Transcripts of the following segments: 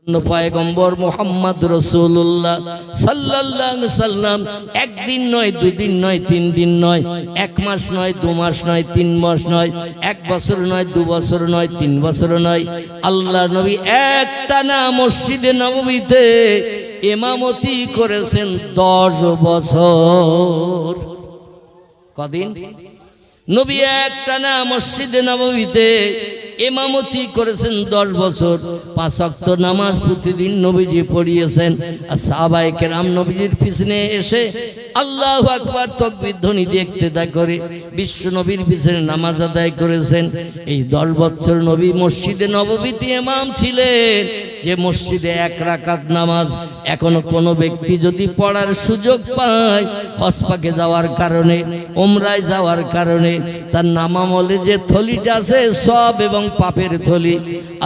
পয়গম্বর মুহাম্মদ রাসূলুল্লাহ সাল্লাল্লাহু আলাইহি সাল্লাম একদিন নয়, দুদিন নয়, তিন দিন নয়, এক মাস নয়, দু মাস নয়, তিন মাস নয়, এক বছর নয়, দু বছর নয়, তিন বছর নয়, আল্লাহ নবী একটানা মসজিদে নববীতে ইমামতি করেছেন 10 বছর। কদিন? নবী একটানা মসজিদে নববীতে ইমামতি করেছেন 10 বছর। 5 ওয়াক্ত নামাজ প্রতিদিন নবীজি পড়িয়েছেন। আর সাহাবায়ে কেরাম নবীজির পিছনে এসে আল্লাহু আকবার তাকবীর ধ্বনি দেখতে করে বিশ্ব নবীর পিছনে নামাজ আদায় করেছেন। এই 10 বছর নবী মসজিদে নববীতে ইমাম ছিলেন। যে মসজিদে 1 রাকাত নামাজ এখনো কোনো ব্যক্তি যদি পড়ার সুযোগ পায়, হজ পাকে যাওয়ার কারণে, উমরায় যাওয়ার কারণে, তার নামামলে যে থলিটা আছে সব এবং পাপের থলি,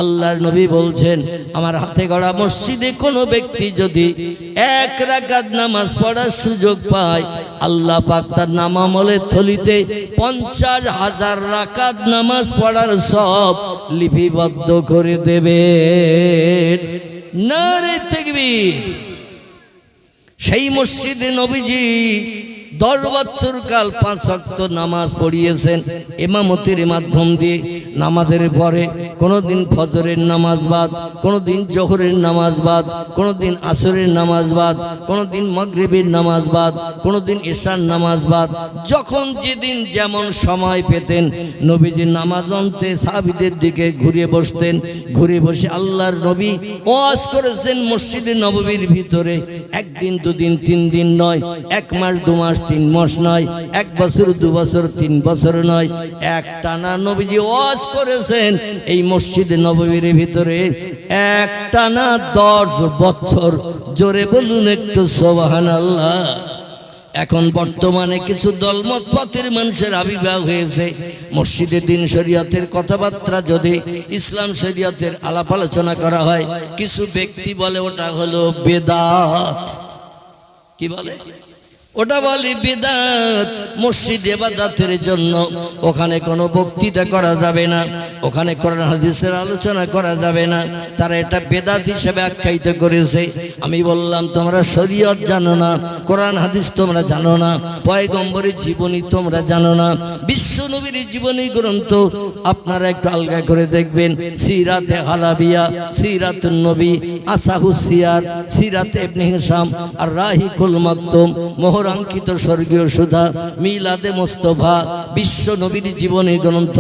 আল্লাহর নবী বলছেন আমার হাতে গড়া মসজিদে কোনো ব্যক্তি যদি 1 রাকাত নামাজ পড়ার সুযোগ পায়, আল্লাহ পাক তার নামামলের থলিতে 50,000 রাকাত নামাজ পড়ার সব লিপিবদ্ধ করে দেবে। নারে তাকবীর। সেই মসজিদে নবীজি 10 বছর কাল 5 ওয়াক্ত নামাজ পড়িয়েছেন ইমামতির মাধ্যম দিয়ে। নামাজের পরে কোনোদিন ফজরের নামাজ বাদ, কোনোদিন জোহরের নামাজ বাদ, কোনোদিন আসরের নামাজ বাদ, কোনোদিন মাগরিবের নামাজ বাদ, কোনোদিন ইশার নামাজ বাদ। যখন যেদিন যেমন সময় পেতেন নবীজি নামাজ অন্তে সাহাবীদের দিকে ঘুরে বসতেন। ঘুরে বসে আল্লাহর নবী ওয়াজ করেছেন মসজিদে নববীর ভিতরে। একদিন, দুদিন, তিন দিন নয়, 1 মাস, 2 মাস, 3 মাস নয়, 1 বছর, 2 বছর, 3 বছর নয়, একটানা নবীজি ওয়াজ করেছেন এই মসজিদে নববীর ভিতরে একটানা 10 বছর। জোরে বলুন একটু সুবহানাল্লাহ। এখন বর্তমানে কিছু দলমত পথের মানুষের আবির্ভাব হয়েছে। মসজিদে দিন শরীয়তের কথাবার্তা যদি ইসলাম শরীয়তের আলাপ আলোচনা করা হয়, কিছু ব্যক্তি বলে ওটা হলো বেদাত। কি বলে? ওটা বলে বেদাত। মসজিদ ইবাদতের জন্য ওখানে কোনো বক্তৃতা করা যাবে না, ওখানে কোরআন হাদিসের আলোচনা করা যাবে না। তারা এটা বেদাত হিসেবে আখ্যায়িত করেছে। আমি বললাম তোমরা শরীয়ত জানো না, কোরআন হাদিস তোমরা জানো না, পয়গম্বরের জীবনী তোমরা জানো না, বিশ্ব নবীর জীবনী গ্রন্থ আপনারা একটু আলগা করে দেখবেন। সিরাতে হালাবিয়া, সিরাতুন নবী, আসাহুস সিয়ার, সিরাতে ইবনে হিশাম, আর রাহিকুল মাকতুম, মোহরাঙ্কিত স্বর্গীয় সুধা, মিলাদে মুস্তাফা, বিশ্ব নবীর জীবনী গ্রন্থ,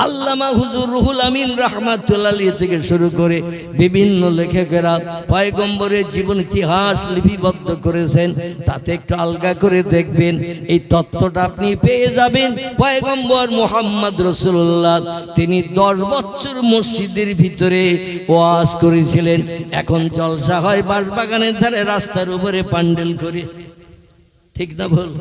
আল্লামা হুজুর রুহুল আমিন রাহমাতুল্লাহ আলাইহি থেকে শুরু করে বিভিন্ন লেখকেরা পয়গম্বরের জীবন ইতিহাস লিপিবদ্ধ করেছেন। তাতে একটু আলগা করে দেখবেন, এই তত্ত্বটা আপনি পেয়ে যাবেন। পয়গম্বর মুহাম্মদ রাসূলুল্লাহ তিনি 10 বছর মসজিদের ভিতরে ওয়াজ করেছিলেন। এখন জলসা হয় বাঁশবাগানের ধারে, রাস্তার উপরে প্যান্ডেল করে, ঠিক না বল?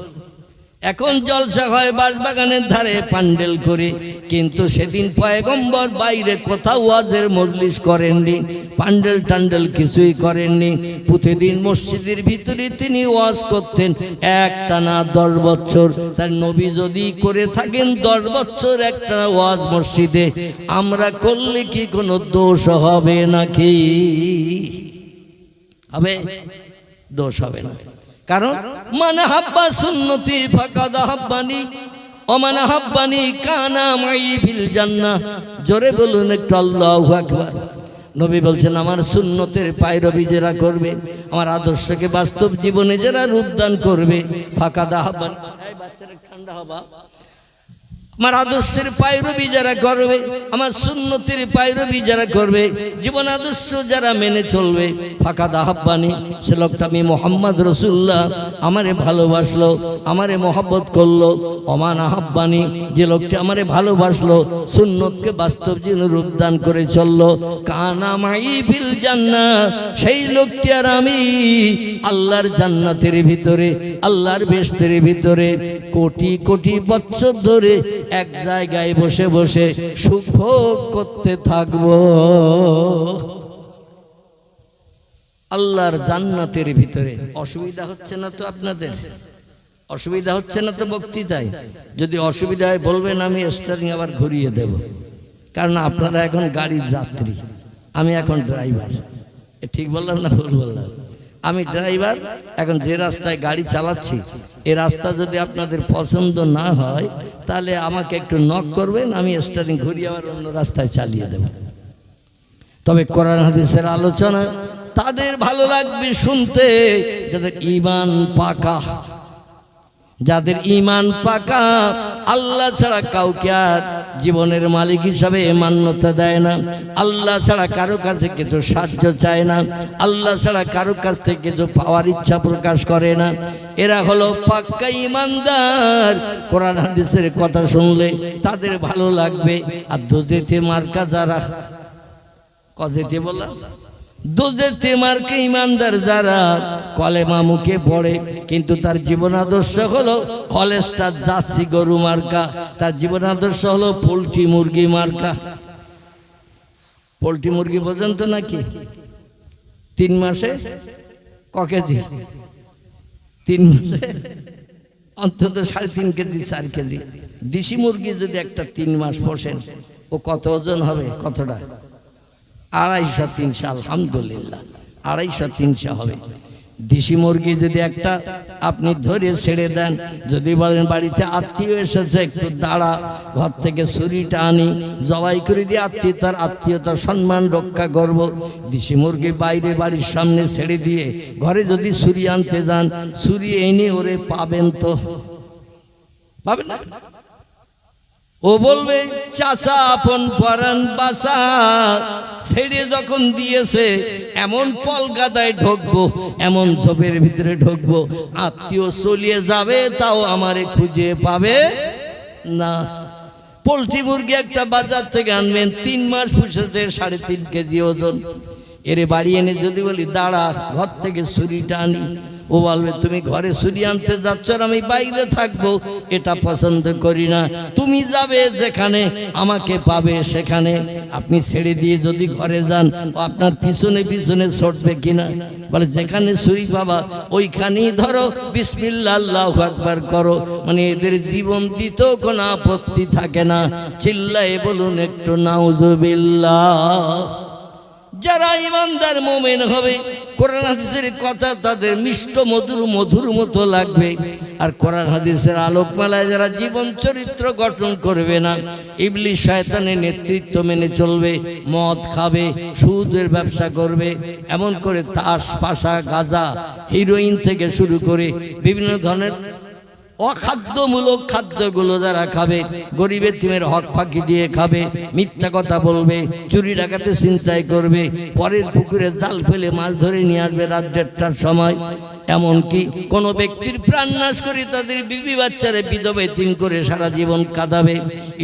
এখন জলসা হয় বাঁশবাগানের ধারে প্যান্ডেল করে। কিন্তু সেদিন পয়গম্বর বাইরে কোথাও ওয়াজের মজলিস করেননি, প্যান্ডেল টান্ডেল কিছুই করেননি। প্রতিদিন মসজিদের ভিতরে তিনি ওয়াজ করতেন একটানা 10 বছর। তার নবী যদি করে থাকেন 10 বছর একটানা ওয়াজ মসজিদে, আমরা করলে কি কোনো দোষ হবে নাকি? হবে? দোষ হবে না। কারণ মান হাব্বা সুন্নতি ফাকাদ হাব্বানি ওয়া মান হাব্বানি কানা মাই ফিল জান্নাহ। জোরে বলুন একটু আল্লাহু আকবার। নবী বলছেন আমার সুন্নতের পায়রবি যারা করবে, আমার আদর্শকে বাস্তব জীবনে যারা রূপদান করবে, ফাকাদ হাব্বানি, এই বাচ্চারা ঠান্ডা হবা, আমার আদর্শের পায়রবি যারা করবে, আমার সুন্নতের পায়রবি যারা করবে, জীবন আদর্শ যারা মেনে চলবে, ফাকাদ হাব্বানি, সে লোকটা আমি মুহাম্মদ রাসূলুল্লাহ আমারে ভালোবাসলো, আমারে মহব্বত করলো। ওমান হাব্বানি, যে লোকটা আমারে ভালোবাসলো, সুন্নতকে বাস্তব জীবনে রূপদান করে চললো, কানা মাই ফিল জান্নাহ, সেই লোকটি আর আমি আল্লাহর জান্নাতের ভিতরে, আল্লাহর বেহেশতের ভিতরে কোটি কোটি বছর ধরে এক জায়গায় বসে বসে সুখ ভোগ করতে থাকবো। আল্লাহর জান্নাতের ভিতরে। অসুবিধা হচ্ছে না তো আপনাদের? অসুবিধা হচ্ছে না তো বক্তৃতায়? যদি অসুবিধা হয় বলবেন, আমি স্টিয়ারিং আবার ঘুরিয়ে দেব। কারণ আপনারা এখন গাড়ির যাত্রী, আমি এখন ড্রাইভার। ঠিক বললাম না ভুল বললাম? আমি ড্রাইভার, এখন যে রাস্তায় গাড়ি চালাচ্ছি এই রাস্তা যদি আপনাদের পছন্দ না হয় তাহলে আমাকে একটু নক করবেন, আমি স্টারিং ঘুরিয়ে আবার অন্য রাস্তায় চালিয়ে দেব। তবে কোরআন হাদিসের আলোচনা তাদের ভালো লাগবে শুনতে যাদের ঈমান পাকা, যাদের ঈমান পাকা। আল্লাহ ছাড়া কাউকে আর জীবনের মালিক হিসাবে মান্যতা দেয় না, আল্লাহ ছাড়া কারো কাছে কিছু সাহায্য চায় না, আল্লাহ ছাড়া কারো কাছ থেকে কিছু পাওয়ার ইচ্ছা প্রকাশ করে না। এরা হলো পাক্কা ঈমানদার। কোরআন হাদিসের কথা শুনলে তাদের ভালো লাগবে। আর দোজেতে মার্কা যারা, কজেতে বললাম দোজেতে মার্কা ঈমানদার যারা কলেমা মুখে পড়ে কিন্তু তার জীবন আদর্শ হলো হলেস্টার জার্সি গরু মার্কা, তার জীবন আদর্শ হলো পোল্ট্রি মুরগি মার্কা। পোল্ট্রি মুরগি বোঝেন তো নাকি? 3 মাসে ক কেজি? 3 মাসে অন্তত 3.5 কেজি 4 কেজি। দেশি মুরগি যদি একটা 3 মাস পোষেন ও কত ওজন হবে? কতটা? 250-300, আলহামদুলিল্লাহ 250-300 হবে। দেশি মুরগি যদি একটা আপনি ধরে ছেড়ে দেন, যদি বলেন বাড়িতে আত্মীয় এসেছে একটু দাঁড়া, ঘর থেকে ছুরিটা আনি জবাই করে দিয়ে আত্মীয়তার সম্মান রক্ষা করব, দেশি মুরগি বাইরে বাড়ির সামনে ছেড়ে দিয়ে ঘরে যদি ছুরি আনতে যান, ছুরি এনে ওরে পাবেন তো? পাবেন না। ও বলবে চাচা আপন পরাণ বাসা, ছেড়ে যখন দিয়েছে এমন পলগাদায় ঢুকবো, এমন ঝোপের ভিতরে ঢুকবো, আত্মীয় চলিয়ে যাবে তাও আমারে খুঁজে পাবে না। পোল্ট্রি মুরগি একটা বাজার থেকে আনবেন, 3 মাস পুষেছে, 3.5 কেজি ওজন। এরে বাড়ি এনে যদি বলি দাঁড়া ঘর থেকে ছুরিটা আনি, ও বলবে তুমি ঘরে ছুরি আনতে যাচ্ছ আর আমি বাইরে থাকবো, এটা পছন্দ করি না। তুমি যাবে যেখানে আমাকে পাবে সেখানে। আপনি ছেড়ে দিয়ে যদি ঘরে যান ও আপনার পিছনে পিছনে ছুটবে কিনা? বলে যেখানে ছুরি পাবা ওইখানেই ধরো, বিসমিল্লাহ আল্লাহু আকবার করো। মানে এদের জীবন দিতেও কোনো আপত্তি থাকে না। চিল্লায়ে বলুন একটু নাউজুবিল্লাহ। যারা ইমানদার মুমিন হবে কোরআন হাদিসের কথা তাদের মিষ্ট মধুর মধুর মতো লাগবে। আর কোরআন হাদিসের আলোকমালায় যারা জীবন চরিত্র গঠন করবে না, ইবলিস শয়তানের নেতৃত্ব মেনে চলবে, মদ খাবে, সুদের ব্যবসা করবে, এমন করে তাস পাশা গাঁজা হিরোইন থেকে শুরু করে বিভিন্ন ধরনের অখাদ্যমূলক খাদ্যগুলো যারা খাবে, গরিব এতিমের হক ফাঁকি দিয়ে খাবে, মিথ্যা কথা বলবে, চুরি ডাকাতে ছিনতাই করবে, পরের পুকুরে জাল ফেলে মাছ ধরে নিয়ে আসবে রাত 1:30টার সময়, এমনকি কোনো ব্যক্তির প্রাণ নাশ করে তাদের বিবি বাচ্চারে বিধবা এতিম করে সারা জীবন কাঁদাবে।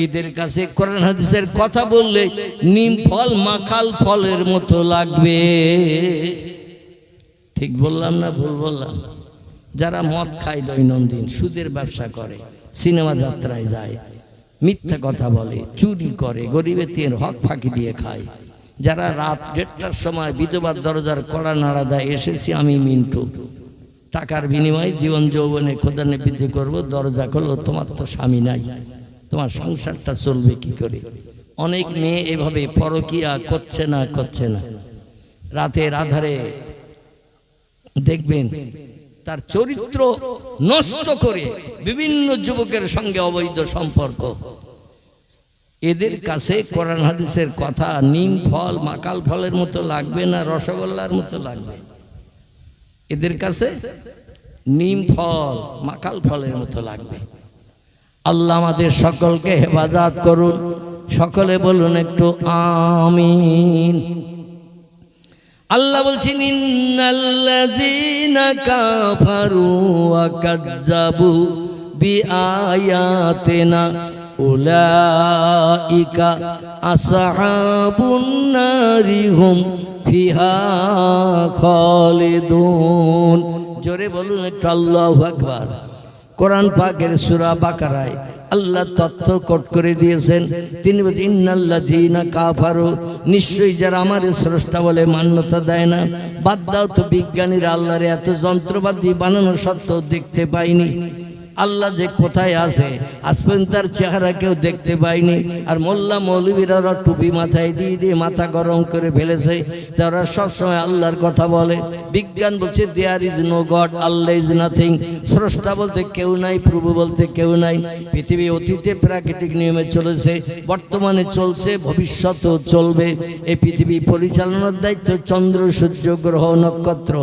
এদের কাছে কোরআন হাদিসের কথা বললে নিম ফল মাখাল ফলের মতো লাগবে। ঠিক বললাম না ভুল বললাম? যারা মদ খায় দৈনন্দিন, সুদের ব্যবসা করে, সিনেমা যাত্রায় যায়, মিথ্যা কথা বলে, চুরি করে, গরিবের হক ফাঁকি দিয়ে খায়, যারা রাত 1:30টার সময় বিধবার দরজার কড়া নাড়া দেয়, এসেছি আমি মিন্টু, টাকার বিনিময়ে জীবন যৌবনে খোদানে বৃদ্ধি করবো, দরজা খোলো, তোমার তো স্বামী নাই, তোমার সংসারটা চলবে কি করে? অনেক মেয়ে এভাবে পরকিয়া করছে না রাতের আধারে দেখবেন তার চরিত্র নষ্ট করে বিভিন্ন যুবকের সঙ্গে অবৈধ সম্পর্ক। এদের কাছে কোরআন হাদিসের কথা নিম ফল মাকাল ফলের মতো লাগবে না রসগোল্লার মতো লাগবে? এদের কাছে নিম ফল মাকাল ফলের মতো লাগবে। আল্লাহ আমাদের সকলকে হেফাজত করুন। সকলে বলুন একটু আমিন। আল্লাহ বলছেন ইন্নাল্লাযীনা কাফারু ওয়া কাযযাবু বিআয়াতিনা উলাইকা আসহাবুন নারি হুম ফিহা খালিদুন। জোরে বলুন একটু আল্লাহু আকবার। কোরআন পাকের সূরা বাকারায় আল্লাহ তথ্য কোট করে দিয়েছেন। তিনি বলছেন ইন্নাল্লাযীনা কাফারু, নিশ্চয়ই যারা আমার স্রষ্টা বলে মান্যতা দেয় না। বাদ দাও তো, বিজ্ঞানীরা আল্লাহর এত যন্ত্রপাতি বানানো সত্ত্বেও দেখতে পায়নি। আল্লাহ যে কোথায় আছে আজ পর্যন্ত তার চেহারা কেউ দেখতে পায়নি। আর মোল্লা মৌলবীরা টুপি মাথায় দিয়ে দিয়ে মাথা গরম করে ফেলেছে, তারা সবসময় আল্লাহর কথা বলে। বিজ্ঞান বলছে there is no god, Allah is nothing. স্রষ্টা বলতে কেউ নাই, প্রভু বলতে কেউ নাই। পৃথিবী অতীতে প্রাকৃতিক নিয়মে চলেছে, বর্তমানে চলছে, ভবিষ্যতেও চলবে। এই পৃথিবী পরিচালনার দায়িত্ব চন্দ্র, সূর্য, গ্রহ, নক্ষত্র,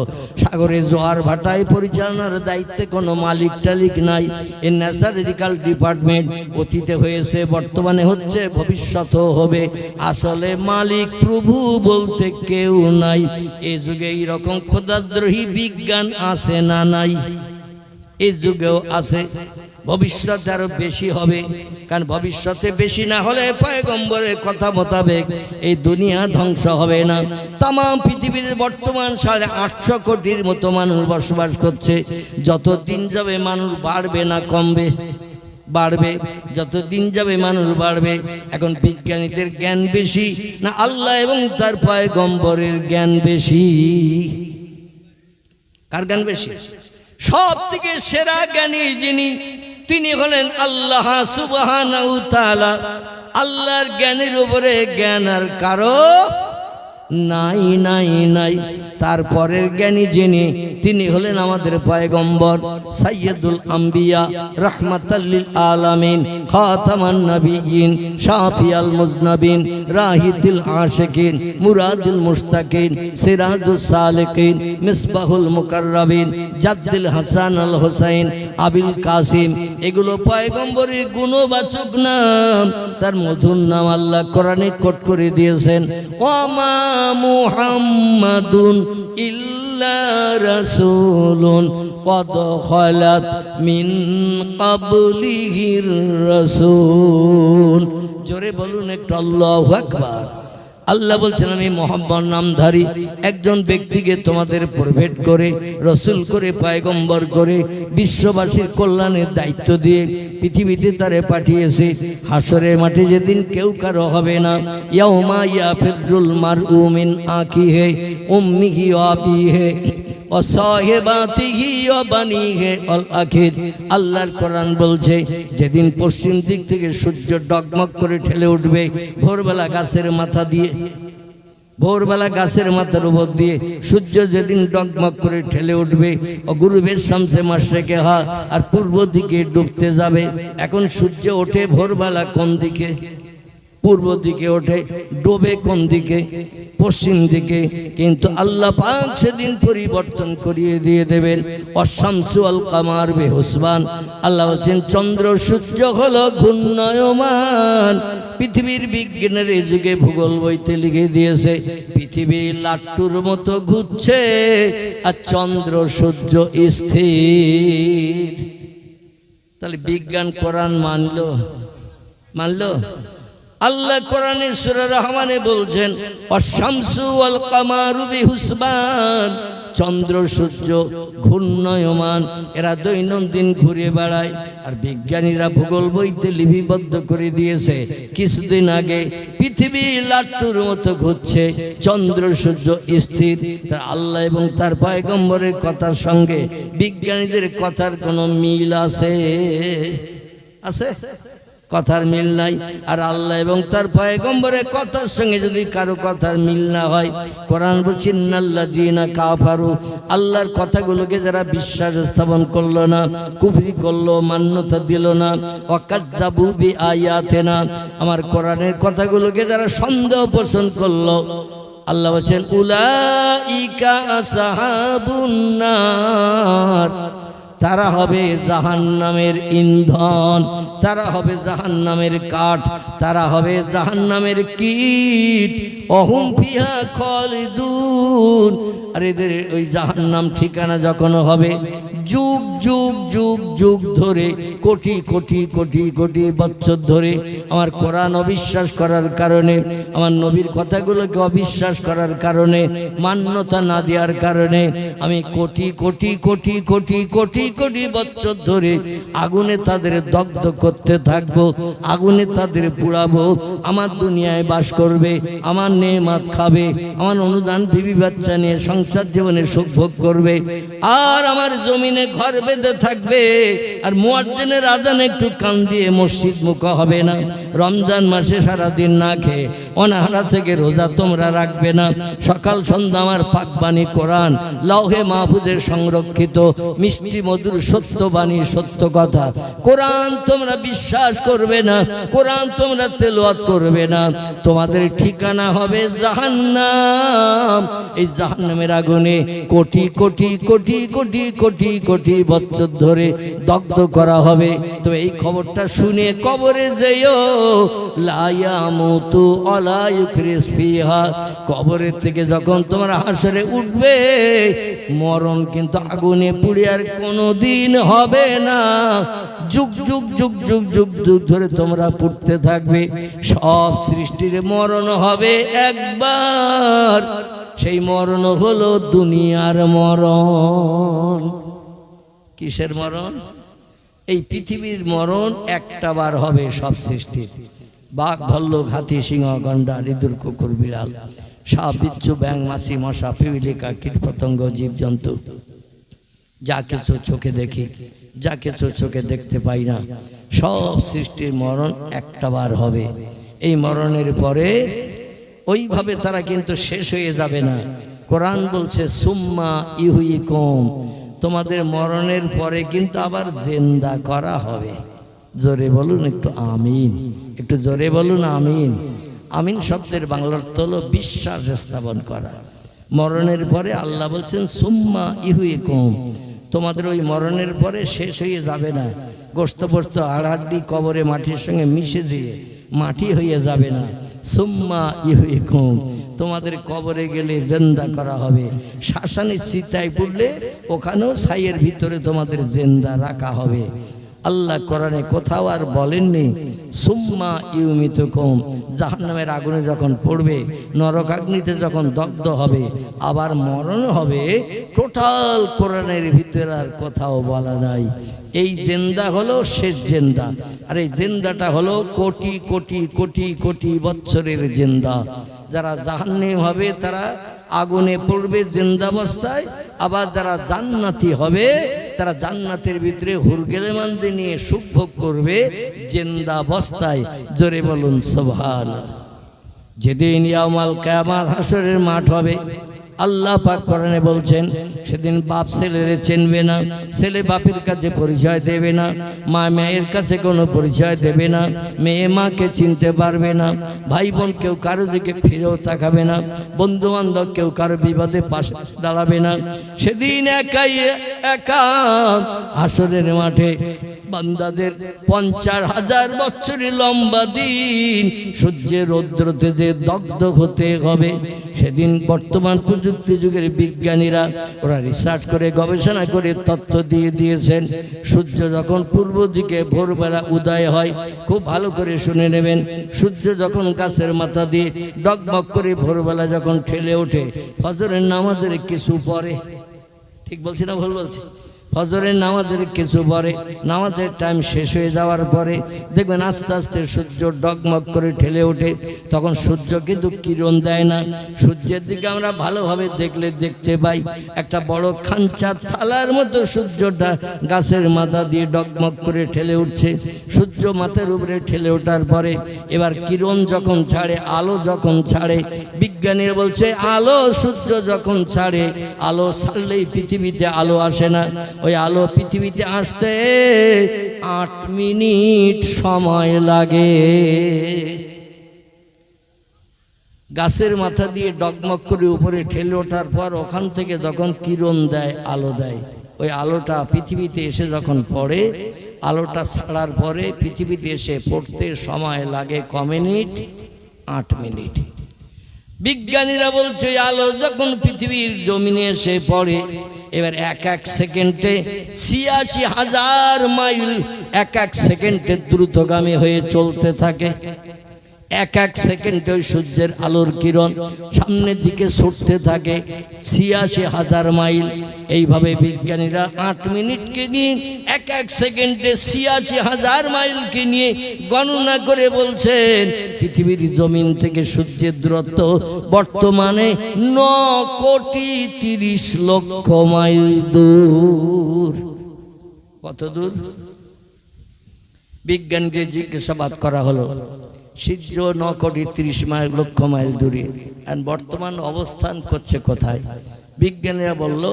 সাগরে জোয়ার ভাটায় পরিচালনার দায়িত্বে কোনো মালিক টালিক নাই। এই ন্যাচারাল ডিপার্টমেন্ট অতীতে হয়েছে, বর্তমানে হচ্ছে, ভবিষ্যতেও হবে। আসলে মালিক প্রভু বলতে কেউ নাই। এই যুগে এইরকম খোদাদ্রোহী বিজ্ঞান আছে না নাই? এই যুগেও আছে, ভবিষ্যতে আরো বেশি হবে। কারণ ভবিষ্যতে বেশি না হলে পয়গম্বরের কথা মোতাবেক এই দুনিয়া ধ্বংস হবে না। তাম পৃথিবীতে বর্তমান 850 কোটির মতো মানুষ বসবাস করছে। যত দিন যাবে মানুষ বাড়বে না কমবে? বাড়বে। যত দিন যাবে মানুষ বাড়বে। এখন বিজ্ঞানীদের জ্ঞান বেশি না আল্লাহ এবং তার পয়গম্বরের জ্ঞান বেশি? কার জ্ঞান বেশি? সব থেকে সেরা জ্ঞানী যিনি, তিনি হলেন আল্লাহ সুবহানাহু তাআলা। আল্লাহর জ্ঞানের উপরে জ্ঞান আর কারো নাই নাই নাই। তারপরের জ্ঞানী যিনি, তিনি হলেন আমাদের পয়গম্বর সাইয়্যিদুল আম্বিয়া রাহমাতাল লিল আলামিন খাতামান নবিয়্যিন শাফিয়াল মুজনাবিন রাহিদুল আশিকিন মুরাদুল মুশতাকিন সিরাজুস সালিকিন মিসবাহুল মুকাররাবিন জাদ্দুল হাসান আল হুসাইন আবিল কাসিম। এগুলো পয়গম্বরের গুণবাচক নাম। তার মধুর নাম আল্লাহ কোরআনে কোট করে দিয়েছেন, ওমা মুহাম্মাদুন ইল্লা রাসূলুন কদ খালাত মিন ক্বাবলিহির রাসূল। জোরে বলুন একটু আল্লাহু আকবার। আল্লাহ বলছেন, আমি মোহাম্মদ নামধারী একজন ব্যক্তিকে তোমাদের প্রভেট করে, রসুল করে, পয়গম্বর করে, বিশ্ববাসীর কল্যাণের দায়িত্ব দিয়ে পৃথিবীতে তারে পাঠিয়েছে। হাসরের মাঠে যেদিন কেউ কারো হবে না, ইয়াউমা ইয়াফিরুল মারউ মিন আখিহি উম্মিহি ওয়া আবিহি ওয়া সাহিবাতিহি ওয়া বানিহি আল আখির। আল্লাহর কোরআন বলছে, যেদিন পশ্চিম দিক থেকে সূর্য ডগমগ করে ঠেলে উঠবে, ভোরবেলা গাছের মাথা দিয়ে, ভোরবেলা গাছের মাথার উপর দিয়ে সূর্য যেদিন ডগমগ করে ঠেলে উঠবে, গুরুবের শামসে মাশরিকে হা, আর পূর্ব দিকে ডুবতে যাবে। এখন সূর্য ওঠে ভোরবেলা কোন দিকে? পূর্ব দিকে ওঠে, ডোবে কোন দিকে? পশ্চিম দিকে। কিন্তু আল্লাহ পাক সেদিন পরিবর্তন করিয়ে দিয়ে দেবেন। অশামসু আল কামার বেহুসবান। আল্লাহ বলছেন, চন্দ্র সূর্য হলো ঘূর্ণায়মান। পৃথিবীর বিজ্ঞানের এই যুগে ভূগোল বইতে লিখে দিয়েছে, পৃথিবী লাট্টুর মতো ঘুরছে আর চন্দ্র সূর্য স্থির। তাহলে বিজ্ঞান কোরআন মানলো? আল্লাহ কোরআনে সূরা রহমানে বলছেন, অশামসু ওয়াল কামারু বিহুসবান। চন্দ্র সূর্য ঘূর্ণায়মান, এরা দৈনন্দিন ঘুরে বেড়ায়। আর বিজ্ঞানীরা ভূগোল বইতে লিপিবদ্ধ করে দিয়েছে, কিছুদিন আগে পৃথিবী লাট্টুর মতো ঘুরছে, চন্দ্র সূর্য স্থির। তার আল্লাহ এবং তার পয়গম্বরের কথার সঙ্গে বিজ্ঞানীদের কথার কোনো মিল আছে? কথার মিল নাই। আর আল্লাহ এবং তার পয়গম্বরের কথার সঙ্গে যদি কারো কথার মিল না হয়, কোরআন বলছে, ইন্নাল্লাযীনা কাফারু, আল্লাহর কথাগুলোকে যারা বিশ্বাস স্থাপন করলো না, কুফরি করলো, মান্যতা দিল না, ওয়াকাজ্জাবু বিআয়াতিনা, আমার কোরআনের কথাগুলোকে যারা সন্দেহ পোষণ করলো, আল্লাহ বলছেন, উলাইকা আসহাবুন নার, তারা হবে জাহান্নামের ইন্ধন, তারা হবে জাহান্নামের কাঠ, তারা হবে জাহান্নামের কীট। অহুম ফিহা খালিদুন। আর এদের ওই জাহান্নাম ঠিকানা যখন হবে, যুগ যুগ যুগ যুগ ধরে, কোটি কোটি কোটি কোটি বছর ধরে আমার কোরআন অবিশ্বাস করার কারণে, আমার নবীর কথাগুলোকে অবিশ্বাস করার কারণে, মান্যতা না দেওয়ার কারণে আমি কোটি কোটি কোটি কোটি কোটি কোটি বছর ধরে আগুনে তাদের দগ্ধ করতে থাকবো, আগুনে তাদের পুড়াবো। আমার দুনিয়ায় বাস করবে, আমার নেয়ামত খাবে, আমার অনুদান বিবি বাচ্চা নিয়ে সংসার জীবনে সুখ ভোগ করবে। আর আমার জমি জমিনে ঘর বেঁধে থাকবে আর মুয়াজ্জিনের আজানে একটু কান দিয়ে মসজিদ মুখ হবে না। রমজান মাসে সারাদিন না খেয়ে অনাহারা থেকে রোজা তোমরা রাখবে না। সকাল সন্ধ্যা আমার পাকবাণী কোরআন লৌহে মাহফুজের সংরক্ষিত মিষ্টি মধুর সত্য বাণী সত্য কথা কোরআন তোমরা বিশ্বাস করবে না, কোরআন তোমরা তেলাওয়াত করবে না, তোমাদের ঠিকানা হবে জাহান্নাম। এই জাহান্নামের আগুনে কোটি কোটি কোটি কোটি কোটি কোটি বছর ধরে দগ্ধ করা হবে। তো এই খবরটা শুনে কবরে যেও, লা ইয়ামুতু ওয়ালা ইউখরিজ ফিহা। কবরের থেকে যখন তোমরা হাসরে উঠবে, মরণ কিন্তু আগুনে পুড়ে আর কোনোদিন হবে না। যুগ যুগ যুগ যুগ যুগ যুগ ধরে তোমরা পুড়তে থাকবে। সব সৃষ্টির মরণ হবে একবার, সেই মরণ হলো দুনিয়ার মরণ। কিসের মরণ? এই পৃথিবীর মরণ একটা বার হবে সব সৃষ্টির। বাঘ, ভাল্লুক, হাতি, সিংহ, গন্ডার, ইঁদুর, কুকুর, বিড়াল, সাপ, বিচ্ছু, ব্যাঙ, মাছি, মশা, পিপিলিকা, কীট পতঙ্গ, জীবজন্তু, যা কিছু চোখে দেখি, যা কিছু চোখে দেখতে পাই না, সব সৃষ্টির মরণ একটা বার হবে। এই মরণের পরে ওইভাবে তারা কিন্তু শেষ হয়ে যাবে না। কোরআন বলছে সুম্মা ইউহয়িকুম, তোমাদের মরণের পরে কিন্তু আবার জিন্দা করা হবে। জোরে বলুন একটু আমিন, একটু জোরে বলুন আমিন। আমিন শব্দের বাংলা অর্থ হলো বিশ্বাস স্থাপন করা। মরণের পরে আল্লাহ বলছেন সুম্মা ইউহয়িকুম, তোমাদের ওই মরণের পরে শেষ হয়ে যাবে না। গোস্ত পোস্ত হাড়হাড্ডি কবরে মাটির সঙ্গে মিশে দিয়ে মাটি হয়ে যাবে না। সুম্মা ইউহয়িকুম, তোমাদের কবরে গেলে জিন্দা করা হবে। শ্মশানের চিতায় পড়লে ওখানেও ছাইয়ের ভিতরে তোমাদের জিন্দা রাখা হবে। আল্লাহ কোরআনে কোথাও আর বলেননি সুম্মা ইউমিতুকুম, জাহান্নামের আগুনে যখন পড়বে, নরকাগ্নিতে যখন দগ্ধ হবে, আবার মরণ হবে। টোটাল কোরআনের ভিতরে আর কোথাও বলা নাই। এই জিন্দা হলো শেষ জিন্দা, আর এই জিন্দাটা হলো কোটি কোটি কোটি কোটি বছরের জিন্দা। যারা জাহান্নামী হবে তারা আগুনে পড়বে জিন্দাবস্থায়, আবার যারা জান্নাতি হবে তারা জান্নাতের ভিতরে হুরগেলেমান্দি নিয়ে সুখ ভোগ করবে জিন্দাবস্থায়। জোরে বলুন সুবহানাল্লাহ। যেদিন ইয়াউমাল কিয়ামাত হাসরের মাঠ হবে, আল্লাহ পাক কোরআনে বলছেন সেদিন বাপ ছেলেরে চিনবে না, ছেলে বাপের কাছে পরিচয় দেবে না, মা মেয়ের কাছে কোনো পরিচয় দেবে না, মেয়ে মাকে চিনতে পারবে না, ভাই বোন কেউ কারো দিকে ফিরেও তাকাবে না, বন্ধু বান্ধব কেউ কারো বিপদে পাশে দাঁড়াবে না। সেদিন একাই একা হাসরের মাঠে বান্দাদের 50,000 বছরের লম্বা দিন সূর্যের রৌদ্রতে যে দগ্ধ হতে হবে। সেদিন বর্তমান প্রযুক্তি যুগের বিজ্ঞানীরা ওরা রিসার্চ করে গবেষণা করে তথ্য দিয়ে দিয়েছেন, সূর্য যখন পূর্ব দিকে ভোরবেলা উদয় হয়, খুব ভালো করে শুনে নেবেন, সূর্য যখন গাছের মাথা দিয়ে ডগমগ করে ভোরবেলা যখন ঠেলে ওঠে, ফজরের নামাজের কিছু পরে, ঠিক বলছি না ভুল বলছি? ফজরের নামাজের কিছু পরে, নামাজের টাইম শেষ হয়ে যাওয়ার পরে দেখবেন আস্তে আস্তে সূর্য ডগমগ করে ঠেলে ওঠে। তখন সূর্য কিন্তু কিরণ দেয় না, সূর্যের দিকে আমরা ভালোভাবে দেখলে দেখতে পাই একটা বড় খাঞ্চা থালার মতো সূর্যটা গাছের মাথা দিয়ে ডগমগ করে ঠেলে উঠছে। সূর্য মাথার উপরে ঠেলে ওঠার পরে এবার কিরণ যখন ছাড়ে, আলো যখন ছাড়ে, বিজ্ঞানীরা বলছে আলো সূর্য যখন ছাড়ে, আলো ছাড়লেই পৃথিবীতে আলো আসে না। ওই আলো পৃথিবীতে আসতে 8 মিনিট সময় লাগে। গাছের মাথা দিয়ে ডগমগ করে উপরে ঠেলে ওঠার পর ওখান থেকে যখন কিরণ দেয়, আলো দেয়, ওই আলোটা পৃথিবীতে এসে যখন পড়ে, আলোটা ছাড়ার পরে পৃথিবীতে এসে পড়তে সময় লাগে ক মিনিট? 8 মিনিট। বিজ্ঞানীরা বলছে আলো যখন পৃথিবীর জমিনে এসে পড়ে, এবার এক এক সেকেন্ডে 86,000 মাইল এক এক সেকেন্ডে দ্রুতগামী হয়ে চলতে থাকে। এক এক সেকেন্ডে ওই সূর্যের আলোর কিরণ সামনের দিকে ছুটতে থাকে ৮৬,০০০ মাইল। এইভাবে বিজ্ঞানীরা ৮ মিনিটকে নিয়ে এক এক সেকেন্ডে ৮৬,০০০ মাইলকে নিয়ে গণনা করে বলছেন পৃথিবীর জমিন থেকে সূর্যের দূরত্ব বর্তমানে ৯,৩০,০০,০০০ মাইল দূর। কত দূর? বিজ্ঞানীদের জিজ্ঞাসাবাদ করা হলো, সূর্য ৯,৩০,০০,০০০ মাইল দূরে, আর বর্তমান অবস্থান করছে কোথায়? বিজ্ঞানীরা বলল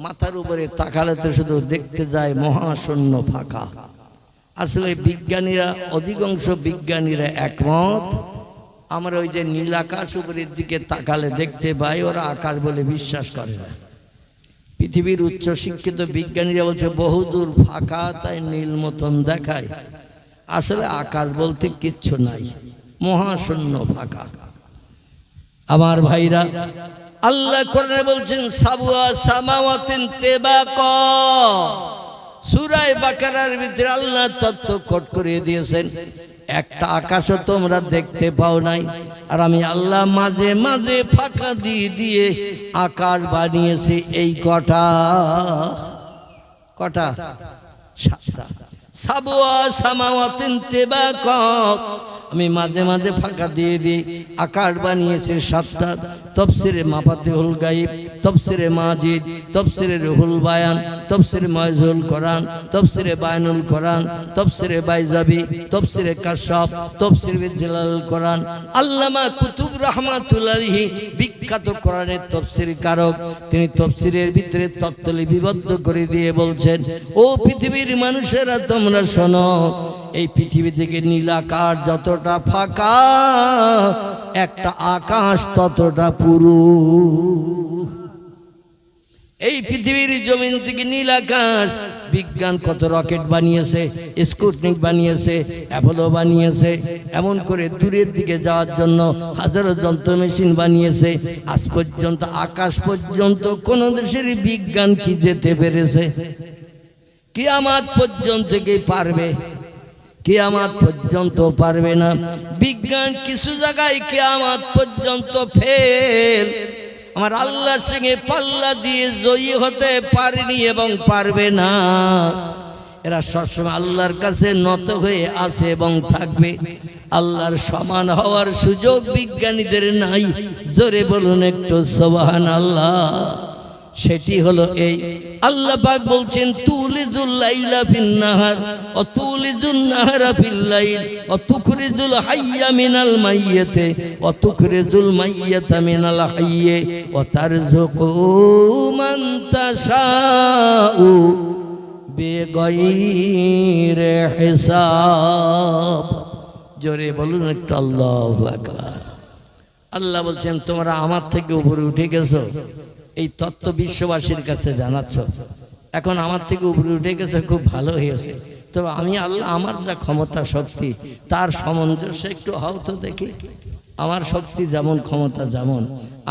মাথার উপরে তাকালে তো শুধু দেখতে যায় মহাশূন্য ফাঁকা। আসলে বিজ্ঞানীরা, অধিকাংশ বিজ্ঞানীরা একমত, আমরা ওই যে নীল আকাশ উপরের দিকে তাকালে দেখতে পাই, ওরা আকাশ বলে বিশ্বাস করে না। পৃথিবীর উচ্চ শিক্ষিত বিজ্ঞানীরা বলছে বহুদূর ফাঁকা, তাই নীল মতন দেখায়। আসলে আকাশ বলতে কিচ্ছু নাই, মহাশূন্য ফাঁকা। আমার ভাইরা, আল্লাহ কোরআনে বলছেন সাবওয়া সামাওয়াতিন তিবাকা। সূরা বাকারার ভিতরে আল্লাহ তথ্য কোট করে দিয়েছেন, একটা আকাশও তোমরা দেখতে পাও নাই, আর আমি আল্লাহ মাঝে মাঝে ফাঁকা দিয়ে দিয়ে আকাশ বানিয়েছি। এই কটা 7টা। সাবওয়া সামাওয়াতিন তিবাকা, আমি মাঝে মাঝে ফাঁকা দিয়ে দিই, আকাশ বানিয়েছে 7টা। তফসিরে মাফাতিহুল গায়ব, তফসিরে মাজিদ, তফসিরে রুহুল বায়ান, তফসিরে মাইজুল কোরআন, তফসিরে বায়ানুল কোরআন, তফসিরে বাইজাবি, তফসিরে কাশফ, তফসিরে জিলাল কোরআন। আল্লামা কুতুব রাহমাতুল্লাহি আলাইহি বিখ্যাত কোরআনের তফসির কারক, তিনি তফসিরের ভিতরে তত্ত্ব লিপিবদ্ধ করে দিয়ে বলছেন, ও পৃথিবীর মানুষেরা তোমরা শোনো, এই পৃথিবী থেকে নীল আকাশ যতটা ফাঁকা, একটা আকাশ ততটা পুরু। এই পৃথিবীর জমিন থেকে নীল আকাশ, বিজ্ঞান কত রকেট বানিয়েছে, স্পুটনিক বানিয়েছে, অ্যাপোলো বানিয়েছে, এমন করে দূরের দিকে যাওয়ার জন্য হাজারো যন্ত্র মেশিন বানিয়েছে। আজ পর্যন্ত আকাশ পর্যন্ত কোন দেশের বিজ্ঞান কি যেতে পেরেছে? কিয়ামত পর্যন্ত কি পারবে? কিয়ামত পর্যন্ত পারবে না। বিজ্ঞান কিছু জায়গায় কিয়ামত পর্যন্ত ফেল। আমার আল্লাহর সঙ্গে পাল্লা দিয়ে জয়ী হতে পারেনি এবং পারবে না। এরা সবসময় আল্লাহর কাছে নত হয়ে আছে এবং থাকবে। আল্লাহর সমান হওয়ার সুযোগ বিজ্ঞানীদের নাই। জোরে বলুন একটু সুবহানাল্লাহ। সেটি হলো এই, আল্লাহ পাক বলছেন তুলিজুল লাইলা ফিন নাহার ও তুলিজুন নাহারা ফিল লাইল ও তুখরিজুল হাইয়া মিনাল মাইয়াতি ও তুখরিজুল মাইয়াতা মিনাল হাইয়্যি ও তারযুকু মান তাশাউ বিগাইরি হিসাব। জোরে বলুন একটু আল্লাহু আকবার। আল্লাহ বলছেন তোমরা আমার থেকে উপরে উঠে গেছো, এই তত্ত্ব বিশ্ববাসীর কাছে জানাচ্ছ। এখন আমার থেকে উপরে উঠে গেছে, খুব ভালো হয়েছে। তবে আমি আল্লাহ, আমার যা ক্ষমতা শক্তি তার সামঞ্জস্য একটু হও তো দেখি। আমার শক্তি যেমন, ক্ষমতা যেমন,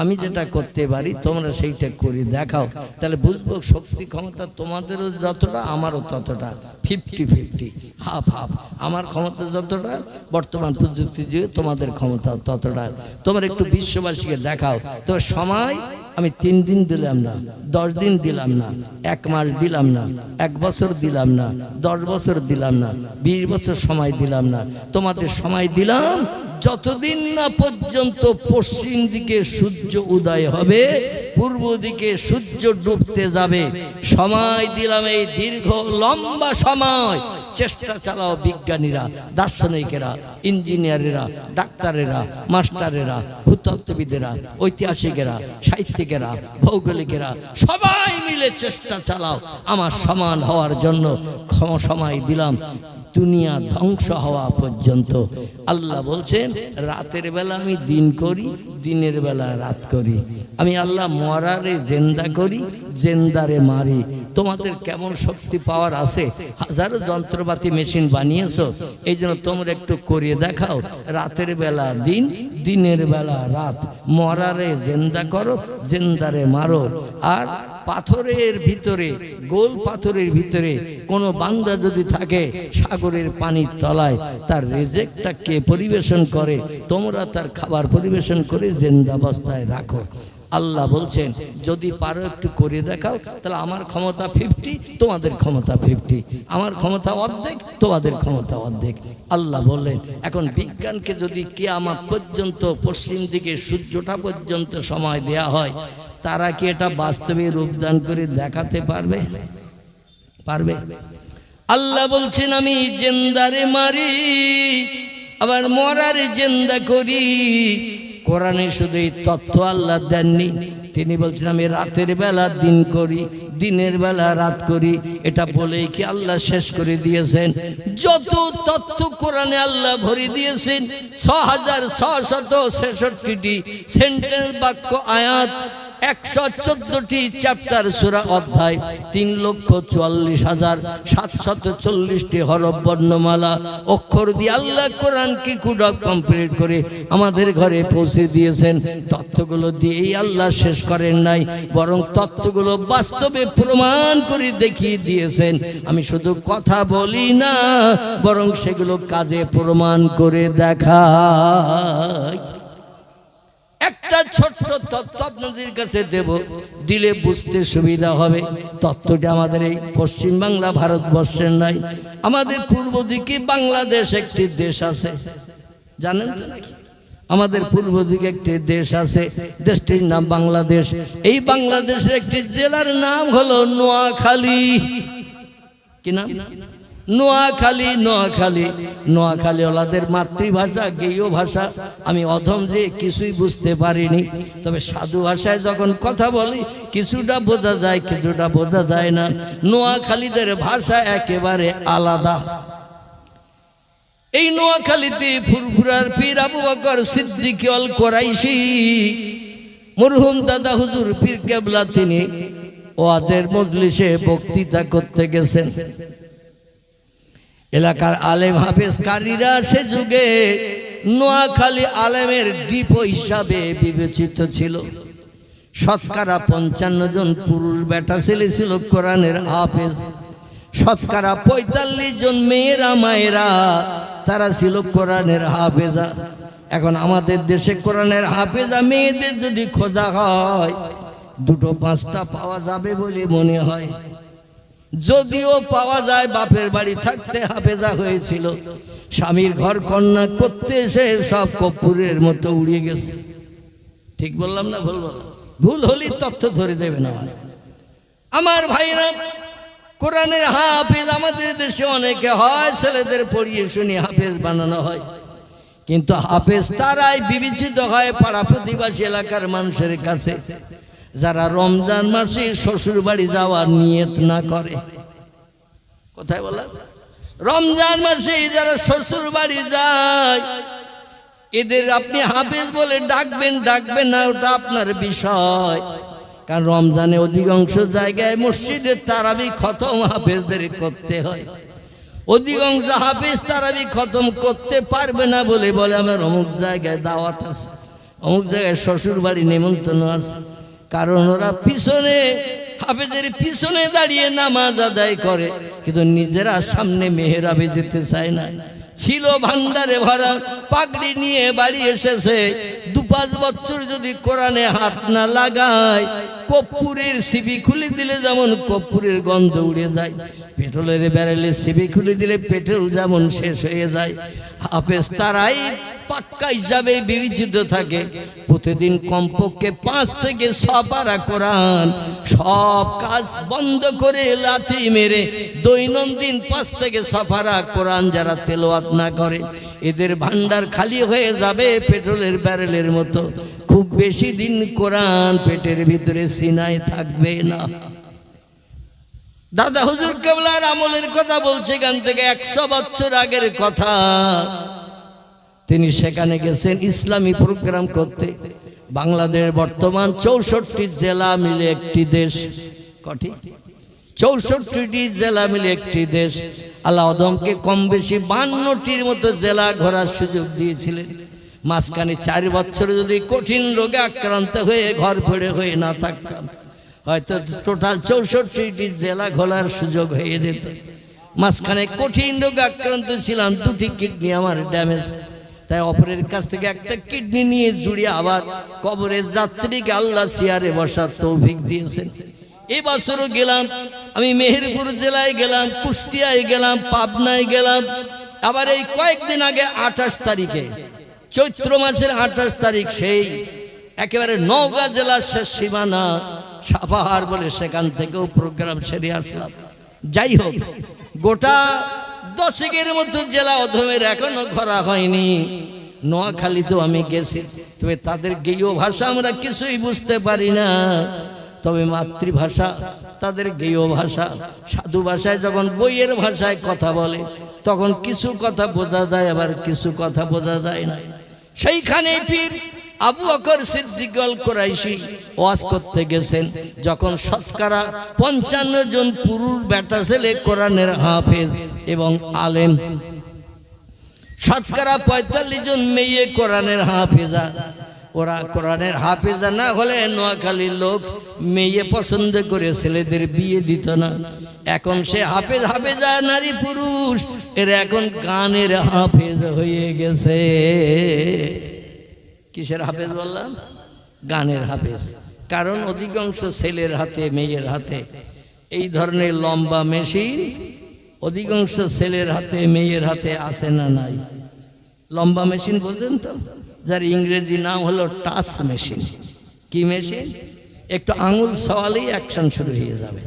আমি যেটা করতে পারি তোমরা সেইটা করে দেখাও, তাহলে বুঝবো শক্তি ক্ষমতা তোমাদেরও যতটা আমারও ততটা। 50-50, হাফ হাফ। আমার ক্ষমতা যতটা বর্তমান প্রযুক্তি যুগে, তোমাদের ক্ষমতা ততটা। তোমরা একটু বিশ্ববাসীকে দেখাও। তবে সময় আমি 3 দিন দিলাম না, 10 দিন দিলাম না, 1 মাস দিলাম না, 1 বছর দিলাম না, 10 বছর দিলাম না, 20 বছর সময় দিলাম না। তোমাদের সময় দিলাম যতদিন না পর্যন্ত পশ্চিম দিকে সূর্য উদয় হবে, পূর্ব দিকে সূর্য ডুবতে যাবে। সময় দিলাম এই দীর্ঘ লম্বা সময়। চেষ্টা চালাও বিজ্ঞানীরা, দার্শনিকেরা, ইঞ্জিনিয়ারেরা, ডাক্তারেরা, মাস্টারেরা, ভূতত্ত্ববিদেরা, ঐতিহাসিকেরা, সাহিত্যিকেরা, ভৌগোলিকেরা, সবাই মিলে চেষ্টা চালাও আমার সমান হওয়ার জন্য। সময় দিলাম দুনিয়া ধ্বংস হওয়া পর্যন্ত। আল্লাহ বলছেন রাতের বেলা আমি দিন করি, দিনের বেলা রাত করি। আমি আল্লাহ মরারে জেন্দা করি, জেন্দারে মারি। তোমাদের কেমন শক্তি পাওয়ার আছে? হাজারো যন্ত্রপাতি মেশিন বানিয়েছো, এই জন্য তোমরা একটু করিয়ে দেখাও। রাতের বেলা দিন, দিনের বেলা রাত। মরারে জেন্দা করো, জেন্দারে মারো। আর পাথরের ভিতরে, গোল পাথরের ভিতরে কোনো বান্দা যদি থাকে সাগরের পানির তলায়, তার রিজিকটা কে পরিবেশন করে? তোমরা তার খাবার পরিবেশন করে জিন্দাবস্থায় রাখো। আল্লাহ বলছেন যদি পারো একটু করে দেখাও, তাহলে আমার ক্ষমতা 50, তোমাদের ক্ষমতা 50, আমার ক্ষমতা অর্ধেক, তোমাদের ক্ষমতা অর্ধেক। আল্লাহ বললেন এখন বিজ্ঞানকে যদি কিয়ামত পর্যন্ত পশ্চিম দিকে সূর্যটা পর্যন্ত সময় দেয়া হয়, তারা কি এটা বাস্তবে রূপদান করে দেখাতে পারবে? পারবে? আল্লাহ বলছেন আমি জিন্দারে মারি, আবার মরারে জিন্দা করি। কোরআনে শুধু এই তথ্য আল্লাহ দেননি, তিনি বলছেন আমি রাতের বেলা দিন করি, দিনের বেলা রাত করি। এটা বলেই কি আল্লাহ শেষ করে দিয়েছেন? যত তথ্য কোরআনে আল্লাহ ভরে দিয়েছেন, 6666টি সেন্টেন্স, বাক্য, আয়াত, 114টি চ্যাপ্টার, সূরা, অধ্যায়, 3,44,740টি হরফ, বর্ণমালা, অক্ষর দিয়ে আল্লাহ কোরআনকে কুডক কমপ্লিট করে আমাদের ঘরে পৌঁছে দিয়েছেন। তথ্যগুলো দিয়েই আল্লাহ শেষ করেন নাই, বরং তথ্যগুলো বাস্তবে প্রমাণ করে দেখিয়ে দিয়েছেন। আমি শুধু কথা বলি না, বরং সেগুলো কাজে প্রমাণ করে দেখাই। একটা ছোট্ট তথ্য আপনাদের কাছে দেব, দিলে বুঝতে সুবিধা হবে। তথ্যটা আমাদের এই পশ্চিম বাংলা ভারতবর্ষের নাই, আমাদের পূর্ব দিকে বাংলাদেশ একটি দেশ আছে, জানেন তো নাকি? আমাদের পূর্ব দিকে একটি দেশ আছে, দেশটির নাম বাংলাদেশ। এই বাংলাদেশের একটি জেলার নাম হলো নোয়াখালী। কি নাম? নোয়াখালী। নোয়াখালী, নোয়াখালী ওলাদের মাতৃভাষা, গেয় ভাষা। আমি অধম যে কিছুই বুঝতে পারিনি, তবে সাধু ভাষায় যখন কথা বলি কিছুটা বোঝা যায়, কিছুটা বোঝা যায় না। নোয়াখালীদের ভাষা একেবারে আলাদা। এই নোয়াখালীতে ফুরফুরার পীর আবু বকর সিদ্দিক আল কোরাইশি, মরহুম দাদা হুজুর পীর কেবলা, তিনি ওয়াজের মজলিসে বক্তৃতা করতে গেছেন। এলাকার আলেম হাফেজ কারীরা সে যুগে নোয়াখালী আলেমের ডিপো হিসাবে বিবেচিত ছিল। শতকরা 55 জন পুরুষ বেটা ছেলে ছিল কোরআনের হাফেজ, শতকরা 45 জন মেয়েরা মায়েরা, তারা ছিল কোরআনের হাফেজা। এখন আমাদের দেশে কোরআনের হাফেজা মেয়েদের যদি খোঁজা হয় 2-5টা পাওয়া যাবে বলে মনে হয়। যদিও পাওয়া যায়, বাপের বাড়ি থাকতে হাফেজা হয়েছিল, স্বামীর ঘর কন্যা করতে এসে সব কর্পূরের মতো উড়িয়ে গেছে। ঠিক বললাম না ভুল বললাম? ভুল হলেই তথ্য ধরে দেবেন আমার ভাইরা। কোরআনের হাফেজ আমাদের দেশে অনেকে হয়, ছেলেদের পড়িয়ে শুনি হাফেজ বানানো হয়, কিন্তু হাফেজ তারাই বিবেচিত হয় পাড়া প্রতিবেশী এলাকার মানুষের কাছে যারা রমজান মাসে শ্বশুর বাড়ি যাওয়ার নিয়ত না করে। কোথায় বলা? রমজান মাসে যারা শ্বশুর বাড়ি যায়, এদের আপনি হাফেজ বলে ডাকবেন ডাকবেন না, ওটা আপনার বিষয়। কারণ রমজানে অধিকাংশ জায়গায় মসজিদে তারাবি খতম হাফেজদের করতে হয়। অধিকাংশ হাফেজ তারাবি খতম করতে পারবে না বলে বলে আমার অমুক জায়গায় দাওয়াত আছে, অমুক জায়গায় শ্বশুর বাড়ি নেমন্তন্ন আছে। কারণ ওরা পিছনে, হাফেজের পিছনে দাঁড়িয়ে নামাজ আদায় করে, কিন্তু নিজেরা সামনে মেহরাবে যেতে চায় না। ছিল ভান্ডারে ভরা, পাগড়ি নিয়ে বাড়ি এসেছে, 2-5 বছর যদি কোরআনে হাত না লাগায়, কর্পূরের সিবি খুলে দিলে যেমন কর্পূরের গন্ধ উড়ে যায়, পেট্রোলের ব্যারেলে সিবি খুলে দিলে পেট্রোল যেমন শেষ হয়ে যায়, হাফেজ তারাই পাক্কা হিসাবে বিবেচিত থাকে। প্রতিদিন কমপক্ষে 5 থেকে 6 পারা কোরআন, সব কাজ বন্ধ করে লাথি মেরে দৈনন্দিন 5 থেকে 6 পারা কোরআন যারা তেলাওয়াত না করে, এদের ভান্ডার খালি হয়ে যাবে পেট্রোলের ব্যারেলের মতো। খুব বেশি দিন কোরআন পেটের ভিতরে সিনায় থাকবে না। দাদা হুজুর কেবলার আমলের কথা বলছে, এখান থেকে 100 বছর আগের কথা। তিনি সেখানে গেছেন ইসলামী প্রোগ্রাম করতে। বাংলাদেশ বর্তমান 64টি জেলা মিলে একটি দেশ। কটি? 64টি জেলা মিলে একটি দেশ। আল্লাহ আদমকে কম বেশি 52টির মতো জেলা ঘোরার সুযোগ দিয়েছিলেন। মাঝখানে 4 বছর যদি কঠিন রোগে আক্রান্ত হয়ে ঘর ফেড়ে হয়ে না থাকতাম, হয়তো টোটাল 64টি জেলা ঘোলার সুযোগ হয়ে যেত। মাঝখানে কঠিন রোগ আক্রান্ত ছিলাম, 2টি কিডনি আমার ড্যামেজ, তাই অপরের কাছ থেকে একটা কিডনি নিয়ে জুড়ে আবার কবরের যাত্রীকে আল্লাহ চেয়ারে বসার তৌফিক দিয়েছেন। এবছরও গেলাম আমি, মেহেরপুর জেলায় গেলাম, কুষ্টিয়ায় গেলাম, পাবনায় গেলাম। আবার এই কয়েকদিন আগে 28 তারিখে, চৈত্র মাসের 28 তারিখ, সেই একেবারে নওগাঁ জেলার শেষ সীমানা সাপাহার বলে, সেখান থেকেও প্রোগ্রাম সেরে আসলাম। যাই হোক, গোটা 10 মতো জেলা অধমের এখনো ঘোরা হয়নি। নোয়াখালীতেও আমি গেছি, তবে তাদের গেয় ভাষা আমরা কিছুই বুঝতে পারি না। তবে মাতৃভাষা তাদের গেয় ভাষা, সাধু ভাষায় যখন বইয়ের ভাষায় কথা বলে তখন কিছু কথা বোঝা যায়, আবার কিছু কথা বোঝা যায় না। সেইখানে পীর আবু বকর সিদ্দিক আল কুরাইশি ওয়াজ করতে গেছেন, যখন শতকরা 55 জন পুরুষ বেটা ছেলে কোরআনের হাফেজ এবং আলেম, শতকরা 45 জন মেয়ে কোরআনের হাফেজা। ওরা কোরআনের হাফেজা না হলে নোয়াখালীর লোক মেয়ে পছন্দ করে ছেলেদের বিয়ে দিত না। এখন সে হাফেজা নারী পুরুষ এরা এখন গানের হাফেজ হয়ে গেছে। কিসের হাফেজ বললাম? গানের হাফেজ। কারণ অধিকাংশ ছেলের হাতে মেয়ের হাতে এই ধরনের লম্বা মেশিন অধিকাংশ ছেলের হাতে মেয়ের হাতে আছে না নাই? লম্বা মেশিন বোঝেন তো, যার ইংরেজি নাম হলো টাচ মেশিন। কি মেশিন? একটু আঙুল সওয়ালেই অ্যাকশন শুরু হয়ে যাবে,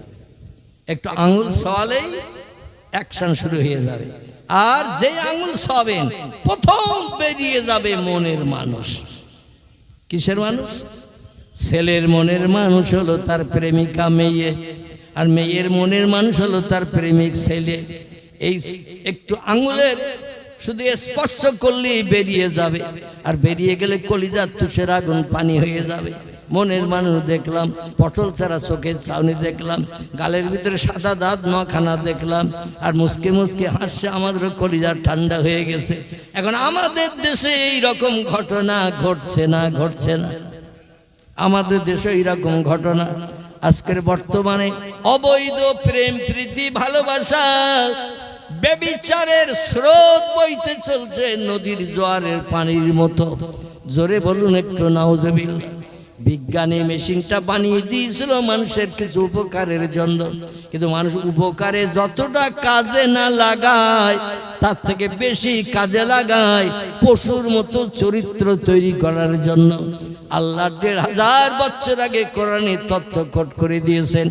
একটু আঙুল সওয়ালেই অ্যাকশন শুরু হয়ে যাবে। আর যে আঙুল সবেন প্রথম বেরিয়ে যাবে মনের মানুষ। কিসের মানুষ? ছেলের মনের মানুষ হলো তার প্রেমিকা মেয়ে, আর মেয়ের মনের মানুষ হলো তার প্রেমিক ছেলে। এই একটু আঙুলের শুধু স্পর্শ করলেই বেরিয়ে যাবে, আর বেরিয়ে গেলে কলিজার তুষের আগুন পানি হয়ে যাবে। মনের মানুষ দেখলাম, পটল ছাড়া চোখের চাউনি দেখলাম, গালের ভিতরে সাদা দাঁত নখানা দেখলাম, আর মুসকে মুসকে হাসছে, আমাদের কলিজা ঠান্ডা হয়ে গেছে। এখন আমাদের দেশে এই রকম ঘটনা ঘটছে না, ঘটছে না আমাদের দেশে এইরকম ঘটনা। আজকের বর্তমানে অবৈধ প্রেম প্রীতি ভালোবাসা ব্যভিচারের স্রোত বইতে চলছে নদীর জোয়ারের পানির মতো। জোরে বলুন একটু নাউজুবিল্লাহ। বিজ্ঞানী মেশিনটা বানিয়ে দিয়েছিল মানুষের কিছু উপকারের জন্য, কিন্তু মানুষ উপকারে যতটা কাজে না লাগায় তার থেকে বেশি কাজে লাগায় পশুর মতো চরিত্র তৈরি করার জন্য। আল্লাহ 1500 বছর আগে কোরআনে তথ্য কোট করে দিয়েছেন,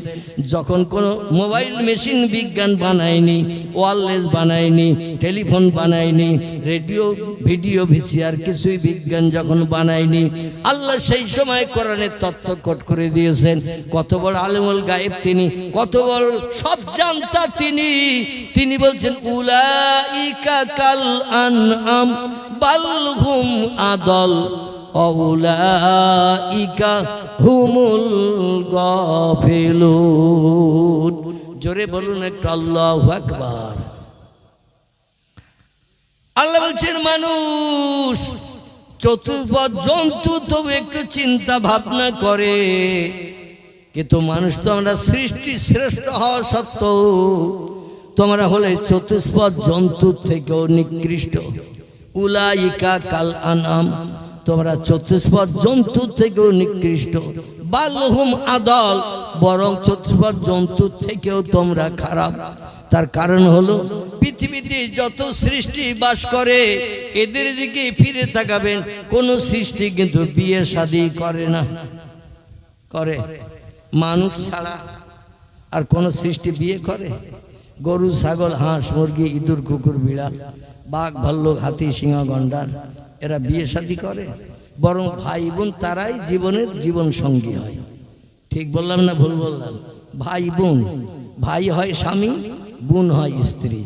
যখন কোনো মোবাইল মেশিন বিজ্ঞান বানায়নি, ওয়্যারলেস বানায়নি, টেলিফোন বানায়নি, রেডিও ভিডিও ভিসিআর কিছুই বিজ্ঞান যখন বানায়নি, আল্লাহ সেই সময় কোরআনে তথ্য কোট করে দিয়েছেন। কত বড় আলিমুল গায়েব তিনি, কত বড় সব জানতা তিনি। তিনি বলছেন উলাইকা কাল আনআম বাল হুম আদল আউলাইকা হুমুল গাফিলুন। জোরে বলুন একটু আল্লাহু আকবার। আল্লাহ বলছেন মানুষ চতুর্পদ জন্তু তো একটু চিন্তা ভাবনা করে, কিন্তু মানুষ তো আমরা সৃষ্টি শ্রেষ্ঠ হওয়া সত্ত্বেও তোমরা হলে চতুষ্পদ জন্তুর থেকেও নিকৃষ্ট। উলাইকা কাল আনআম, তোমরা চতুষ্পদ জন্তুর থেকেও নিকৃষ্ট। বালহুম আদল, বরং চতুষ্পদ জন্তুর থেকেও তোমরা খারাপ। তার কারণ হলো পৃথিবীতে যত সৃষ্টি বাস করে এদের দিকে ফিরে তাকাবেন, কোন সৃষ্টি কিন্তু বিয়ে শাদী করে না। করে? মানুষ ছাড়া আর কোন সৃষ্টি বিয়ে করে? গরু ছাগল হাঁস মুরগি ইঁদুর কুকুর বিড়াল বাঘ ভাল্লুক হাতি সিংহ গন্ডার এরা বিয়ে শাদী করে? বরং ভাই বোন তারাই জীবনের জীবন সঙ্গী হয়। ঠিক বললাম না ভুল বললাম? ভাই বোন, ভাই হয় স্বামী, বোন হয় স্ত্রী,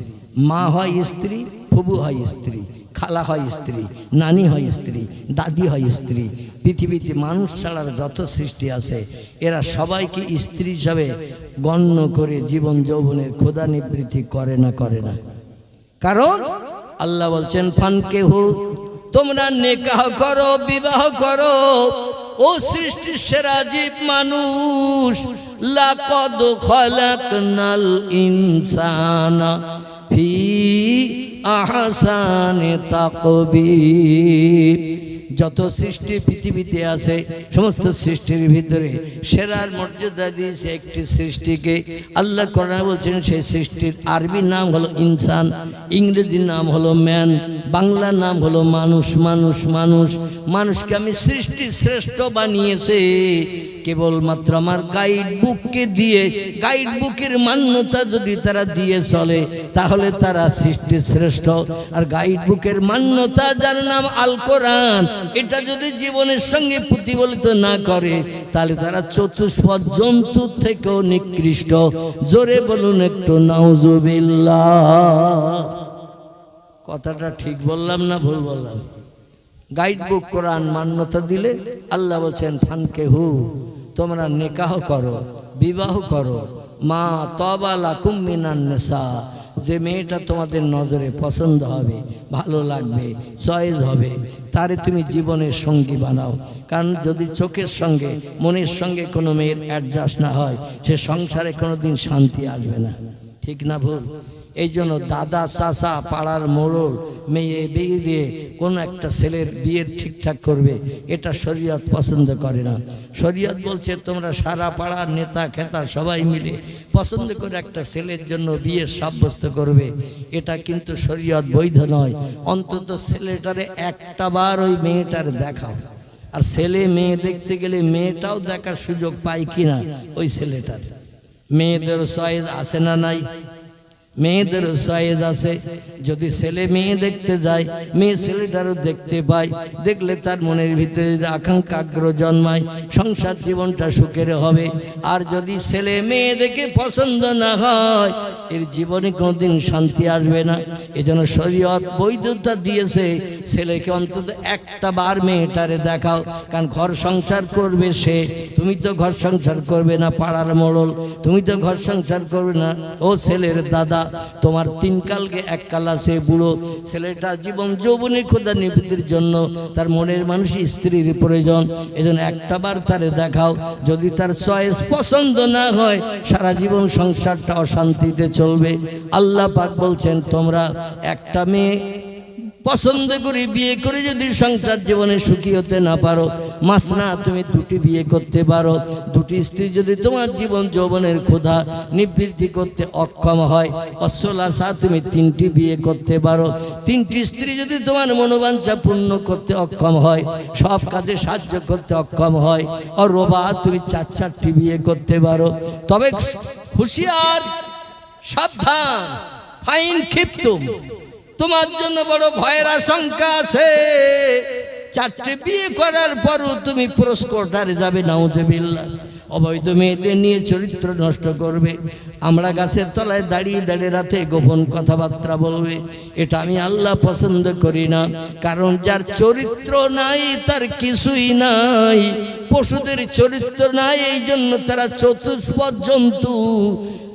মা হয় স্ত্রী, ফুবু হয় স্ত্রী, খালা হয় স্ত্রী, নানি হয় স্ত্রী, দাদি হয় স্ত্রী। পৃথিবীতে মানুষ ছাড়ার যত সৃষ্টি আছে এরা সবাইকে স্ত্রী হিসাবে গণ্য করে জীবন যৌবনের ক্ষুধা নিবৃত্তি করে না? করে না। কারণ আল্লাহ বলছেন ফানকেহু, তোমরা নেকাহ করো, বিবাহ করো। ও সৃষ্টির সেরা জীব মানুষ, লাকাদ খালাকনাল ইনসানা ফি আহসানি তাকবীর। যত সৃষ্টি পৃথিবীতে আছে সমস্ত সৃষ্টির ভিতরে সেরার মর্যাদা দিয়েছে একটি সৃষ্টিকে। আল্লাহ কোরআনে বলছেন সেই সৃষ্টির আরবি নাম হলো ইনসান, ইংরেজি নাম হলো ম্যান, বাংলা নাম হলো মানুষ। মানুষকে আমি সৃষ্টি শ্রেষ্ঠ বানিয়েছে কেবলমাত্র আমার গাইড বুককে দিয়ে। গাইড বুকের মান্যতা যদি তারা দিয়ে চলে তাহলে তারা সৃষ্টি শ্রেষ্ঠ। আর গাইড বুকের মান্যতা যার নাম আল কোরআন, এটা যদি জীবনের সঙ্গে প্রতিফলিত না করে তাহলে তারা চতুষ্পদ জন্তুর থেকেও নিকৃষ্ট। জোরে বলুন একটু নাউজুবিল্লাহ। কথাটা ঠিক বললাম না ভুল বললাম? গাইড বুক কোরআন মান্যতা দিলে আল্লাহ বলছেন ফানকেহু, তোমরা নিকাহ করো, বিবাহ করো, মা তবা লাকুম মিনান নিসা, যে মেয়েটা তোমাদের নজরে পছন্দ হবে, ভালো লাগবে, চয়েস হবে, তারে তুমি জীবনের সঙ্গী বানাও। কারণ যদি চোখের সঙ্গে মনের সঙ্গে কোনো মেয়ের অ্যাডজাস্ট না হয় সে সংসারে কোনোদিন শান্তি আসবে না। ঠিক না ভুল? এই জন্য দাদা চাচা পাড়ার মোড়ল মেয়ে বিয়ে দিয়ে কোনো একটা ছেলের বিয়ের ঠিকঠাক করবে, এটা শরীয়ত পছন্দ করে না। শরীয়ত বলছে তোমরা সারা পাড়ার নেতা খেতা সবাই মিলে পছন্দ করে একটা ছেলের জন্য বিয়ে সাব্যস্ত করবে, এটা কিন্তু শরীয়ত বৈধ নয়। অন্তত ছেলেটারে একটা বার ওই মেয়েটার দেখাও। আর ছেলে মেয়ে দেখতে গেলে মেয়েটাও দেখার সুযোগ পায় কিনা ওই ছেলেটার। মেয়েদের চয়েস আছে না নাই? মেয়েদের চয়েস আছে। যদি ছেলে মেয়ে দেখতে যায়, মেয়ে ছেলেটারও দেখতে পায়, দেখলে তার মনের ভিতরে যদি আকাঙ্ক্ষা আগ্রহ জন্মায় সংসার জীবনটা সুখের হবে। আর যদি ছেলে মেয়ে দেখে পছন্দ না হয় এর জীবনে কোনোদিন শান্তি আসবে না। এজন্য শরীয়ত বৈধতা দিয়েছে ছেলেকে অন্তত একটা বার মেয়েটারে দেখাও। কারণ ঘর সংসার করবে সে, তুমি তো ঘর সংসার করবে না পাড়ার মোড়ল, তুমি তো ঘর সংসার করবে না ও ছেলের দাদা। তোমার তিন কালকে এক কাল আছে বুড়ো। ছেলেটা জীবন যৌবনে খোদা নিবৃত্তির জন্য তার মনের মানুষ স্ত্রীর প্রয়োজন। এজন্য একটা বার তারে দেখাও। যদি তার চয়েস পছন্দ না হয় সারা জীবন সংসারটা অশান্তিতে চলবে। আল্লাহ পাক বলছেন তোমরা একটা মেয়ে পছন্দ করে বিয়ে করে যদি সংসার জীবনে সুখী হতে না পারো, মাসনা তুমি দুটি বিয়ে করতে পারো। দুটি স্ত্রী যদি তোমার জীবন যৌবনের ক্ষুধা নিবৃত্তি করতে অক্ষম হয়, অসলাসা তুমি তিনটি বিয়ে করতে পারো। তিনটি স্ত্রী যদি তোমার মনোবাঞ্ছা পূর্ণ করতে অক্ষম হয়, সব কাজে সাহায্য করতে অক্ষম হয়, আর রোবা তুমি চারটি বিয়ে করতে পারো। তবে হুঁশিয়ার, সাবধান, ফাইন খিপ্তুম, তোমার জন্য বড় ভয়ের আশঙ্কা আছে। চারটে বিয়ে করার পরও তুমি পুরস্কারে যাবে নাউজুবিল্লাহ। অবৈধ মেয়েদের নিয়ে চরিত্র নষ্ট করবে, আমরা গাছের তলায় দাঁড়িয়ে দাঁড়িয়ে রাতে গোপন কথাবার্তা বলবে, এটা আমি আল্লাহ পছন্দ করি না। কারণ যার চরিত্র নাই তার কিছুই নাই। পশুদের চরিত্র নাই, এই জন্য তারা চতুষ্পদ জন্তু।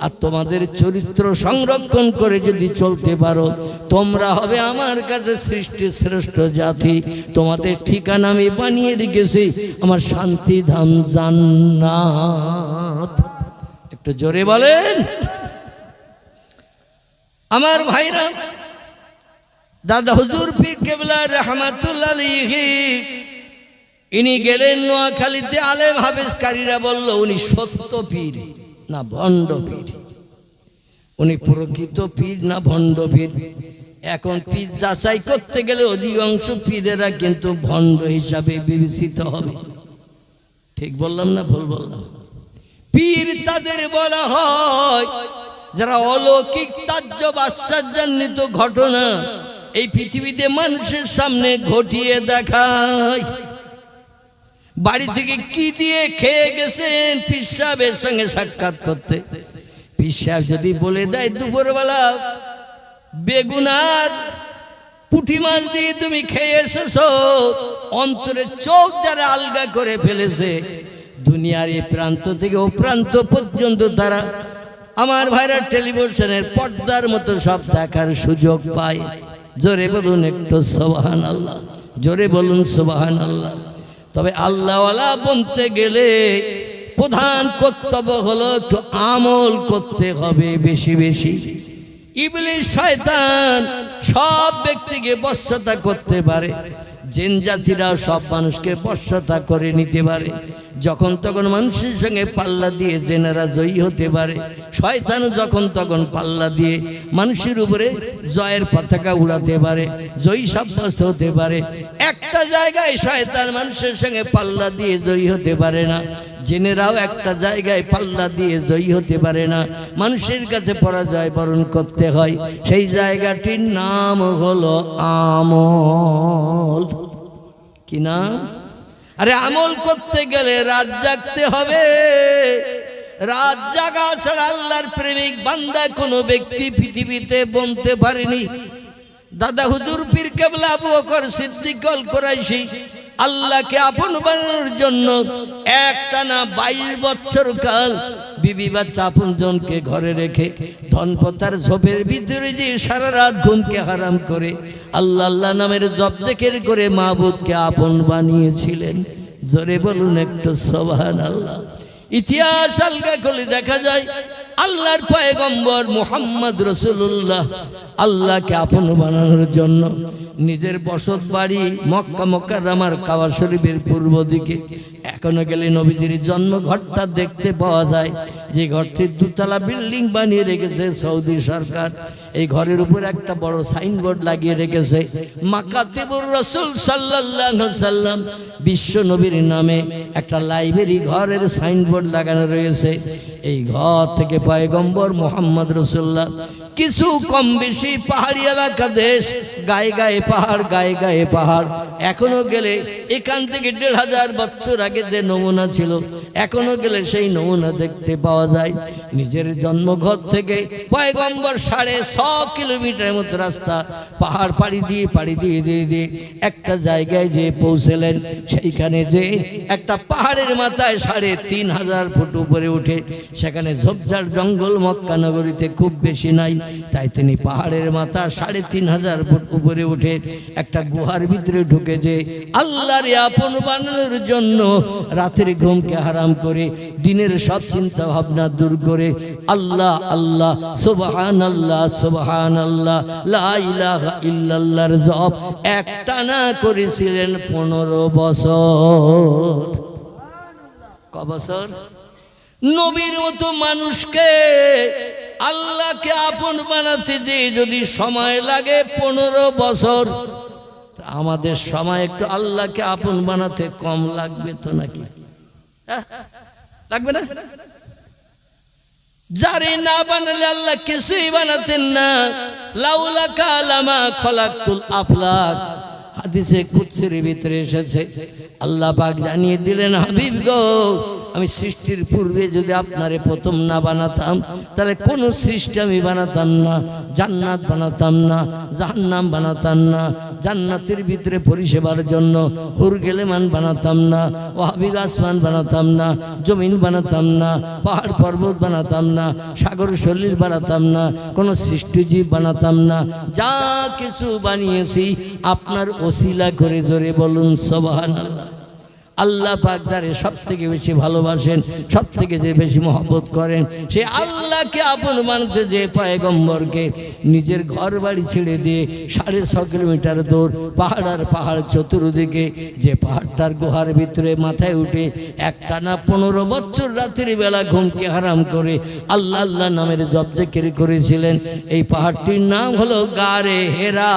আর তোমাদের চরিত্র সংরক্ষণ করে যদি চলতে পারো তোমরা হবে আমার কাছে সৃষ্টির শ্রেষ্ঠ জাতি। তোমাদের ঠিকানা আমি বানিয়ে রেখেছি আমার শান্তি ধাম জান্নাত। একটু জোরে বলেন। আমার ভাইরা, দাদা হুজুর পীর কেবলা রহমাতুল্লাহ আলাইহি ইনি গেলেন নোয়াখালীতে। আলেম হাফেজকারীরা বলল উনি সত্য পীর না ভণ্ড পীর। উনি প্রকৃত পীর না ভণ্ড পীর? এখন পীর যাচাই করতে গেলে অধিকাংশ পীরেরা কিন্তু ভণ্ড হিসাবে বিবেচিত হবে। ঠিক বললাম না ভুল বললাম? পীর তাদের বলা হয় যারা অলৌকিক তাজ্জব আশ্চর্যান্বিত ঘটনা এই পৃথিবীতে মানুষের সামনে ঘটিয়ে দেখায়। বাড়ি থেকে কি দিয়ে খেয়ে গেছেন পীর সাহেবের সঙ্গে সাক্ষাৎ করতে, পীর সাহেব যদি বলে দেয় দুপুরবেলা বেগুন আর পুঁটি মাছ দিয়ে তুমি খেয়ে এসেছো, অন্তরে চোখ যারা আলগা করে ফেলেছে, দুনিয়ার এই প্রান্ত থেকে ও প্রান্ত পর্যন্ত তারা আমার ভাইরা টেলিভিশনের পর্দার মতো সব দেখার সুযোগ পায়। জোরে বলুন একটু সুবহানাল্লাহ, জোরে বলুন সুবহানাল্লাহ। তবে আল্লাহওয়ালা বলতে গেলে প্রধান কর্তব্য হলো একটু আমল করতে হবে বেশি বেশি। ইবলিস শয়তান সব ব্যক্তিকে বশ্যতা করতে পারে, জিন জাতিরা সব মানুষকে বশ্যতা করে নিতে পারে। যখন তখন মানুষের সঙ্গে পাল্লা দিয়ে জেনেরা জয়ী হতে পারে। শয়তান যখন তখন পাল্লা দিয়ে মানুষের উপরে জয়ের পতাকা উড়াতে পারে, জয়ী সাব্যস্ত হতে পারে। একটা জায়গায় শয়তান মানুষের সঙ্গে পাল্লা দিয়ে জয়ী হতে পারে না, জেনেরাও একটা জায়গায় পাল্লা দিয়ে জয়ী হতে পারে না, মানুষের কাছে পরাজয় বরণ করতে হয়। সেই জায়গাটির নাম হলো আমল। কি নাম? আরে আমল করতে গেলে রাত জাগতে হবে। রাত জাগা ছাড়া আল্লাহর প্রেমিক বান্দা কোনো ব্যক্তি পৃথিবীতে বনতে পারেনি। দাদা হুজুর পীর কেবলা আবু বকর সিদ্দিক আল কুরাইশি আল্লাহকে আপন বানানোর জন্য একটানা 22 বছর কাল বিবি বাচ্চা আপন জনকে ঘরে রেখে ধনপতার ঝোপের ভিতরে যে সারা রাত ঘুমকে হারাম করে আল্লাহ আল্লাহ নামের জপ জিকির করে মাবুদকে আপন বানিয়েছিলেন। জোরে বলুন একটু সুবহানাল্লাহ। ইতিহাস আলগা করে দেখা যায় আল্লাহর পয়গম্বর মুহাম্মদ রাসূলুল্লাহ আল্লাহকে আপন বানানোর জন্য নিজের বসত বাড়ি মক্কা মুকাররমার কাবা শরীফের পূর্ব দিকে এখনো গেলে নবীজির জন্মঘরটা দেখতে পাওয়া যায়, যে ঘরটি দুতলা বিল্ডিং বানিয়ে রেখেছে সৌদি সরকার। এই ঘরের উপর একটা বড় সাইনবোর্ড লাগিয়ে রেখেছে, মাকাতিবুর রাসূল সাল্লাল্লাহু আলাইহি সাল্লাম বিশ্ব নবীর নামে একটা লাইব্রেরি ঘরের সাইনবোর্ড লাগানো রয়েছে। এই ঘর থেকে পয়গম্বর মুহাম্মদ রাসূলুল্লাহ কিছু কম বেশি পাহাড়ি এলাকা দেশ, গায়ে গায়ে পাহাড়, গায়ে গায়ে পাহাড়। এখনো গেলে এখান থেকে 1500 বছর আগে যে নমুনা ছিল এখনো গেলে সেই নমুনা দেখতে পাওয়া যায়। নিজের জন্মঘর থেকে পয়গম্বর 6.5 কিলোমিটার মতো রাস্তা পাহাড় পাড়ি দিয়ে একটা জায়গায় যে পৌঁছলেন। সেইখানে যে একটা পাহাড়ের মাথায় 3500 ফুট উপরে উঠে, সেখানে ঝোপঝাড় জঙ্গল মক্কা নগরীতে খুব বেশি নাই, তাই তিনি পাহাড়ের মাথা 3500 ফুট উপরে উঠে একটা গুহার ভিতরে ঢুকে যে আল্লাহর আপন বানানোর জন্য রাতের ঘুমকে হারাম করে দিনের সব চিন্তা ভাবনা দূর করে আল্লাহ আল্লাহ সুবহানাল্লাহ সুবহানাল্লাহ লা ইলাহা ইল্লাল্লাহর জপ একটানা করেছিলেন 15 বছর। ক বছর? নবীর মতো মানুষকে আল্লাহকে আপন বানাতে যে যদি সময় লাগে 15 বছর, আমাদের সময় একটু আল্লাহকে আপন বানাতে কম লাগবে তো নাকি? লাগবে না? যারে না বানালে আল্লাহ কিছুই বানাতেন না। লাউলা কালামা খলাকতুল আফলাক, হাদিসে কুদসির ভিতরে এসেছে আল্লাহ পাক জানিয়ে দিলেন, হাবিব গো আমি সৃষ্টির পূর্বে যদি আপনারে প্রথম না বানাতাম তাহলে কোন সৃষ্টি আমি বানাতাম না। জান্নাত বানাতাম না, জাহান্নাম বানাতাম না, জান্নাতের ভিতরে পরিষেবার জন্য হুর গেলেমান বানাতাম না, ওয়াহাবিল আসমান বানাতাম না, জমিন বানাতাম না, পাহাড় পর্বত বানাতাম না, সাগর সলিল বানাতাম না, কোনো সৃষ্টিজীব বানাতাম না। যা কিছু বানিয়েছি আপনার ওসিলা করে, জোরে বলুন সুবহানাল্লাহ। আল্লাহ পাক যারে সব থেকে বেশি ভালোবাসেন, সব থেকে যে বেশি মহব্বত করেন, সে আল্লাহকে আপন বানাতে যে পয়গম্বরকে নিজের ঘর বাড়ি ছেড়ে দিয়ে 6.5 কিলোমিটার দূর পাহাড় আর পাহাড় চতুর্দিকে যে পাহাড়টার গুহার ভিতরে মাথায় উঠে একটানা 15 বছর রাতের বেলা ঘুমকে হারাম করে আল্লাহ আল্লাহ নামের জপ জিকির করেছিলেন। এই পাহাড়টির নাম হলো গারে হেরা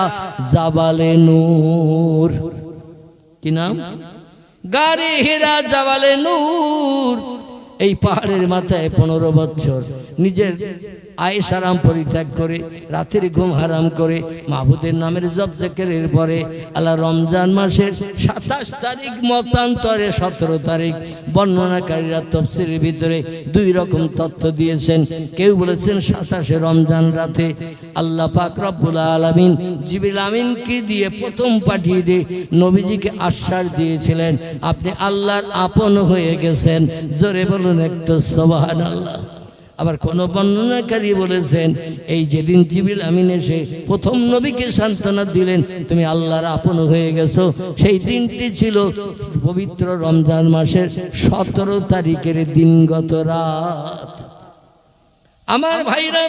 জাবালে নূর। কি নাম? গারে হেরা জাবালে নূর। এই পাহাড়ের মাথায় 15 বছর নিজের আয়েশ আরাম পরিত্যাগ করে রাতের ঘুম হারাম করে মাহবুদের নামের জপ জিকিরের পরে আল্লাহ রমজান মাসের 27 তারিখ মতান্তরে 17 তারিখ বর্ণনাকারীরা তাফসীরের ভিতরে 2 রকম তথ্য দিয়েছেন। কেউ বলেছেন 27 রমজান রাতে আল্লাহ পাক রব্বুল আলামিন জিবরিল আমিনকে দিয়ে প্রথম পাঠিয়ে দিয়ে নবীজিকে আশ্বাস দিয়েছিলেন আপনি আল্লাহর আপন হয়ে গেছেন। জোরে বলুন একটু সুবহানাল্লাহ। আবার কোন বর্ণনাকারী বলেছেন এই যেদিন জিবরিল আমিন এসে প্রথম নবীকে সান্ত্বনা দিলেন তুমি আল্লাহর আপন হয়ে গেছো, সেই দিনটি ছিল পবিত্র রমজান মাসের 17 তারিখের দিনগত রাত। আমার ভাইরা,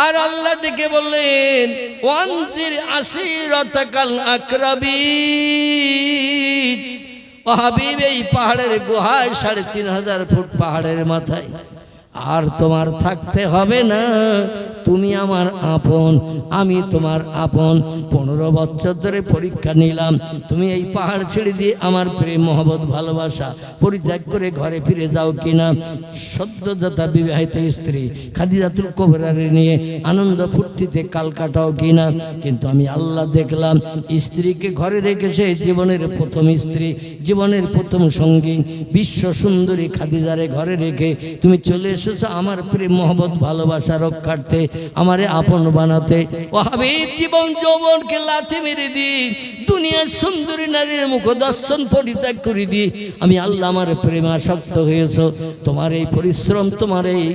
আর আল্লাহ ডেকে বললেন ওয়ানজির আশিরাতাকাল আকরাবিন, ও হাবিব এই পাহাড়ের গুহায় 3500 ফুট পাহাড়ের মাথায় আর তোমার থাকতে হবে না, তুমি আমার আপন, আমি তোমার আপন। 15 বছর ধরে পরীক্ষা নিলাম, তুমি এই পাহাড় ছেড়ে দিয়ে আমার প্রেম মহব্বত ভালোবাসা পরিত্যাগ করে ঘরে ফিরে যাও কিনা। সদ্যজাতা বিবাহিত স্ত্রী খাদিজাতুল কুবরারে নিয়ে আনন্দ ফুর্তিতে কাল কাটাও কিনা। কিন্তু আমি আল্লাহ দেখলাম স্ত্রীকে ঘরে রেখেছে জীবনের প্রথম স্ত্রী, জীবনের প্রথম সঙ্গী, বিশ্ব সুন্দরী খাদিজারে ঘরে রেখে তুমি চলে এসেছো আমার প্রেম মহব্বত ভালোবাসা রক্ষার্থে, আমারে আপন বানাতে। ও হাবিব, জীবন যৌবনকে লাথি মেরে দি, দুনিয়ার সুন্দরী নারীর মুখ দর্শন পরিত্যাগ করে দি, আমি আল্লাহ আমার প্রেমে আসক্ত হয়েছো। তোমার এই পরিশ্রম, তোমার এই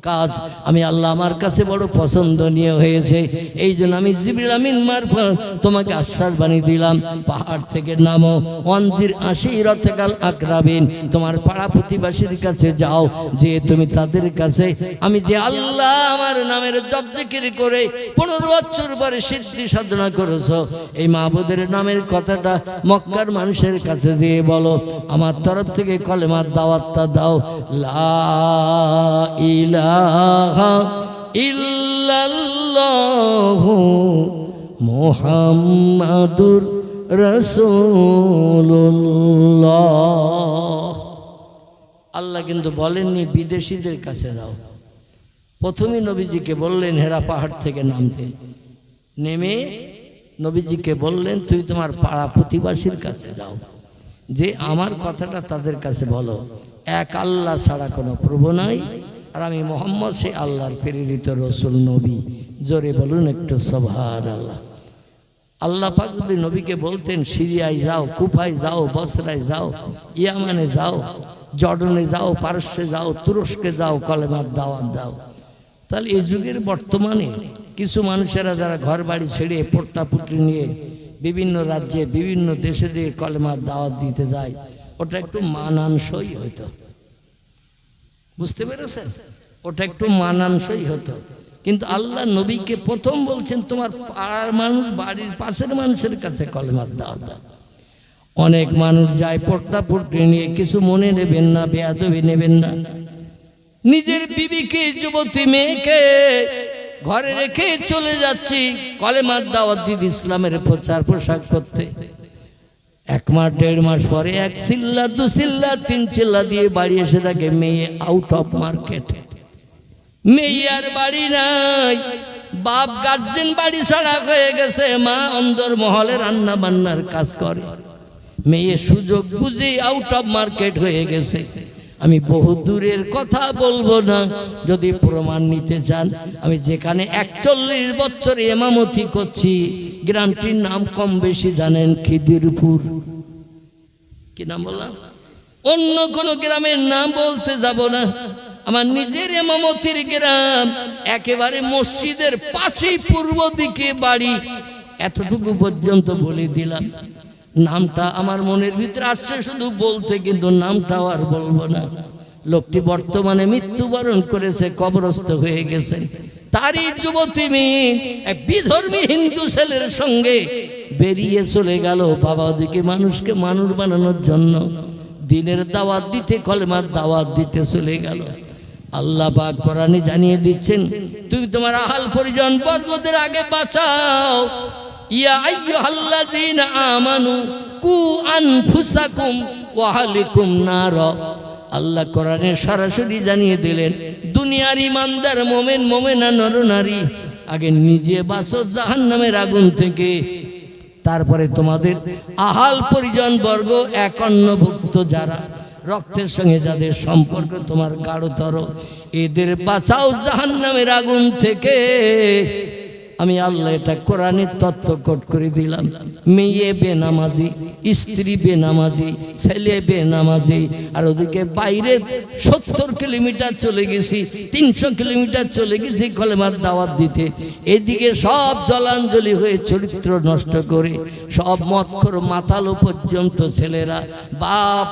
কাজ আমি আল্লাহ আমার কাছে বড় পছন্দনীয় হয়েছে। এই জন্য আমি জিবরিল আমিন মারফত তোমাকে আশ্বাস বাণী দিলাম, পাহাড় থেকে নামো, ওয়ানজির আশিরাতাকাল আকরাবিন, তোমার পাড়া প্রতিবাসীর কাছে যাও, যে তুমি তাদের কাছে আমি যে আল্লাহ আমার নামের জপ জিকির করে 15 বছর পরে সিদ্ধি সাধনা করেছো, এই মাহবুদের নামের কথাটা মক্কার মানুষের কাছে দিয়ে বলো, আমার তরফ থেকে কলেমার দাওয়াতটা দাও, লা ইলাহা ইল্লাল্লাহু মুহাম্মাদুর রাসূলুল্লাহ। আল্লাহ কিন্তু বলেননি বিদেশিদের কাছে যাও। প্রথমে নবীজিকে বললেন হেরা পাহাড় থেকে নামতে, নেমে নবীজিকে বললেন তুই তোমার পাড়া প্রতিবাসীর কাছে যাও, যে আমার কথাটা তাদের কাছে বলো, এক আল্লাহ ছাড়া কোনো প্রভু নাই, আর আমি মোহাম্মদ সে আল্লাহর প্রেরিত রসুল নবী। জোরে বলুন একটু সুবহানাল্লাহ। আল্লাহ পাক যদি নবীকে বলতেন সিরিয়ায় যাও, কুফায় যাও, বসরায় যাও, ইয়ামানে যাও, জর্ডনে যাও, পারস্যে যাও, তুরস্কে যাও, কলেমার দাওয়াত দাও, তাহলে এই যুগের বর্তমানে কিছু মানুষেরা যারা ঘর বাড়ি ছেড়ে পোট্টাপুট্টি নিয়ে বিভিন্ন রাজ্যে বিভিন্ন দেশে দিয়ে কলেমার দাওয়াত দিতে যায়, ওটা একটু মানানসই হইতো। বুঝতে পেরেছেন? ওটা একটু মানানসই হতো। কিন্তু আল্লাহ নবীকে প্রথম বলছেন তোমার পাড়ার মানুষ, বাড়ির পাশের মানুষের কাছে কলেমার দাওয়াত দাও। অনেক মানুষ যায় পোট্টাপুট্টি নিয়ে, কিছু মনে নেবেন না, বেয়াদবি নেবেন না, নিজের বিবিকে, যুবতী মেয়েকে ঘরে রেখে চলে যাচ্ছি কলেমার দাওয়াত দিতে, ইসলামের প্রচার প্রসার করতে। 1 মাস 1.5 মাস পরে 1 চিল্লা 2 চিল্লা 3 চিল্লা দিয়ে বাড়ি এসে থাকে মেয়ে আউট অফ মার্কেট। মেয়ে আর বাড়ি নাই, বাপ গার্জেন বাড়ি ছাড়া হয়ে গেছে, মা অন্দর মহলে রান্না বান্নার কাজ করে, মেয়ে সুযোগ বুঝে আউট অফ মার্কেট হয়ে গেছে। আমি বহু দূরের কথা বলবো না, যদি প্রমাণ নিতে চান আমি যেখানে 41 বছর ইমামতি করছি, গ্রামটির নাম কম বেশি জানেন, খিদিরপুর। কি নাম বললাম? অন্য কোনো গ্রামের নাম বলতে যাব না, আমার নিজের ইমামতির গ্রাম, একেবারে মসজিদের পাশেই পূর্ব দিকে বাড়ি। এতটুকু পর্যন্ত বলে দিলাম। নামটা আমার মনের ভিতরে আসছে শুধু বলতে, কিন্তু নামটাও আর বলবো না। লোকটি বর্তমানে মৃত্যুবরণ করেছে, কবরস্থ হয়ে গেছেন। তারই যুবতী মেয়ে এক বিধর্মী হিন্দু ছেলের সঙ্গে বেরিয়ে চলে গেল বাবা দিকে মানুষকে মানুষ বানানোর জন্য, দিনের দাওয়াত দিতে, কলেমার দাওয়াত দিতে চলে গেল। আল্লাহ পাক কোরআনে জানিয়ে দিচ্ছেন তুমি তোমার আহাল পরিজন বর্গদের আগে বাঁচাও। ইয়া আইয়ুহাল্লাযীনা আমানু কু আনফুসাকুম ওয়া আহলিকুম নার। আল্লাহ কোরআনে সরাসরি জানিয়ে দিলেন দুনিয়ার ইমানদার মোমেন মোমেনা নরনারী আগে নিজে বাঁচো জাহান্নামের আগুন থেকে, তারপরে তোমাদের আহাল পরিজন বর্গ, একান্নভুক্ত যারা রক্তের সঙ্গে যাদের সম্পর্ক তোমার গাঢ়তর, এদের বাঁচাও জাহান্নামের আগুন থেকে। আমি আল্লাহ এটা কোরআনের তত্ত্ব কোট করে দিলাম। মেয়ে বেনামাজি, স্ত্রী বেনামাজি, ছেলে বেনামাজি, আর ওদিকে বাইরে 70 কিলোমিটার চলে গেছি, 300 কিলোমিটার চলে গেছি কলেমার দাওয়াত দিতে। এদিকে সব জলাঞ্জলি হয়ে চরিত্র নষ্ট করে সব মদখোর মাতালো পর্যন্ত ছেলেরা, বাপ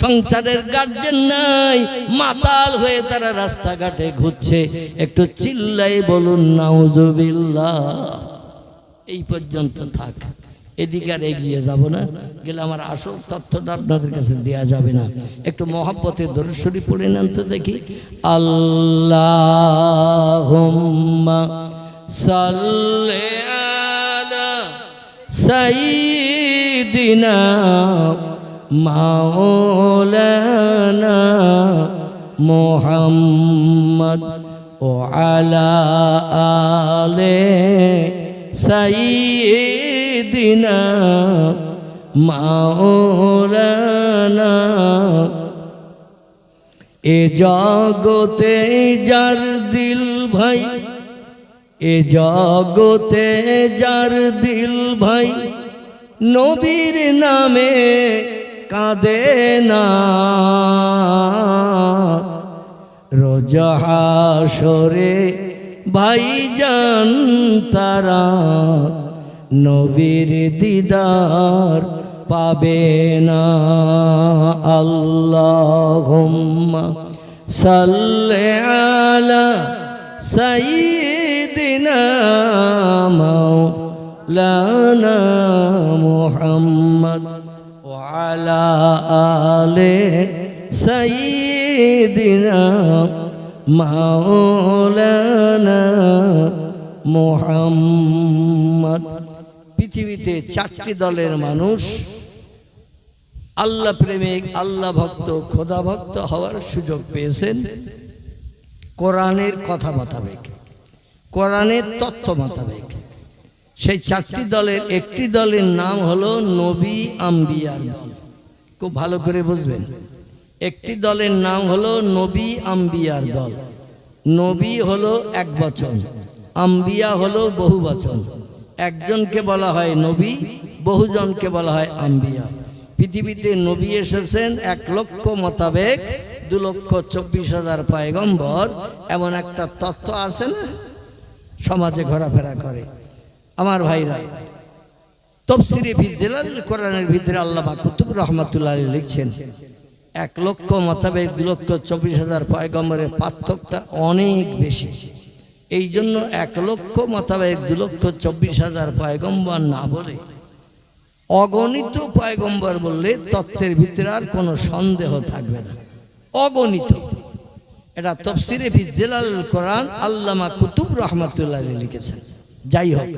সংসারের গার্জেন নাই, মাতাল হয়ে তারা রাস্তাঘাটে ঘুরছে। একটু চিল্লাই বলুন নাউজুবিল্লাহ। এই পর্যন্ত থাক, এদিকে আর এগিয়ে যাব না, গেলে আমার আসল তথ্যটা আপনাদের কাছে দেয়া যাবে না। একটু মহব্বতে দরুদ শরীফ পড়ে নেন তো দেখি। আল্লাহুম্মা সাল্লি আলা সাইয়্যিদিনা মাওলানা মুহাম্মদ ও আলা আলে সাইয়্যিদিনা মাওলানা। এ জগতে যার দিল ভাই, এ জগতে যার দিল ভাই, নবীর নামে কাঁদে না। রোজ হাসরে ভাইজান তারা নবীর দিদার পাবে না। আল্লাহুম্মা সাল্লি আলা সাইয়্যিদিনা মাওলানা মুহাম্মদ ওয়া আলা আলে সাইয়্যিদিনা মাওলানা মুহাম্মদ। পৃথিবীতে 4টি দলের মানুষ আল্লাহ প্রেমিক, আল্লাহ ভক্ত, খোদা ভক্ত হওয়ার সুযোগ পেয়েছেন কোরআনের কথা মোতাবেক, কোরআনের তথ্য মোতাবেক। সেই 4টি দলের একটি দলের নাম হলো নবী আম্বিয়ার দল। খুব ভালো করে বুঝবেন, একটি দলের নাম হলো নবী আম্বিয়ার দল। নবী হলো এক বচন, আম্বিয়া হলো বহু বচন। একজনকে বলা হয় নবী, বহুজনকে বলা হয় আম্বিয়া। পৃথিবীতে নবী এসেছেন 1 লক্ষ মোতাবেক 2,24,000 পয়গম্বর। এমন একটা তথ্য আছে না, সমাজে ঘোরাফেরা করে। আমার ভাইরা, তাফসীরে ফি জিলাল কোরআনের ভিতরে আল্লামা কুতুব রহমাতুল্লাহ আলাইহি লিখছেন 1 লক্ষ মোতাবেক 2,24,000 পয়গম্বরের পার্থক্যটা অনেক বেশি। এই জন্য 1 লক্ষ মোতাবেক 2,24,000 পয়গম্বর না বলে অগণিত পয়গম্বর বললে তত্ত্বের ভিতরে আর কোনো সন্দেহ থাকবে না। অগণিত, এটা তাফসীরে ফি জিলাল কোরআন আল্লামা কুতুব রহমাতুল্লাহ আলাইহি লিখেছেন। যাই হোক,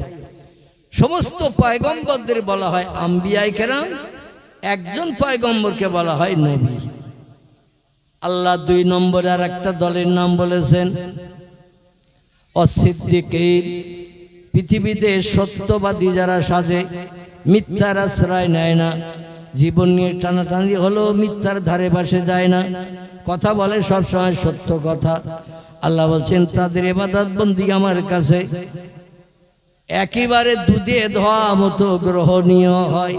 সমস্ত পয়গম্বরদের বলা হয় আম্বিয়ায়ে কেরাম, একজন পয়গম্বরকে বলা হয় নবী। আল্লাহ 2 নম্বরে আর একটা দলের নাম বলেছেন অসিদ্দিকিন। পৃথিবীতে সত্যবাদী যারা সাজে, মিথ্যার আশ্রয় নেয় না, জীবন নিয়ে টানাটানি হলো মিথ্যার ধারে পাশে যায় না, কথা বলে সবসময় সত্য কথা। আল্লাহ বলছেন তাদের ইবাদত বন্দি আমার কাছে একেবারে দুধে ধোয়া মতো গ্রহণীয় হয়।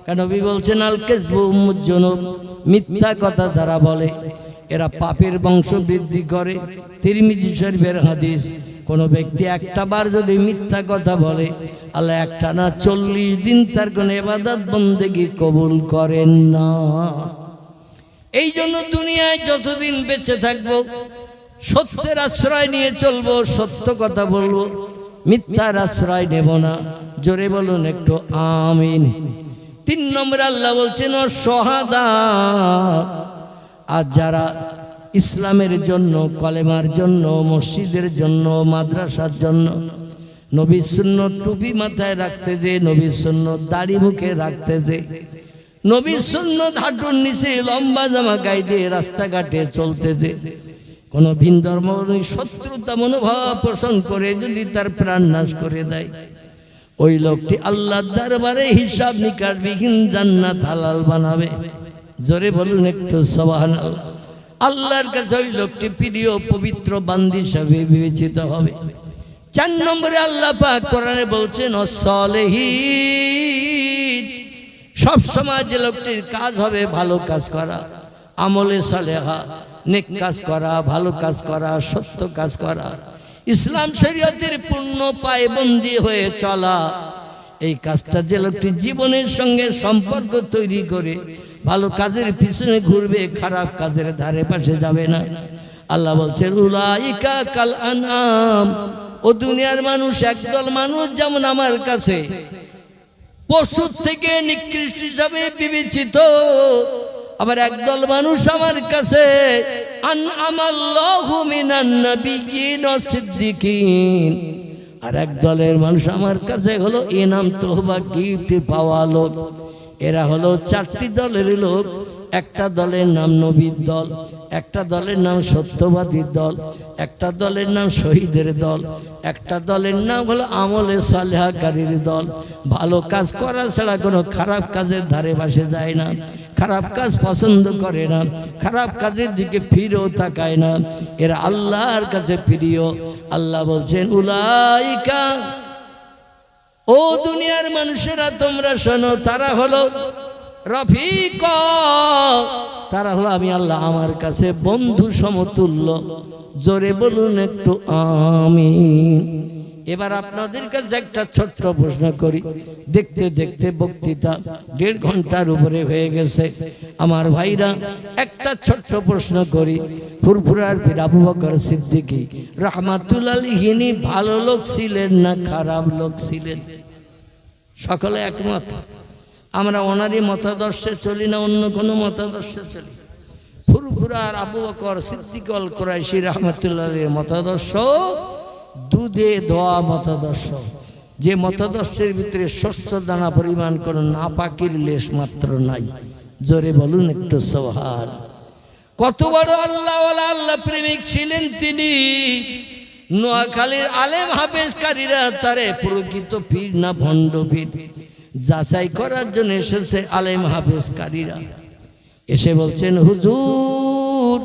কারণ নবী বলছেন আল কাযবু মুজ্জুনুব, মিথ্যা কথা যারা বলে এরা পাপের বংশ বৃদ্ধি করে। তিরমিজি শরীফের হাদিস, কোন ব্যক্তি একটা বার যদি মিথ্যা কথা বলে আল্লাহ একটানা 40 দিন তার কোন ইবাদত বন্দেগী কবুল করেন না। এই জন্য দুনিয়ায় যতদিন বেঁচে থাকবো সত্যের আশ্রয় নিয়ে চলবো, সত্য কথা বলবো, মিথ্যার আশ্রয় নেব না। জোরে বলুন একটু আমিন। 3 নম্বর আল্লাহ বলছেন শাহাদা। আর যারা ইসলামের জন্য, কলেমার জন্য, মসজিদের জন্য, মাদ্রাসার জন্য, নবীর সুন্নত টুপি মাথায় রাখতে যে, নবীর সুন্নত দাড়ি মুখে রাখতে যে, নবীর সুন্নত হাঁটুর নিচে লম্বা জামা গায়ে দিয়ে রাস্তাঘাটে চলতে যে, কোন ভিন ধর্ম শত্রুতা মনোভাব পোষণ করে যদি তার প্রাণ নাশ করে দেয়, ওই লোকটি আল্লাহর দরবারে হিসাব নিকাশ বিহীন জান্নাত হালাল বানাবে। জোরে বলুন একটু সুবহানাল্লাহ। আল্লাহর কাছে ওই লোকটি প্রিয় পবিত্র বান্দী হিসেবে বিবেচিত হবে। 4 নম্বরে আল্লাহ পাক কোরআনে বলছেন অসলেহীন, সব সময় যে লোকটির কাজ হবে ভালো কাজ করা, আমলে সালেহা, নেক কাজ করা, ভালো কাজ করা, সত্য কাজ করা, ইসলাম শরীয়তের পূর্ণ পায়বন্দি হয়ে চলা। এই কাজটা যে লোকটি জীবনের সঙ্গে সম্পর্ক তৈরি করে ভালো কাজের পিছনে ঘুরবে, খারাপ কাজের ধারে পাশে যাবে না। আল্লাহ বলছেন উলাইকা কাল আনআম, ও দুনিয়ার মানুষ একদল মানুষ যেমন আমার কাছে পশু থেকে নিকৃষ্ট হিসাবে বিবেচিত, আবার একদল মানুষ আমার কাছে আনআমাল্লাহু মিনান নাবিয়্যিন ওয়াস সিদ্দিকিন, আর এক দলের মানুষ আমার কাছে হলো ইনাম তোহবা গিফট পাওয়া লোক। এরা হলো 4টি দলের লোক। একটা দলের নাম নবীর দল, একটা দলের নাম সত্যবাদীর দল, একটা দলের নাম শহীদের দল, একটা দলের নাম হলো আমলে সালেহাকারীর দল। ভালো কাজ করা ছাড়া কোনো খারাপ কাজের ধারে পাশে যায় না, খারাপ কাজ পছন্দ করে না, খারাপ কাজের দিকে ফিরেও তাকায় না। এরা আল্লাহর কাছে প্রিয়। আল্লাহ বলছেন উলাইকা, ও দুনিয়ার মানুষেরা তোমরা শোনো, তারা হলো রফিক, তারা হলো আমি আল্লাহ আমার কাছে বন্ধু সমতুল্য। জোরে বলুন একটু আমিন। এবার আপনাদের কাছে একটা ছোট্ট প্রশ্ন করি। দেখতে দেখতে বক্তৃতা 1.5 ঘন্টার উপরে হয়ে গেছে। আমার ভাইরা, একটা ছোট্ট প্রশ্ন করি। ফুরফুরার পীর আবু বকর সিদ্দিকী রাহমাতুল্লাহ আলাইহি ভালো লোক ছিলেন না খারাপ লোক ছিলেন? সকলে একমত? আমরা ওনারই মতাদর্শে চলি না অন্য কোনো মতাদর্শে চলি? ফুরফুরার আবু বকর সিদ্দিক আল কুরাইশি রাহমাতুল্লাহ আলাইহির মতাদর্শ দুধে ধোয়া মতাদর্শ, যে মতাদর্শের ভিতরে শস্য দানা পরিমাণ কোনো নাপাকির লেশ মাত্র নাই। জোরে বলুন একটু সুবহান। কত বড় আল্লাহওয়ালা, আল্লাহ প্রেমিক ছিলেন তিনি। নোয়াখালীর আলেম হাফেজকারীরা তারে প্রকৃত পীর না ভণ্ড পীর যাচাই করার জন্য এসেছে। আলেম হাফেজকারীরা এসে বলছেন হুজুর,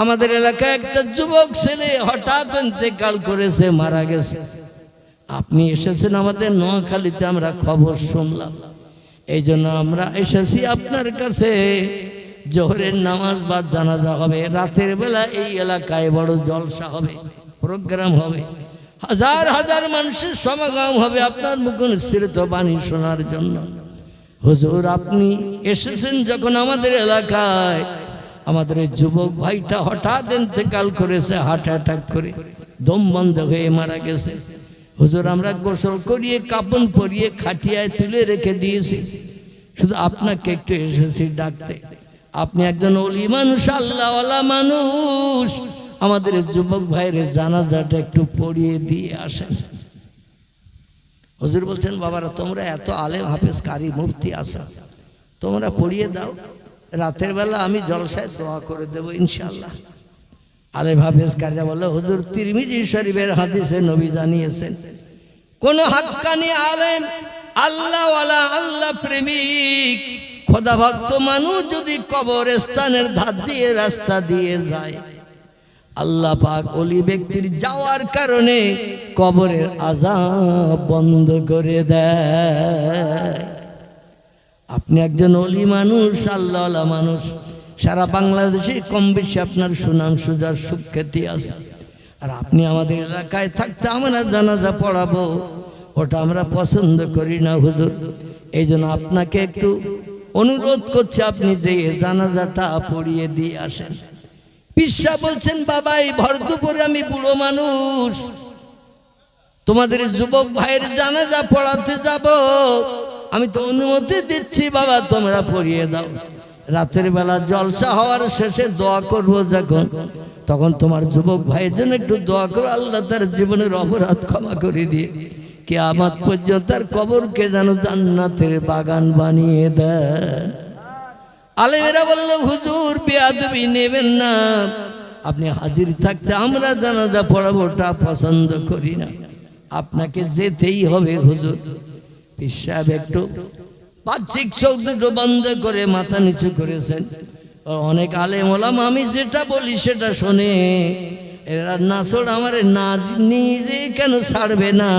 আমাদের এলাকায় একটা যুবক ছেলে হঠাৎ ইন্তেকাল করেছে, মারা গেছে। আপনি এসেছেন আমাদের নোয়াখালীতে, আমরা খবর শুনলাম, এই জন্য আমরা এসেছি আপনার কাছে। জোহরের নামাজ বাদ জানাজা হবে, রাতের বেলা এই এলাকায় বড় জলসা হবে, প্রোগ্রাম হবে, হাজার হাজার মানুষের সমাগম হবে আপনার মুখনিসৃত বাণী শোনার জন্য। হুজুর, আপনি এসেছেন যখন আমাদের এলাকায়, আমাদের এই যুবক ভাইটা হঠাৎ ইন্তেকাল করেছে, হার্ট অ্যাটাক করে দম বন্ধ হয়ে মারা গেছে। হুজুর, আমরা গোসল করিয়ে কাপন পরিয়ে খাটিয়ায় তুলে রেখে দিয়েছি, শুধু আপনাকে একটু এসেছি ডাকতে। আপনি একজন ওলি মানুষ, আল্লাহওয়ালা মানুষ, আমাদের যুবক ভাইয়ের জানাজাটা একটু পড়িয়ে দিয়ে আসেন। হুজুর বলছেন বাবারা, তোমরা এত আলেম হাফেজ কারি মুফতি আসা, তোমরা পড়িয়ে দাও, রাতের বেলা আমি জলসায় দোয়া করে দেবো ইনশাআল্লাহ। আলেম হাফেজ কারিরা বলল হুজুর, তিরমিজি শরীফের হাদিসে নবী জানিয়েছেন, কোন হাক্কানি আলেম আল্লাহওয়ালা আল্লাহ প্রেমিক খোদা ভক্ত মানুষ যদি কবরস্থানের ধার দিয়ে রাস্তা দিয়ে যায়, আল্লাহ পাক ওলি ব্যক্তির যাওয়ার কারণে কবরের আযাব বন্ধ করে দেয়। আপনি একজন ওলি মানুষ, আল্লাহওয়ালা মানুষ, সারা বাংলাদেশে কম বেশি আপনার সুনাম সুজার সুখ্যাতি আছে। আর আপনি আমাদের এলাকায় থাকতে আমরা জানাজা পড়াবো, ওটা আমরা পছন্দ করি না হুজুর। এই জন্য আপনাকে একটু অনুরোধ করছি, আপনি যে জানাজাটা পড়িয়ে দিয়ে আসেন। পিসা বলছেন বাবা, এই ভর দুপুরে আমি বুড়ো মানুষ, তোমাদের যুবক ভাইয়ের জানাজা পড়াতে যাব, আমি তো অনুমতি দিচ্ছি বাবা, তোমরা পড়িয়ে দাও। রাতের বেলা জলসা হওয়ার শেষে দোয়া করবো যখন, তখন তোমার যুবক ভাইয়ের জন্য একটু দোয়া করো, আল্লাহ তার জীবনের অপরাধ ক্ষমা করে দিয়ে কিয়ামত পর্যন্ত তার কবরকে যেন জান্নাতের বাগান বানিয়ে দেয়। আলেমেরা বলল হুজুর, বেয়াদবি নেবেন না, আপনি হাজির থাকতে আমরা জানাজা পড়াবো ওটা পছন্দ করি না, আপনাকে যেতেই হবে হুজুর। পীর সাহেব একটু বাহ্যিক চোখ দুটো বন্ধ করে মাথা নিচু করেছেন। অনেক আলেম ওলামা আমি যেটা বলি সেটা শোনে, এরা নাসড় আমার না নিজে কেন ছাড়বে না,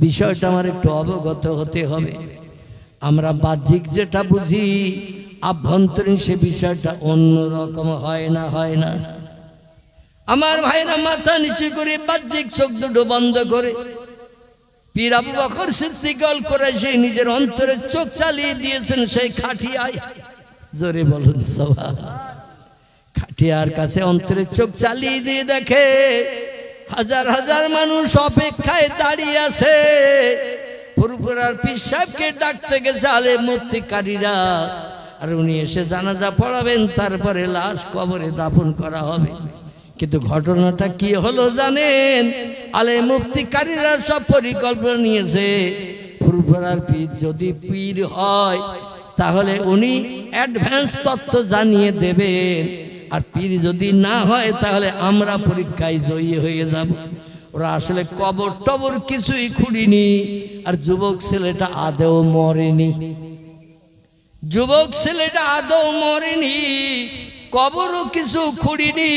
বিষয়টা আমার একটু অবগত হতে হবে। আমরা বাহ্যিক যেটা বুঝি, আভ্যন্তরীণ সে বিষয়টা অন্যরকম হয় না, হয় না। আমার ভাইরা মাথা নিচু করে বাহ্যিক চোখ দুটো বন্ধ করে পীর আবু বকর সিদ্দিক আল কুরাইশী নিজের অন্তরের চোখ চালিয়ে দিয়েছেন সেই খাটিয়ায়। জোরে বলুন সুবহানাল্লাহ। খাটিয়ার কাছে অন্তরের চোখ চালিয়ে দিয়ে দেখে হাজার হাজার মানুষ অপেক্ষায় দাঁড়িয়ে আছে। ফুরফুরার পীর সাহেবকে ডাকতে গেছে আলেম মুফতিকারীরা, আর উনি এসে জানাজা পড়াবেন, তারপরে লাশ কবরে দাফন করা হবে। কিন্তু ঘটনাটা কি হলো জানেন? আলেম মুফতিকারীরা সব পরিকল্পনা নিয়েছে, ফুরফুরার পীর যদি পীর হয় তাহলে উনি অ্যাডভান্স তথ্য জানিয়ে দেবেন, আর পীর যদি না হয় তাহলে আমরা পরীক্ষায় জয়ী হয়ে যাব। ওরা আসলে কবর টবর কিছুই খুঁড়িনি, আর যুবক ছেলেটা আদৌ মরেনি। যুবক ছেলেটা আদৌ মরেনি, কবরও কিছু খুঁড়িনি।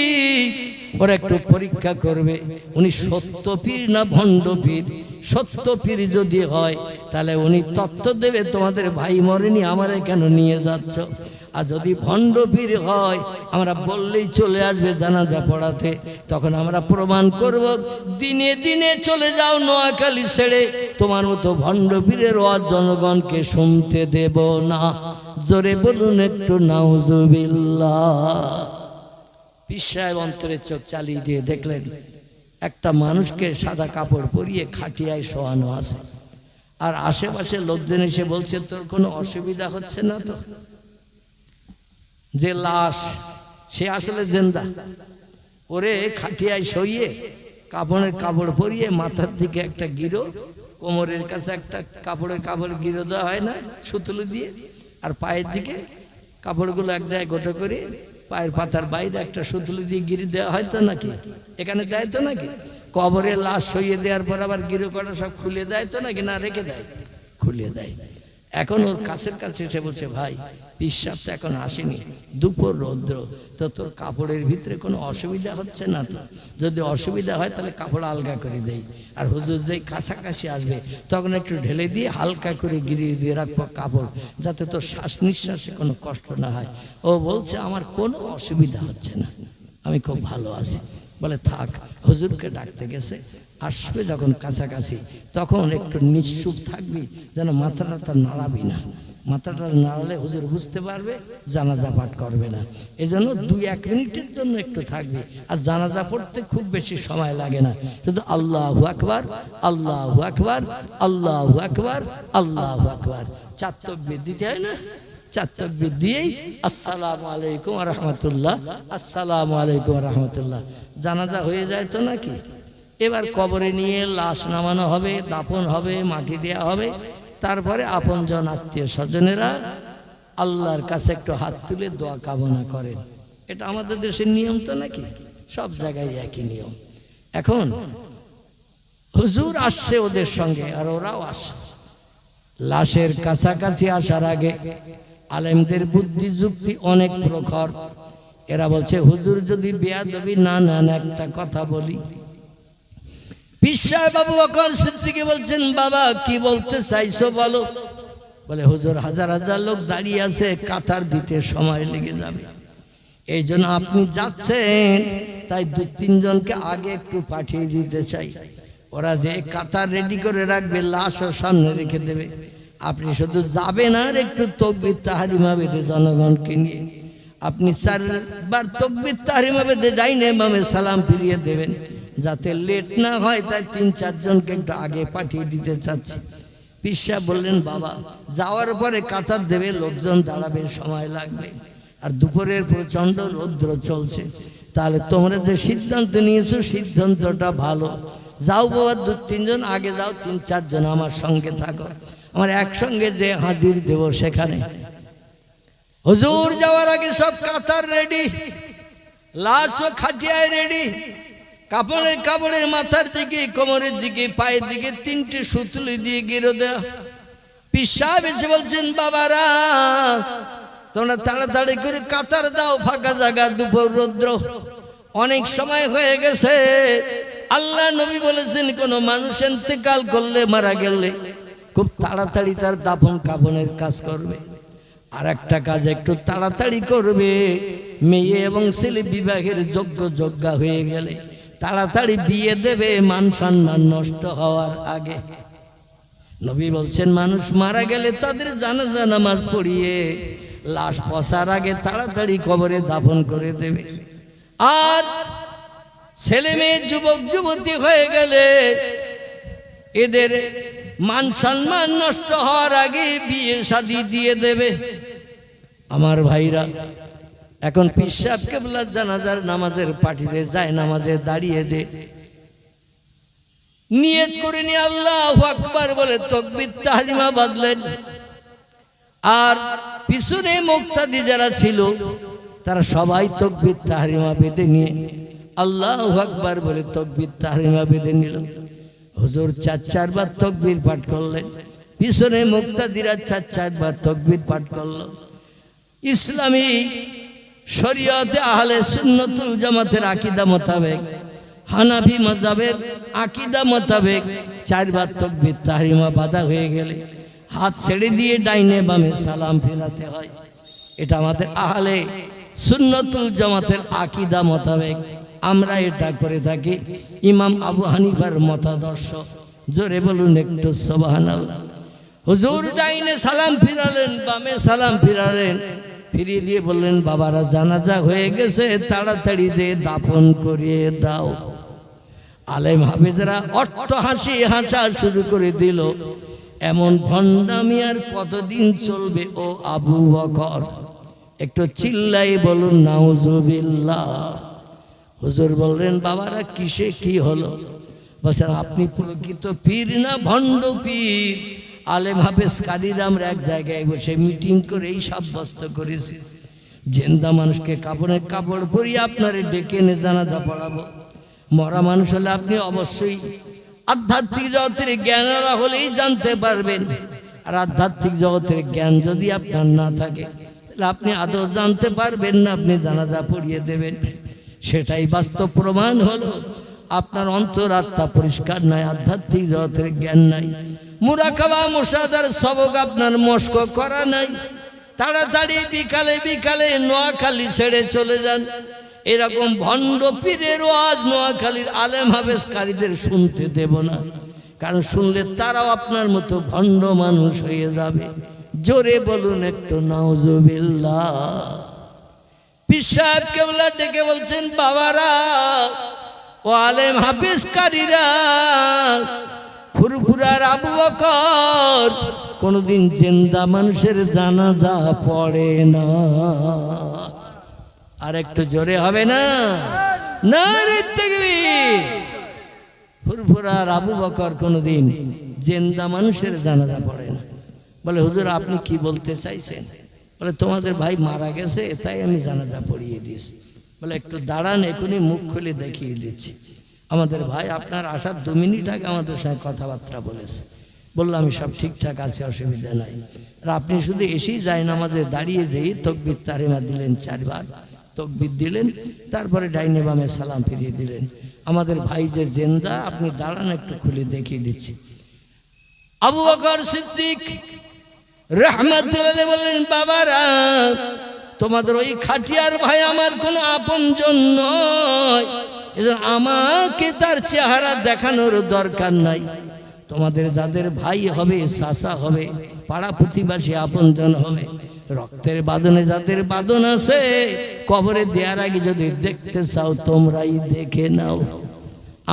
ওরা একটু পরীক্ষা করবে উনি সত্য পীর না ভণ্ড পীর। সত্য পীর যদি হয় তাহলে উনি তথ্য দেবে তোমাদের ভাই মরেনি, আমারে কেন নিয়ে যাচ্ছ। আর যদি ভণ্ড পীর হয় আমরা বললেই চলে আসবে জানাজা পড়াতে, তখন আমরা প্রমাণ করব দিনে দিনে চলে যাও নোয়াখালী ছেড়ে, তোমার মতো ভণ্ড পীরের ওয়াজ জনগণকে শুনতে দেব না। জোরে বলুন একটু নাউজুবিল্লাহ। পীর সাহেব অন্তরের চোখ চালিয়ে দিয়ে দেখলেন একটা মানুষকে সাদা কাপড় পরিয়ে খাটিয়ায় শোয়ানো আছে, আর আশেপাশে লোকজন এসে বলছে তোর কোনো অসুবিধা হচ্ছে না তো? যে লাশ সে আসলে জিন্দা, ওরে খাটিয়ায় শুইয়ে কাপড়ের কাপড় পরিয়ে মাথার দিকে একটা গিরো, কোমরের কাছে একটা কাপড় গিরো দেওয়া হয় না সুতুলি দিয়ে, আর পায়ের দিকে কাপড়গুলো এক জায়গায় গোটা করে পায়ের পাতার বাইরে একটা সুতুলি দিয়ে গিরি দেওয়া হয় তো নাকি? এখানে দেয় তো নাকি? কবরে লাশ শুইয়ে দেওয়ার পর আবার গিরো করা সব খুলে দেয় তো নাকি? না রেখে দেয়? খুলে দেয়। এখন ওর কাছের কাছে এসে বলছে ভাই পীর সাহেব তো এখন আসেনি, দুপুর রৌদ্র, তো তোর কাপড়ের ভিতরে কোনো অসুবিধা হচ্ছে না তো? যদি অসুবিধা হয় তাহলে কাপড় আলগা করে দেই, আর হুজুর যেই কাছাকাছি আসবে তখন একটু ঢেলে দিয়ে হালকা করে গিরিয়ে দিয়ে রাখবো কাপড়, যাতে তোর শ্বাস নিঃশ্বাসে কোনো কষ্ট না হয়। ও বলছে আমার কোনো অসুবিধা হচ্ছে না, আমি খুব ভালো আছি। বলে থাক, হুজুরকে ডাকতে গেছে, আসবে যখন কাছাকাছি তখন একটু নিশ্চুপ থাকবি, যেন মাথাটা নাড়াবি না। মাথাটা নাড়ালে হুজুর বুঝতে পারবে, জানাজা পাঠ করবে না। এই জন্য 2-1 মিনিটের জন্য একটু থাকবি। আর জানাজা পড়তে খুব বেশি সময় লাগে না, শুধু আল্লাহু আকবার, আল্লাহু আকবার, আল্লাহু আকবার, আল্লাহু আকবার 4 তাকবীর দিতে হয় না? 4 তাকবীর দিয়েই আসসালামু আলাইকুম ওয়া রাহমাতুল্লাহ, আসসালামু আলাইকুম ওয়া রাহমাতুল্লাহ, জানাজা হয়ে যায় তো নাকি? এবার কবরে নিয়ে লাশ নামানো হবে, দাফন হবে, মাটি দেওয়া হবে, তারপরে আপনজন আত্মীয় স্বজনেরা আল্লাহর কাছে একটু হাত তুলে দোয়া কামনা করেন। এটা আমাদের দেশের নিয়ম তো নাকি? সব জায়গায় একই নিয়ম। এখন হুজুর আসছে ওদের সঙ্গে, আর ওরাও আসে। লাশের কাছাকাছি আসার আগে আলেমদের বুদ্ধি যুক্তি অনেক প্রখর। এরা বলছে হুজুর যদি বেয়াদবি না নেন একটা কথা বলি। পীর সাহেব আবু বকর সিদ্দিক বলছেন বাবা কি বলতে চাইছো বলো। বলে হুজুর হাজার হাজার লোক দাঁড়িয়ে আছে, কাতার দিতে সময় লেগে যাবে, এই জন্য আপনি যাচ্ছেন তাই 2-3 জনকে আগে একটু পাঠিয়ে দিতে চাই। ওরা যে কাতার রেডি করে রাখবে, লাশও সামনে রেখে দেবে, আপনি শুধু যাবেন আর একটু তাকবীর তাহরিমা বেঁধে জনগণকে নিয়ে আপনি 4বার তাকবীর তাহরিমা বেঁধে ডাইনে বামে সালাম ফিরিয়ে দেবেন, যাতে লেট না হয়। তাই 3-4 জনকে একটু আগে পাঠিয়ে দিতে চাচ্ছি। পীর সাহেব বললেন বাবা যাওয়ার পরে কাতার দেবে, লোকজন দাঁড়াবে, সময় লাগবে, আর দুপুরের প্রচণ্ড রৌদ্র চলছে, তাহলে তোমরা যে সিদ্ধান্ত নিয়েছো সিদ্ধান্তটা ভালো। যাও বাবা 2-3 জন আগে যাও, 3-4 জন আমার সঙ্গে থাকো, আমার একসঙ্গে যে হাজির দেব সেখানে। হুজুর যাওয়ার আগে সব কাতার রেডি, লাশও খাটিয়ায় রেডি, কাপড়ের মাথার দিকে, কোমরের দিকে, পায়ের দিকে 3টে সুতলি দিয়ে গিরো দেওয়া। পীর সাহেব এসে বলছেন বাবারা তোমরা তাড়াতাড়ি করে কাতার দাও, ফাঁকা জায়গা, দুপুর রৌদ্র। অনেক সময় হয়ে গেছে। আল্লাহ নবী বলেছেন কোন মানুষ ইন্তেকাল করলে, মারা গেলে খুব তাড়াতাড়ি তার দাফন কাফনের কাজ করবে। আর একটা কাজ একটু তাড়াতাড়ি করবে, মেয়ে এবং ছেলে বিবাহের যোগ্য যোগ্যা হয়ে গেলে তাড়াতাড়ি বিয়ে দেবে, মান সম্মান নষ্ট হওয়ার আগে। নবী বলছেন মানুষ মারা গেলে তাদের জানাজা নামাজ পড়িয়ে লাশ পচার আগে তাড়াতাড়ি কবরে দাফন করে দেবে। আর ছেলে মেয়ে যুবক যুবতী হয়ে গেলে এদের মান সম্মান নষ্ট হওয়ার আগে বিয়ে শাদী দিয়ে দেবে। আমার ভাইরা, এখন পীর সাহেব কেবলা জানাজার নামাজের পাঠিয়ে যায়, নামাজে দাঁড়িয়ে যে নিয়ত করে নিয়ে আল্লাহু আকবার বলে তাকবীর তাহরিমা বাঁধলেন। আর পিছনে মুক্তাদি যারা ছিল তারা সবাই তাকবীর তাহরিমা বেঁধে নিয়ে আল্লাহু আকবার বলে তাকবীর তাহরিমা বেঁধে নিল। হুজুর 4 বার তাকবীর পাঠ করলেন, পিছনে মুক্তাদিরা 4 বার তাকবীর পাঠ করল। ইসলামী শরীয়তে আহলে সুন্নাতুল জামাতের আকীদা মোতাবেক, হানাফি মাযহাবের আকীদা মোতাবেক 4 বার তাকবীর তাহরিমা বাঁধা হয়ে গেলে হাত ছেড়ে দিয়ে ডাইনে বামে সালাম ফেরাতে হয়। এটা আমাদের আহলে সুন্নাতুল জামাতের আকীদা মোতাবেক আমরা এটা করে থাকি। ইমাম আবু হানিফার মতাদর্শ। জোরে বলুন একটু সুবহানাল্লাহ। হুজুর ডাইনে সালাম ফিরালেন, বামে সালাম ফিরালেন, ফিরিয়ে দিয়ে বললেন বাবারা জানাজা হয়ে গেছে, তাড়াতাড়ি যে দাফন করিয়ে দাও। আলেম হাফেজরা অট্ট হাসি হাসা শুরু করে দিল। এমন ভণ্ডামি আর কতদিন চলবে ও আবু বকর? একটু চিল্লাই বলুন নাউজুবিল্লাহ। হুজুর বললেন বাবারা কিসে কি হলো? বলছেন আপনি প্রকৃত পীর না ভণ্ড পীর? আলেম হাফেজ কাদিরা আমরা এক জায়গায় বসে মিটিং করে এই সাব্যস্ত করেছি, জিন্দা মানুষকে কাপড়ের কাপড় পরিয়ে আপনারে ডেকে এনে জানাজা পড়াবো। মরা মানুষ হলে আপনি অবশ্যই আধ্যাত্মিক জগতের জ্ঞানওয়ালা হলেই জানতে পারবেন। আর আধ্যাত্মিক জগতের জ্ঞান যদি আপনার না থাকে তাহলে আপনি আদৌ জানতে পারবেন না, আপনি জানাজা পড়িয়ে দেবেন। সেটাই বাস্তব প্রমাণ হলো আপনার অন্তরাত্মা পরিষ্কার নাই, আধ্যাত্মিক জগতের জ্ঞান নাই, মুরাকাবা মুশাহাদার সবক আপনার মস্ক করা নাই। তাড়াতাড়ি বিকালে বিকালে নোয়াখালী ছেড়ে চলে যান। এরকম ভণ্ড পীরের ওয়াজ নোয়াখালীর আলেম হাফেজ কারীদের শুনতে দেব না, কারণ শুনলে তারাও আপনার মতো ভণ্ড মানুষ হয়ে যাবে। জোরে বলুন একটু নাউজুবিল্লাহ। পীর সাহেব কেবলা ডেকে বলছেন বাবারা ও আলেম হাফেজ কারীরা, ফুরফুরার আবু বকর কোনদিন জিন্দা মানুষের জানাজা পড়ে না। আর একটু জোরে হবে না? নারে তাকবীর। ফুরফুরার আবু বকর কোনদিন জিন্দা মানুষের জানাজা পড়ে না। বলে হুজুর আপনি কি বলতে চাইছেন? বলে তোমাদের ভাই মারা গেছে তাই আমি জানাজা পড়িয়ে দিয়েছি। বলে একটু দাঁড়ান, এখনই মুখ খুলে দেখিয়ে দিচ্ছি। আমাদের ভাই আপনার আসার 2 মিনিট আগে আমাদের সঙ্গে কথাবার্তা বলেছে। বললাম আমি সব ঠিকঠাক আছে, অসুবিধা নাই। আর আপনি শুধু এসেই যায় নামাজে দাঁড়িয়ে যেই তাকবীর তাহরিমা দিলেন, 4 বার তাকবীর দিলেন, তারপরে ডাইনে বামে সালাম ফিরিয়ে দিলেন। আমাদের ভাই যে জিন্দা, আপনি দাঁড়ান একটু খুলে দেখিয়ে দিচ্ছি। আবু বকর সিদ্দিক রাহমাতুল্লাহ আলাইহি বললেন বাবারা তোমাদের ওই খাটিয়ার ভাই আমার কোনো আপনজন নয়, এজন্য আমাকে তার চেহারা দেখানোর দরকার নাই। তোমাদের যাদের ভাই হবে, চাচা হবে, পাড়া প্রতিবেশী আপনজন হবে, রক্তের বাঁধনে যাদের বাঁধন আছে, কবরে দেওয়ার আগে যদি দেখতে চাও তোমরাই দেখে নাও,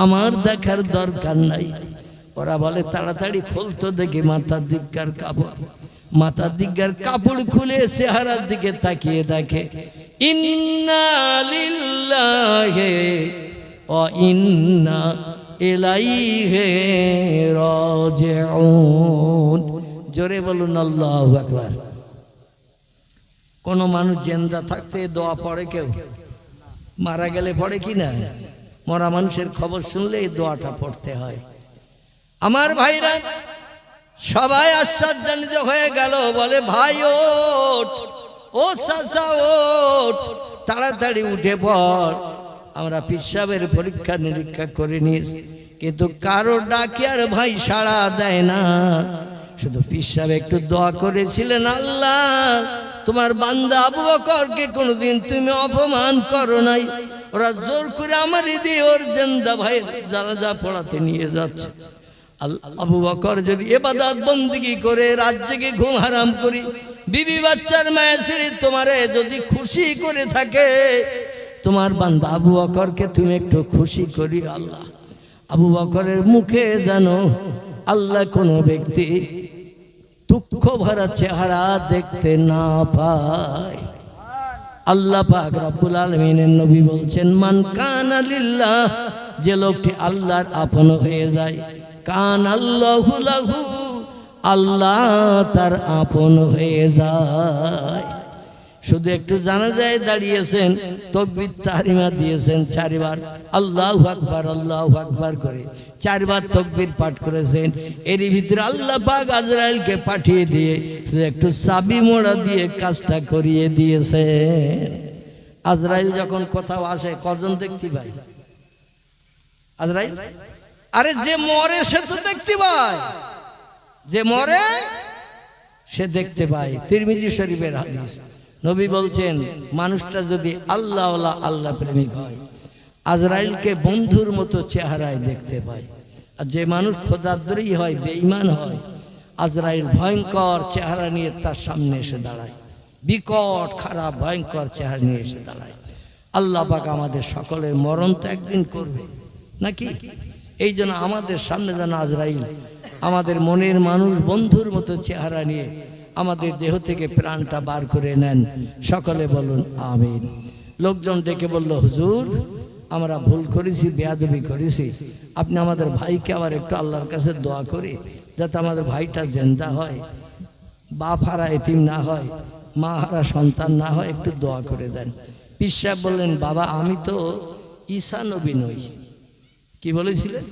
আমার দেখার দরকার নাই। ওরা বলে তাড়াতাড়ি খুলতো দেখি মাথার দিককার কাপড়। মাথার দিককার কাপড় খুলে চেহারার দিকে তাকিয়ে দেখে ইন্না লিল্লাহি ওয়া ইন্না ইলাইহি রাজিউন। জোরে বলুন আল্লাহু আকবার। কোন মানুষ জিন্দা থাকতে দোয়া পড়ে কেউ? মারা গেলে পড়ে কি না? মরা মানুষের খবর শুনলে এই দোয়াটা পড়তে হয়। আমার ভাইরা সবাই আশ্চর্যান্বিত হয়ে গেল, বলে ভাই ওঠ, ও চাচা ওঠ, তাড়াতাড়ি উঠে পড়। আমরা পীর সাহেবের পরীক্ষা নিরীক্ষা করে নিয়েছি, কিন্তু কারো ডাকে আর ভাই সাড়া দেয় না। শুধু পীর সাহেব একটু দোয়া করেছিলেন, আল্লাহ তোমার বান্দা আবু বকরকে কোনোদিন তুমি অপমান করো নাই। ওরা জোর করে আমার দিয়ে ওর জিন্দা ভাই জানাজা পড়াতে নিয়ে যাচ্ছে। আবু বকর যদি ইবাদত বন্দেগী করে রাত জেগে ঘুম হারাম করি, বিবি বাচ্চার মায়া ছেড়ে তোমারে যদি খুশি করে থাকে, তোমার বান্দা আবু বকরকে তুমি একটু খুশি করি আল্লাহ। আবু বকরের মুখে জানো আল্লাহ কোনো ব্যক্তি দুঃখ ভরা চেহারা দেখতে না পায়। আল্লাহ পাক রব্বুল আলামিনের নবী বলছেন, মান কানা লিল্লাহ, যে লোকটি আল্লাহর আপন হয়ে যায়, কান আল্লাহু লাহু, আল্লাহ তার আপন হয়ে যায়। শুধু একটু জানাজায় দাঁড়িয়েছেন, তাকবীর তাহরিমা দিয়েছেন 4 বার, আল্লাহু আকবার করে 4 বার তাকবীর পাঠ করেছেন। এরই ভিতরে আল্লাহ পাক আজরাইলকে পাঠিয়ে দিয়ে শুধু একটু চাবি মোড়া দিয়ে কাজটা করিয়ে দিয়েছেন। আজরাইল যখন কোথাও আসে কজন দেখতে পায়? আজরাইল, আরে যে মরে সে তো দেখতে পায়, যে মরে সে দেখতে পায়। তিরমিজি শরীফের হাদিস, নবী বলছেন মানুষটা যদি আল্লাহ আল্লাহ প্রেমিক হয়, আজরাইলকে বন্ধুর মতো চেহারায় দেখতে পায়। আর যে মানুষ খোদাদ্রোহী হয়, বেঈমান হয়, আজরাইল ভয়ঙ্কর চেহারা নিয়ে তার সামনে এসে দাঁড়ায়, বিকট খারাপ ভয়ঙ্কর চেহারা নিয়ে এসে দাঁড়ায়। আল্লাহ পাক আমাদের সকলের মরণ তো একদিন করবে নাকি? এই জন্য আমাদের সামনে যেন আজরাইল আমাদের মনের মানুষ বন্ধুর মতো চেহারা নিয়ে আমাদের দেহ থেকে প্রাণটা বার করে নেন। সকলে বলুন আমিন। লোকজন ডেকে বলল, হুজুর আমরা ভুল করেছি, বেয়াদবি করেছি, আপনি আমাদের ভাইকে আবার একটু আল্লাহর কাছে দোয়া করে যাতে আমাদের ভাইটা জিন্দা হয়, বাপ হারা এতিম না হয়, মা হারা সন্তান না হয়, একটু দোয়া করে দেন। পীর সাহেব বললেন, বাবা আমি তো ঈসা নবী নই। কি বলেছিলেন?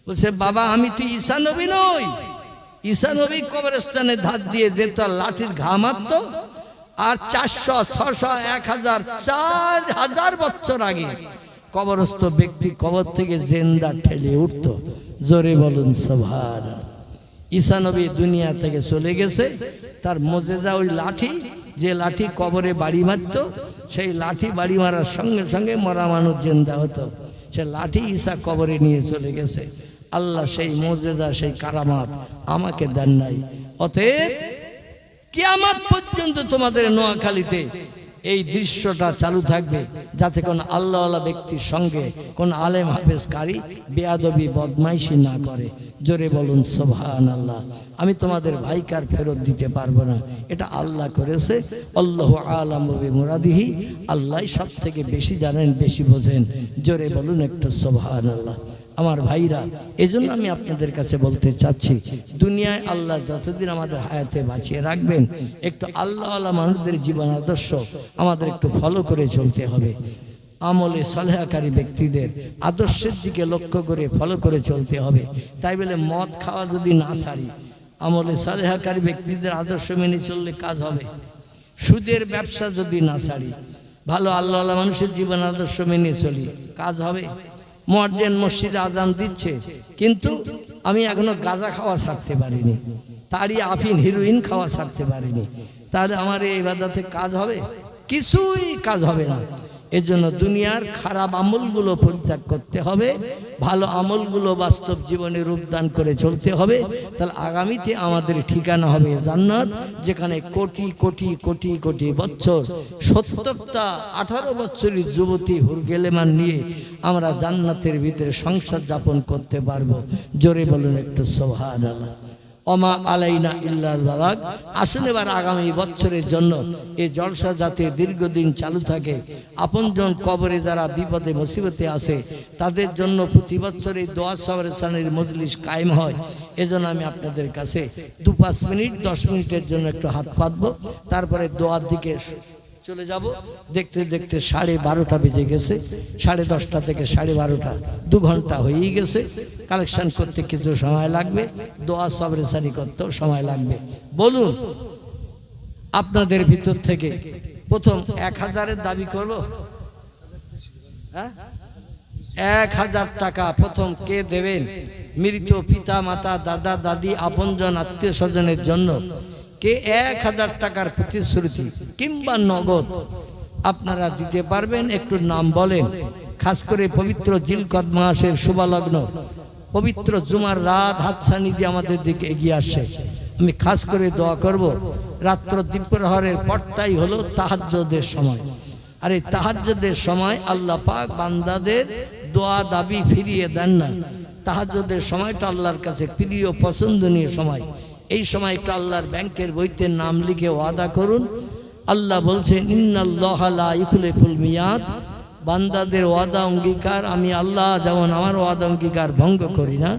বলছে, বাবা আমি তো ঈসা নবী নই। ঈসা নবী কবরস্থানে ধার দিয়ে যেত, লাঠির ঘা মারত, আর 400, 600, 1000, 4000 বছর আগে কবরস্থ ব্যক্তি কবর থেকে জিন্দা ঠেলে উঠত। জোরে বলুন সুবহানাল্লাহ। ঈসা নবী দুনিয়া থেকে চলে গেছে, তার মুজিজা ওই লাঠি, যে লাঠি কবরে বাড়ি মারত, সেই লাঠি বাড়ি মারার সঙ্গে সঙ্গে মরা মানুষ জিন্দা হতো। সে লাঠি ঈসা কবরে নিয়ে চলে গেছে। আল্লাহ সেই মুজিজা, সেই কারামাত আমাকে দেন নাই। অতএব কিয়ামত পর্যন্ত তোমাদের নোয়াখালীতে এই দৃশ্যটা চালু থাকবে, যাতে কোন আল্লাহওয়ালা ব্যক্তির সঙ্গে কোন আলেম হাফেজ কারি বেয়াদবি বদমাইশি না করে। জোরে বলুন সুবহানাল্লাহ। আমি তোমাদের ভাইকার ফেরত দিতে পারবো না, এটা আল্লাহ করেছে। আল্লাহু আ'লামু বিমুরাদিহি, আল্লাহ সব থেকে বেশি জানেন, বেশি বোঝেন। জোরে বলুন একটু সুবহানাল্লাহ। আমার ভাইরা, এজন্য আমি আপনাদের কাছে বলতে চাচ্ছি, দুনিয়ায় আল্লাহ যতদিন আমাদের হায়াতে বাঁচিয়ে রাখবেন, একটু আল্লাহওয়ালা মানুষদের জীবন আদর্শ আমাদের একটু ফলো করে চলতে হবে। আমলে সালেহাকারী ব্যক্তিদের আদর্শের দিকে লক্ষ্য করে ফলো করে চলতে হবে। তাই বলে মদ খাওয়া যদি না ছাড়ি, আমলে সালেহাকারী ব্যক্তিদের আদর্শ মেনে চললে কাজ হবে। সুদের ব্যবসা যদি না ছাড়ি, ভালো আল্লাহওয়ালা মানুষের জীবন আদর্শ মেনে চলি, কাজ হবে। মুয়াজ্জিন মসজিদে আজান দিচ্ছে, কিন্তু আমি এখনো গাঁজা খাওয়া ছাড়তে পারিনি, তারই আফিন হিরোইন খাওয়া ছাড়তে পারিনি, তাহলে আমার এই ইবাদতে কাজ হবে? কিছুই কাজ হবে না। এর জন্য দুনিয়ার খারাপ আমলগুলো পরিত্যাগ করতে হবে, ভালো আমলগুলো বাস্তব জীবনে রূপদান করে চলতে হবে। তাহলে আগামীতে আমাদের ঠিকানা হবে জান্নাত, যেখানে কোটি কোটি কোটি কোটি বছর 70টা 18 বছরের যুবতী হুরগেলেমান নিয়ে আমরা জান্নাতের ভিতরে সংসার যাপন করতে পারবো। জোরে বলুন একটু সুবহানাল্লাহ। ওমা আলাইনা ইল্লাল বালাগ। আসুন এবার আগামী বছরের জন্য এই জলসা যাতে দীর্ঘদিন চালু থাকে। আপনজন কবরে যারা বিপদে মুসিবতে আছে, তাদের জন্য প্রতি বছর এই দোয়া সবরেসানের মজলিস কায়েম হয়। এজন্য আমি আপনাদের কাছে 2-5 মিনিট 10 মিনিটের জন্য একটু হাত পাতবো, তারপরে দোয়ার দিকে চলে যাব। দেখতে দেখতে 12:30 বেজে গেছে, 10:30 থেকে 12:30, 2 ঘন্টা হয়েই গেছে। কালেকশন করতে কিছু সময় লাগবে, দোয়া সবরেসানি করতেও সময় লাগবে। বলুন আপনাদের ভিতর থেকে প্রথম 1000-এর দাবি করব? 1000 টাকা প্রথম কে দেবেন? মৃত পিতা মাতা দাদা দাদি আপনজন আত্মীয় স্বজনের জন্য কে 1000 টাকার প্রতিশ্রুতি কিংবা নগদ আপনারা দিতে পারবেন? একটু নাম বলেন। খাস করে পবিত্র জিলকদ মাসের শুভলগ্ন পবিত্র জুমার রাত হাতছানি দিয়ে আমাদের দিকে এগিয়ে আসে। আমি খাস করে দোয়া করব, রাত্র দ্বীপ্রহরের পরটাই হলো তাহাজ্জুদের সময়। আর এই তাহাজ্জুদের সময় আল্লাহ পাক বান্দাদের দোয়া দাবি ফিরিয়ে দেন না। তাহাজ্জুদের সময়টা আল্লাহর কাছে প্রিয় পছন্দনীয় সময়। এই সময় একটু আল্লাহর ব্যাংকের বইতে নাম লিখে ওয়াদা করুন। আল্লাহ বলছেন ইন্নাল্লাহা লা ইখলিফুল মিয়াদ, বান্দাদের ওয়াদা অঙ্গীকার আমি আল্লাহ যেমন আমার ওয়াদা অঙ্গীকার ভঙ্গ করি না,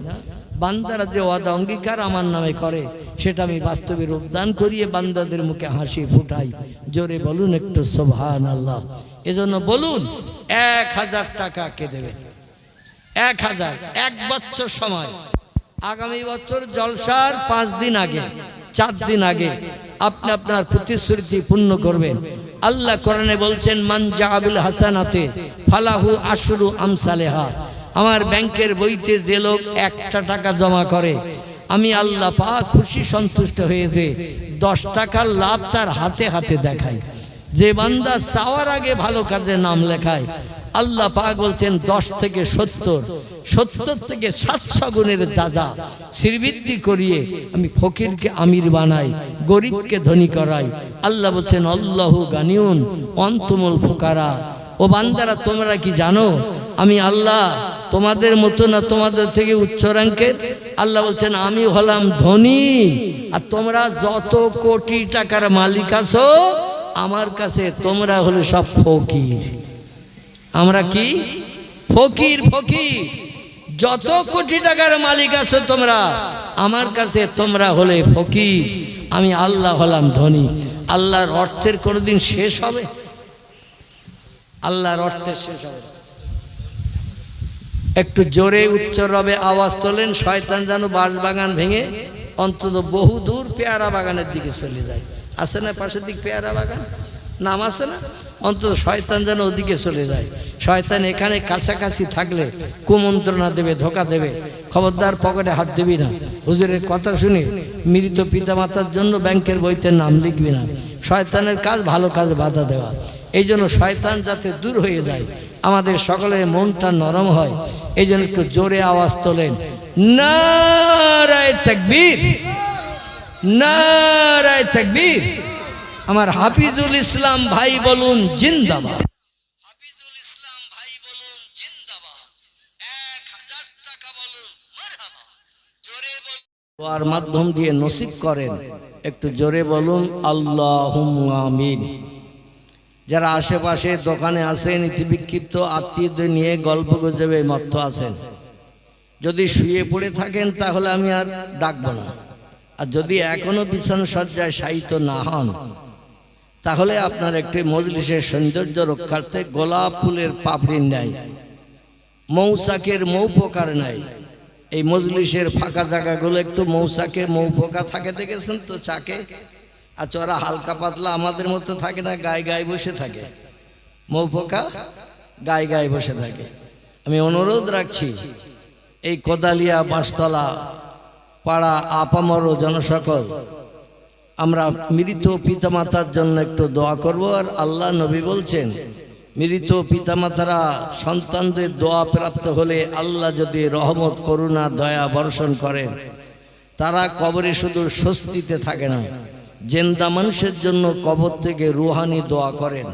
বান্দারা যে ওয়াদা অঙ্গীকার আমার নামে করে সেটা আমি বাস্তবে রূপদান করিয়ে বান্দাদের মুখে হাসি ফুটাই। জোরে বলুন একটু সুবহানাল্লাহ। এজন্য বলুন 1000 টাকা কে দেবে? 1000, 1 বছর সময়। আগামী বছর জলসার 5 দিন আগে 4 দিন আগে আপনি আপনার প্রতিশ্রুতি পূর্ণ করবেন। আল্লাহ কোরআনে বলছেন মান জাআবিল হাসানাতে ফালাহু আশরু আমসালেহা, আমার ব্যাংকের বইতে যে লোক 1 টাকা জমা করে আমি আল্লাহ পাক খুশি সন্তুষ্ট হয়েছে 10 টাকার লাভ তার হাতে হাতে দেখাই। যে বান্দা চাওয়ার আগে ভালো কাজে নাম লেখায় আল্লাহ পাক বলছেন 10 থেকে 70, 70 থেকে 700 গুণের যাজা শ্রীবৃদ্ধি করিয়ে আমি ফকিরকে আমির বানাই, গরিবকে ধনী করাই। আল্লাহ বলছেন আল্লাহু গানিউন অন্তুমুল ফুকারা। ও বান্দারা তোমরা কি জানো আমি আল্লাহ তোমাদের মতো না, তোমাদের থেকে উচ্চ র্যাঙ্কের। আল্লাহ বলছেন আমি হলাম ধনী আর তোমরা যত কোটি টাকার মালিক আছো আমার কাছে তোমরা হলে সব ফকির। আমরা কি ফকির? ফকির। যত কোটি টাকার মালিক আছো তোমরা আমার কাছে তোমরা হলে ফকির, আমি আল্লাহ হলাম ধনী। আল্লাহর অর্থের কোনোদিন শেষ হবে? আল্লাহর অর্থের শেষ হবে? একটু জোরে উচ্চ রবে আওয়াজ তোলেন, শয়তান যেন বাঁশবাগান ভেঙে অন্তত বহু দূর পেয়ারা বাগানের দিকে চলে যায়। আছে না পাশের দিক পেয়ারা বাগান? নাম আছে না? অন্তত শয়তান যেন ওদিকে চলে যায়। শয়তান এখানে কাছাকাছি থাকলে কুমন্ত্রণা দেবে, ধোকা দেবে। খবরদার পকেটে হাত দিবি না। হুজুরের কথা শুনে মৃত পিতামাতার জন্য ব্যাংকের বইতে নাম লিখবি না। শয়তানের কাজ ভালো কাজ বাধা দেওয়া। এই জন্য শয়তান যাতে দূর হয়ে যায়, আমাদের সকলের মনটা নরম হয়, এই জন্য একটু জোরে আওয়াজ তোলেন নারায়ে তাকবীর, নারায়ে তাকবীর। আমার হাফিজুল ইসলাম ভাই বলুন জিন্দাবাদ। হাফিজুল ইসলাম ভাই বলুন জিন্দাবাদ। 1000 টাকা বলুন মারহাবা। জোরে বলুন, দোয়ার মাধ্যম দিয়ে নসিব করেন। একটু জোরে বলুন আল্লাহুম্মা আমিন। যারা আশেপাশে দোকানে আছেন, ইতিবিক্ষিপ্ত আত্মীয়দের নিয়ে গল্প গুজবে মত্ত আছেন, যদি শুয়ে পড়ে থাকেন তাহলে আমি আর ডাকবো না। আর যদি এখনো বিছানা সজ্জায় শায়িত না হন তাহলে আপনার একটি মজলিসের সৌন্দর্য রক্ষার্থে গোলাপ ফুলের পাপড়ি নাই, মৌচাকের মৌপোকার নাই। এই মজলিসের ফাঁকা জায়গাগুলো একটু মৌচাকে মৌপোকা থাকে দেখেছেন তো চাকে? আর ওরা হালকা পাতলা আমাদের মতো থাকে না, গায়ে গায়ে বসে থাকে। মৌপোকা গায়ে গায়ে বসে থাকে। আমি অনুরোধ রাখছি এই কোদালিয়া বাঁশতলা পাড়া আপামর জনসকল আমরা মৃত পিতামাতার জন্য একটু দোয়া করব। আর আল্লাহ নবী বলছেন মৃত পিতামাতারা সন্তানদের দোয়া প্রাপ্ত হলে আল্লাহ যদি রহমত করুণা দয়া বর্ষণ করেন, তারা কবরে শুধু স্বস্তিতে থাকে না, জিন্দা মানুষের জন্য কবর থেকে রুহানি দোয়া করেন।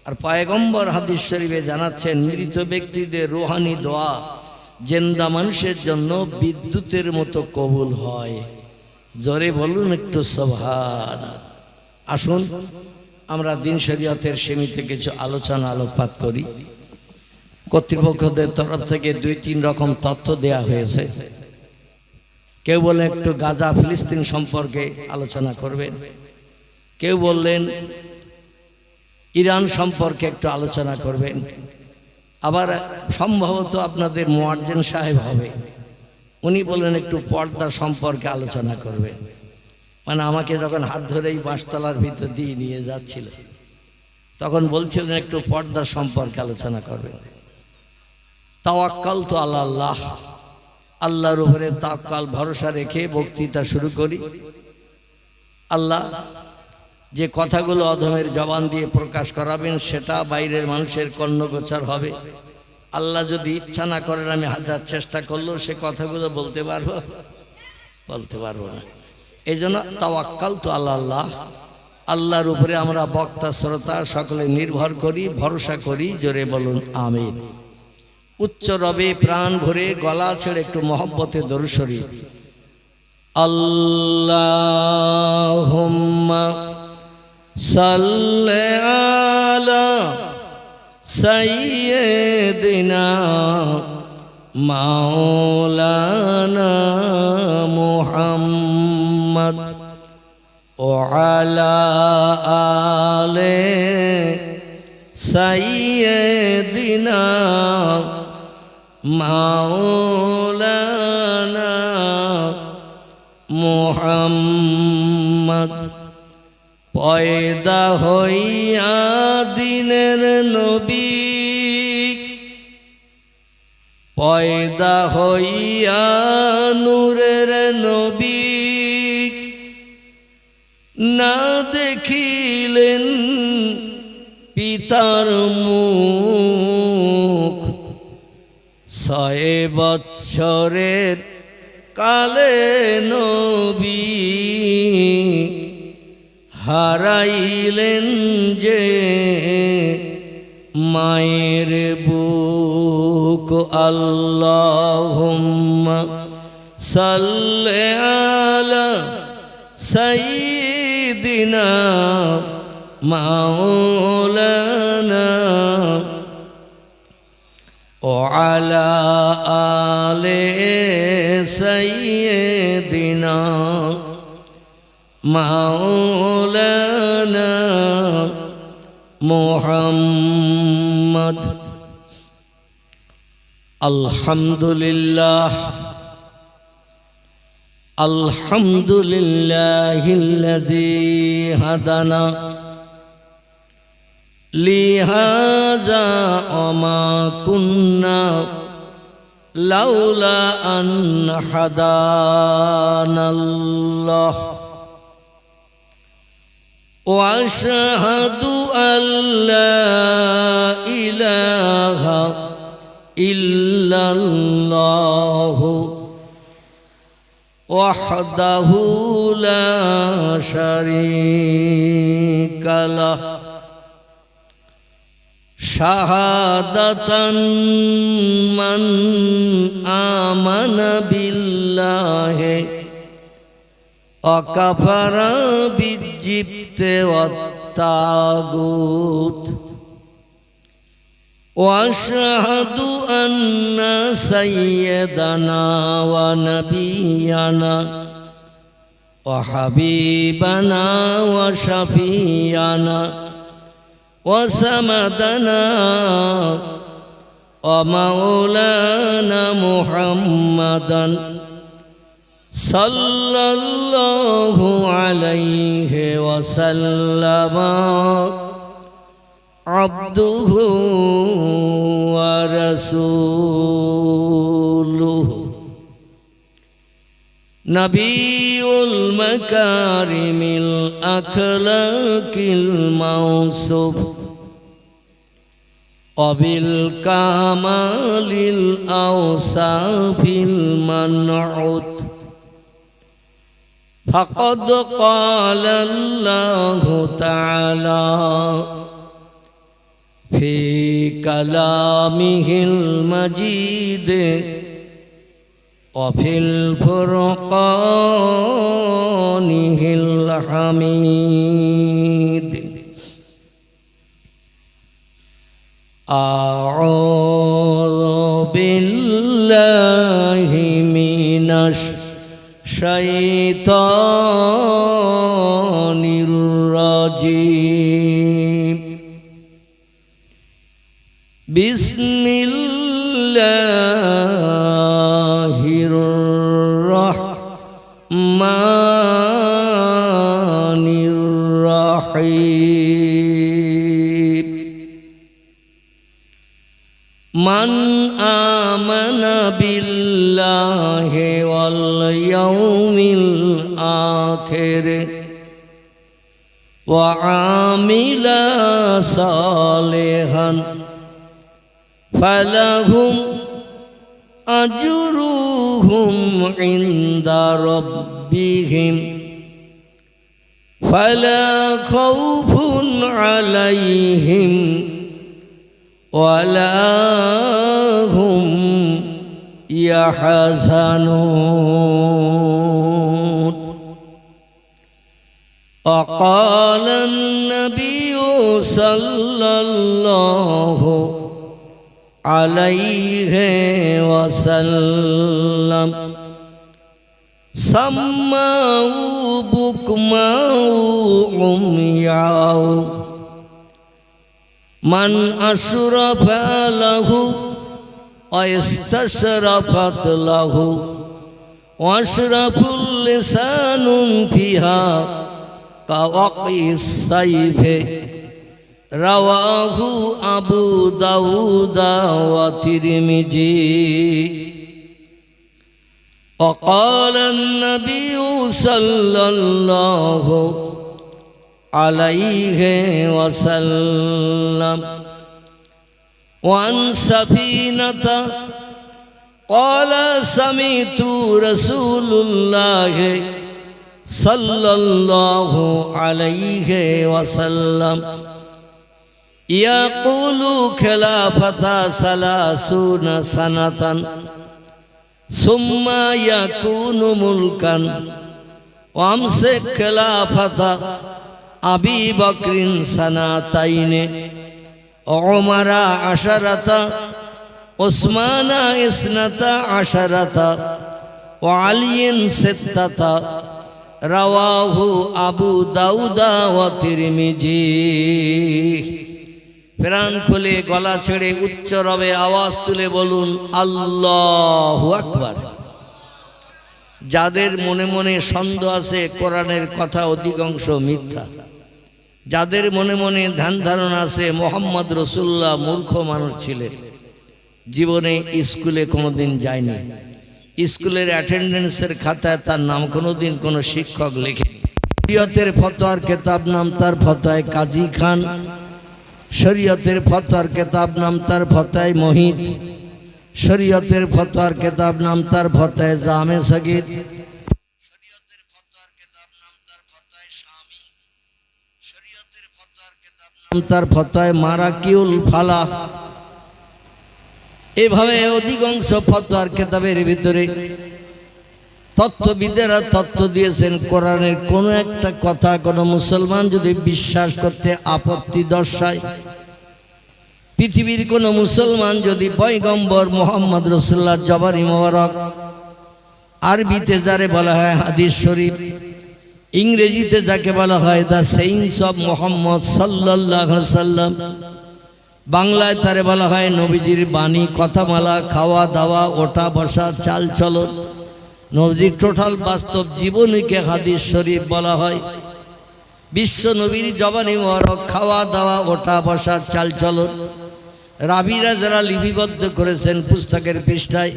আর পয়গম্বর হাদিস শরীফে জানাচ্ছেন মৃত ব্যক্তিদের রুহানি দোয়া জিন্দা মানুষের জন্য বিদ্যুতের মতো কবুল হয়। জোরে বলুন একটু সুবহান। আসুন আমরা দিন শরীয়তের সীমিত কিছু আলোচনা আলোকপাত করি। কর্তৃপক্ষদের তরফ থেকে 2-3 রকম তথ্য দেয়া হয়েছে। কেউ বললেন একটু গাজা ফিলিস্তিন সম্পর্কে আলোচনা করবেন, কেউ বললেন ইরান সম্পর্কে একটু আলোচনা করবেন, আবার সম্ভবত আপনাদের মুয়াজ্জিন সাহেব হবে, উনি বললেন একটু পর্দা সম্পর্কে আলোচনা করবেন। মানে আমাকে যখন হাত ধরেই বাঁশতলার ভিতর দিয়ে নিয়ে যাচ্ছিল তখন বলছিলেন একটু পর্দা সম্পর্কে আলোচনা করবেন। তাওয়াক্কালতু আলাল্লাহ, আল্লাহর উপরে তাওয়াক্কাল ভরসা রেখে বক্তৃতা শুরু করি। আল্লাহ যে কথাগুলো অধমের জবান দিয়ে প্রকাশ করাবেন সেটা বাইরের মানুষের কর্ণগোচর হবে। আল্লাহ যদি ইচ্ছা না করেন আমি হাজার চেষ্টা করলেও সে কথাগুলো বলতে পারবো না। এই জন্য তাওয়াক্কালতু আলাল্লাহ, আল্লাহর উপরে আমরা বক্তা শ্রোতা সকলে নির্ভর করি, ভরসা করি। জোরে বলুন আমিন। উচ্চ রবে প্রাণ ভরে গলা ছেড়ে একটু মহব্বতে দরুদ শরীফ। আল্লাহুম্মা সাল্লি আলা সাইয়্যিদিনা মাওলানা মুহাম্মদ ওয়া আলা আলি সাইয়্যিদিনা মাওলানা মুহাম্মদ। পয়দা হইয়া দিনের নবী, পয়দা হইয়া নূরের নবী, না দেখিলেন পিতার মুখ। 6 বৎসরের কালে নবী হারাইলেন যে মায়ের বুক। আল্লাহুম্মা সাল্লি আলা সাইয়্যিদিনা মাওলানা ওয়া আলা আলি সাইয়্যিদিনা মাওলানা মুহাম্মদ। আলহামদুলিল্লাহ, আলহামদুলিল্লাহিল্লাযী হাদানা লিহাযা ওয়া মা কুন্না লাউলা আন হাদানাল্লাহ। ওয়া আশহাদু আল্লা ইলাহা ইল্লাল্লাহু ওয়াহদাহু লা শারীকা লাহ। শাহাদাতান মান আমানা বিল্লাহি ওয়া কাফারা বিজিবতি ওয়াত তাগুত। ওয়া আশহাদু আন্না সাইয়্যিদানা ওয়া নাবিয়ানা ওয়া হাবিবানা ওয়া শাফিয়ানা ওয়া সামাদানা ওয়া মাওলানা মুহাম্মাদান সাল্লাল্লাহু আলাইহি ওয়া সাল্লামা আবদুহু ওয়া রাসূলুহু। নবিউল মাকারিমিল আখলাকিল মাওসুফ অবিল কামালিল আওসাফিল মানউত। ফাকাদ ক্বালাল্লাহু তাআলা ফি কালামিহিল মাজিদ ওয়া ফিল ফুরকানিহিল হামিদ। আউযু বিল্লাহি মিনাশ শাইতানির রাজিম। বিসমিল্লাহির রাহমানির রাহিম। মান আমানা বিল্লাহি ওয়াল ইয়াউমিল আখির ওয়া আমিলা সালিহান ফালাহুম আজরুহুম ইনদা রাব্বিহিম ফালা খাউফুন আলাইহিম ওয়ালা হুম ইয়াহজানুন। وقال النبي صلى الله عليه وسلم سماء بكماء عمياء من أشرف له واستشرفت له وأشرف اللسان فيها كوقع السيف رواه أبو داود والترمذي. وقال النبي صلى الله عليه وسلم وعن سفينة قال سمعت رسول الله صلى الله عليه وسلم يقول خلافة 30 سنة ثم يكون ملكا وامسك خلافة أبي بكر سنتين عمر 10 عثمان 12 وعلي 6 رواه أبو داود والترمذي. প্রাণ খুলে গলা ছেড়ে উচ্চ রবে আওয়াজ তুলে বলুন আল্লাহু আকবার। যাদের মনে মনে সন্দেহ আছে কোরআনের কথা অধিকাংশ মিথ্যা, যাদের মনে মনে ধ্যান ধারণা আছে মোহাম্মদ রসুল্লাহ মূর্খ মানুষ ছিলেন, জীবনে স্কুলে কোনোদিন যায়নি, স্কুলের অ্যাটেন্ডেন্সের খাতায় তার নাম কোনোদিন কোনো শিক্ষক লেখেনি, শরীয়তের ফতোয়ার কেতাব নাম তার ফতোয়ায় কাজী খান, শরীয়তের ফতোয়ার কেতাব নাম তার ফতোয়ায় মহিত, শরীয়তের ফতোয়ার কেতাব নাম তার ফতোয়ায় জামে সগীর, শরীয়তের ফতোয়ার কেতাব নাম তার ফতোয়ায় শামী, শরীয়তের ফতোয়ার কেতাব নাম তার ফতোয়ায় মারাকিউল ফালাহ। এভাবে অধিকাংশ ফতোয়ার কেতাবের ভিতরে তত্ত্ববিদেরা তত্ত্ব দিয়েছেন কোরআনের কোনো একটা কথা কোনো মুসলমান যদি বিশ্বাস করতে আপত্তি দর্শায়, পৃথিবীর কোনো মুসলমান যদি পয়গম্বর মোহাম্মদ রসুল্লাহ জবানি মোবারক আরবিতে যারে বলা হয় হাদিস শরীফ, ইংরেজিতে যাকে বলা হয় দ্য সেইন্স অফ মোহাম্মদ সাল্লাল্লাহু আলাইহি সাল্লাম, বাংলায় তারে বলা হয় নবীজির বাণী, কথামালা, খাওয়া দাওয়া, ওঠা বসা, চাল চলন, নবীজির টোটাল বাস্তব জীবনীকে হাদিস শরীফ বলা হয়। বিশ্ব নবীর জবানি মোবারক খাওয়া দাওয়া, ওঠা বসা, চাল চলন রাবিরা যারা লিপিবদ্ধ করেছেন পুস্তকের পৃষ্ঠায়,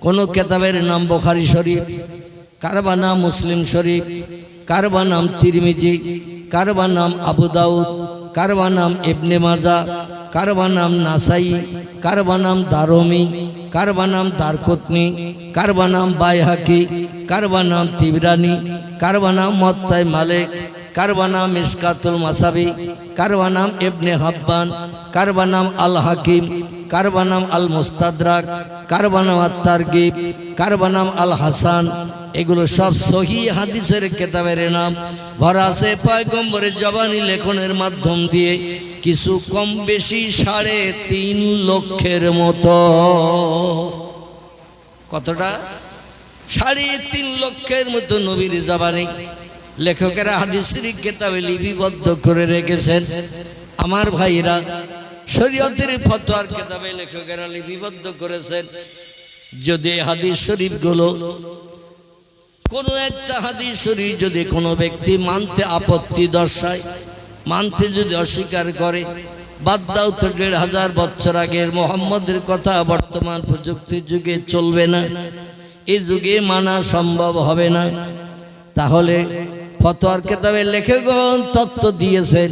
কোনো কেতাবের নাম বুখারী শরীফ, কারবা নাম মুসলিম শরীফ, কারবা নাম তিরমিজি, কারবা নাম আবু দাউদ, কারবা নাম ইবনে মাজা, কারবা নাম নাসাই, কারবা নাম দারমি, কারবা নাম দারকুতনি, কারবা নাম বাইহাকি, কারবা নাম তিবরানি, কারবা নাম মুত্তাই মালিক, কারবা নাম মিশকাতুল মাসাবি, কারবা নাম ইবনে হাব্বান, কারবা নাম আল হাকিম, কারবা নাম আল মুস্তাদরাক, কারবা নাম আত তারগিব, কারবা নাম আল হাসান। এগুলো সব সহি হাদিসের কেতাবের নাম। ভরা আছে পয়গম্বরের জবানি লেখনের মাধ্যম দিয়ে কিছু কম বেশি 3.5 লক্ষের মতো। কতটা? 3.5 লক্ষের মতো নবীর জবানি লেখকেরা হাদিসের কেতাবে লিপিবদ্ধ করে রেখেছেন। আমার ভাইরা, শরীয়তের ফতোয়ার কেতাবে লেখকেরা লিপিবদ্ধ করেছেন। যদি হাদিস শরীফগুলো কোনো একটা হাদিস শরীফ যদি কোনো ব্যক্তি মানতে আপত্তি দর্শায়, মানতে যদি অস্বীকার করে, বাদ দাও তো 1500 বছর আগের মোহাম্মদের কথা বর্তমান প্রযুক্তির যুগে চলবে না, এই যুগে মানা সম্ভব হবে না। তাহলে ফতোয়ার কিতাবে লেখকগণ তত্ত্ব দিয়েছেন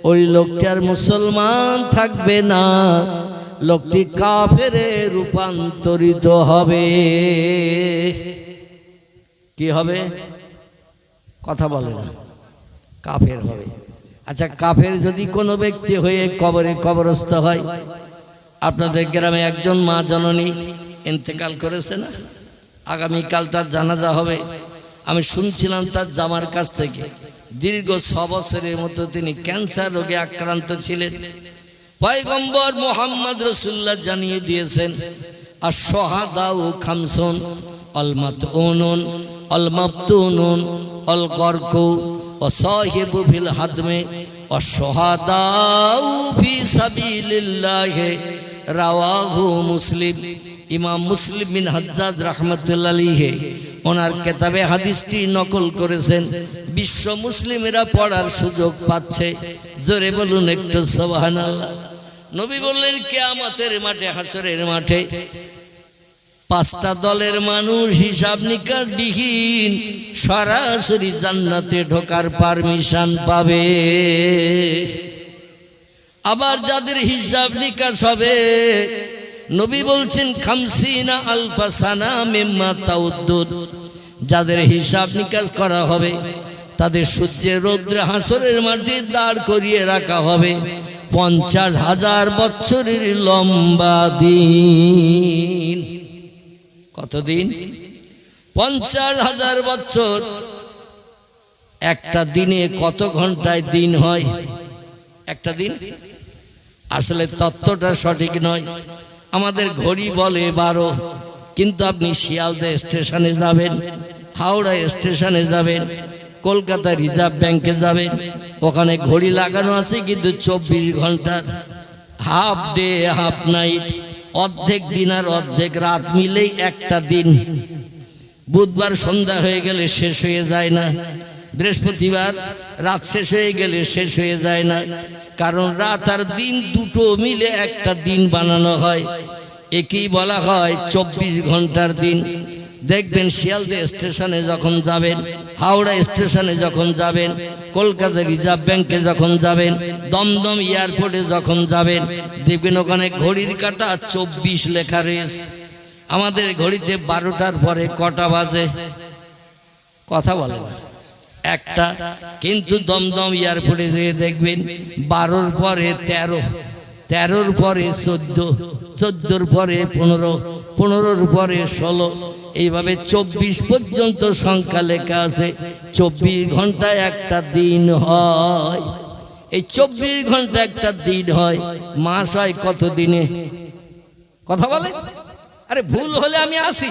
ওই লোকটি আর মুসলমান থাকবে না, লোকটি কাফেরে রূপান্তরিত হবে। কি হবে? কথা বলে না, কাফের হবে। আচ্ছা, কাফের যদি কোনো ব্যক্তি হয়ে কবরে কবরস্থ হয়, আপনাদের গ্রামে একজন মা জননী ইন্তেকাল করেছে না, আগামীকাল তার জানাজা হবে। আমি শুনছিলাম তার জামার কাছ থেকে দীর্ঘ 6 বছরের মতো তিনি ক্যান্সার রোগে আক্রান্ত ছিলেন। পয়গম্বর মুহাম্মদ রাসূলুল্লাহ জানিয়ে দিয়েছেন, আশ-শাহাদাউ খামসুন আল মাতউনুন আল মাফতুনুন আল গরকু ওয়া সাহিবু ফিল হাদমে ওয়া শাহাদাউ ফি সাবিলিল্লাহ, রাওয়াহু মুসলিম। ইমাম মুসলিম বিন হাজ্জাজ রাহমাতুল্লাহ আলাইহি ওনার কিতাবে হাদিসটি নকল করেছেন। বিশ্ব মুসলিমেরা পড়ার সুযোগ পাচ্ছে, জোরে বলুন একটু সুবহানাল্লাহ। নবী বললেন কিয়ামতের মাঠে, হাসরের মাঠে 5টা দলের মানুষ হিসাব নিকাশ বিহীন সরাসরি জান্নাতে ঢোকার পারমিশন পাবে। আবার যাদের হিসাব নিকাশ হবে, নবী বলছেন 50 আলফা সানা মিম্মা তাউদ্দুন, যাদের হিসাব নিকাশ করা হবে তাদের সূর্যের রৌদ্রে হাসরের মাঠে দাঁড় করিয়ে রাখা হবে 50,000 বছরের লম্বা দিন। কতদিন? 50,000 বছর। একটা দিনে কত ঘন্টায় দিন হয়? একটা দিন আসলে তত্ত্বটা সঠিক নয়। আমাদের ঘড়ি বলে 12, কিন্তু আপনি শিয়ালদা স্টেশনে যাবেন, হাওড়া স্টেশনে যাবেন, কলকাতা রিজার্ভ ব্যাংকে যাবেন, ওখানে ঘড়ি লাগানো আছে কিন্তু 24 ঘন্টা, হাফ ডে হাফ নাইট, অর্ধেক দিন আর অর্ধেক রাত মিলেই একটা দিন। বুধবার সন্ধ্যা হয়ে গেলে শেষ হয়ে যায় না, বৃহস্পতিবার রাত শেষ হয়ে গেলে শেষ হয়ে যায় না, কারণ রাত আর দিন দুটো মিলে একটা দিন বানানো হয়, একেই বলা হয় 24 ঘন্টার দিন। দেখবেন শিয়ালদা স্টেশনে যখন যাবেন, হাওড়া স্টেশনে যখন যাবেন, কলকাতা রিজার্ভ ব্যাংকে যখন যাবেন, দমদম এয়ারপোর্টে যখন যাবেন, দেখবেন ওখানে ঘড়ির কাঁটা 24 লেখা রয়েছে। আমাদের ঘড়িতে 12টার পরে কটা বাজে? কথা বলে না, একটা। কিন্তু দমদম এয়ারপোর্টে যেয়ে দেখবেন 12র পরে 13, 13র পরে 14, 14র পরে 15, 15র পরে 16, এইভাবে 24 পর্যন্ত সংখ্যা লেখা আছে। 24 ঘন্টায় একটা দিন হয়। এই 24 ঘন্টা একটা দিন হয়। মাস হয় কত দিনে? কথা বলে। আরে ভুল হলে আমি আসি,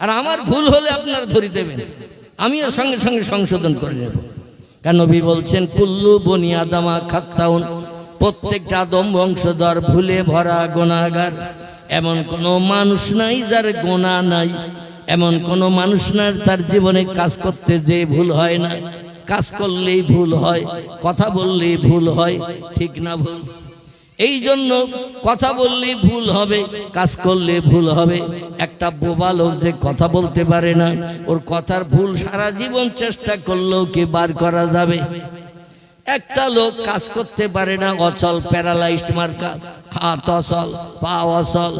আর আমার ভুল হলে আপনারা ধরে দেবেন, আমিও সঙ্গে সঙ্গে সংশোধন করে নেব। কারণ নবী বলছেন কুল্লু বনি আদমা খাত্তাউন, প্রত্যেকটা আদম বংশধর ভুলে ভরা গুনাহগার। এমন কোনো মানুষ নাই যার গুনাহ নাই, এমন কোনো মানুষ না তার জীবনে কাজ করতে যে ভুল হয় না। কাজ করলেই ভুল হয়, কথা বললেই ভুল হয়, ঠিক না ভুল? এই জন্য কথা বললেই ভুল হবে, কাজ করলে ভুল হবে। একটা বোবা লোক যে কথা বলতে পারে না, ওর কথার ভুল সারা জীবন চেষ্টা করলেও কি বার করা যাবে? একটা লোক কাজ করতে পারে না, অচল, প্যারালাইজড মার্কা, হাত অচল, পা অচল,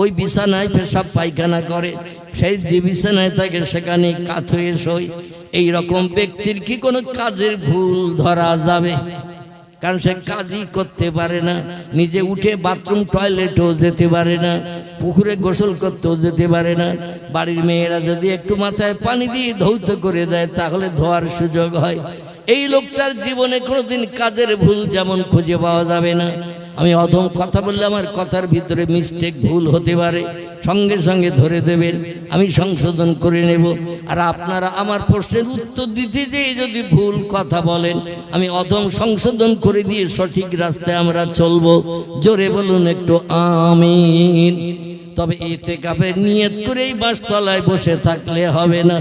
ওই বিছানায় পেশাব পায়খানা করে, সেই যে বিছানায় থাকে সেখানে কাত হয়ে শোয়। এইরকম ব্যক্তির কি কোনো কাজের ভুল ধরা যাবে? কারণ সে কাজই করতে পারে না, নিজে উঠে বাথরুম টয়লেটও যেতে পারে না, পুকুরে গোসল করতেও যেতে পারে না। বাড়ির মেয়েরা যদি একটু মাথায় পানি দিয়ে ধৌত করে দেয় তাহলে ধোয়ার সুযোগ হয়। এই লোকটার জীবনে কোনোদিন কাজের ভুল যেমন খুঁজে পাওয়া যাবে না। আমি অধম কথা বললে আমার কথার ভিতরে মিস্টেক, ভুল হতে পারে, সঙ্গে সঙ্গে ধরে দেবেন, আমি সংশোধন করে নেব। আর আপনারা আমার প্রশ্নের উত্তর দিতে যেয়ে যদি ভুল কথা বলেন, আমি অধম সংশোধন করে দিয়ে সঠিক রাস্তায় আমরা চলবো। জোরে বলুন একটু আমিন। তবে ইতিকাফের নিয়ত করেই বাসতলায় বসে থাকলে হবে না।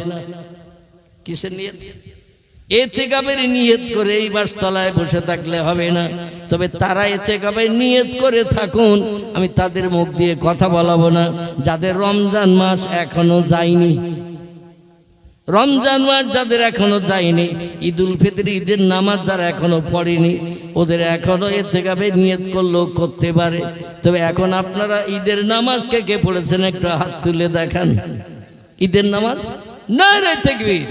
কিসের নিয়ত? ইতিকাফের নিয়ত করে এই বাসতলায় বসে থাকলে হবে না। তবে তারা এতেকাবে নিয়ত করে থাকুন, আমি তাদের মুখ দিয়ে কথা বলাবো না। যাদের রমজান মাস এখনো যায়নি, রমজান মাস যাদের এখনো যায়নি, ঈদুল ফিতর ঈদের নামাজ যারা এখনো পড়েনি, ওদের এখনো এতেকাবে নিয়ত করলেও করতে পারে। তবে এখন আপনারা ঈদের নামাজ কে কে পড়েছেন একটু হাত তুলে দেখান। ঈদের নামাজ নারে তাকবীর।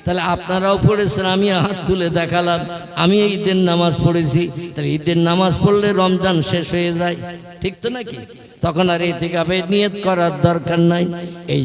তাহলে আপনারাও পড়েছেন, আমি হাত তুলে দেখালাম, আমি ঈদের নামাজ পড়েছি। তাহলে ঈদের নামাজ পড়লে রমজান শেষ হয়ে যায়, ঠিক তো নাকি? তখন আর এতেকাবে নিয়ত করার দরকার নাই। এই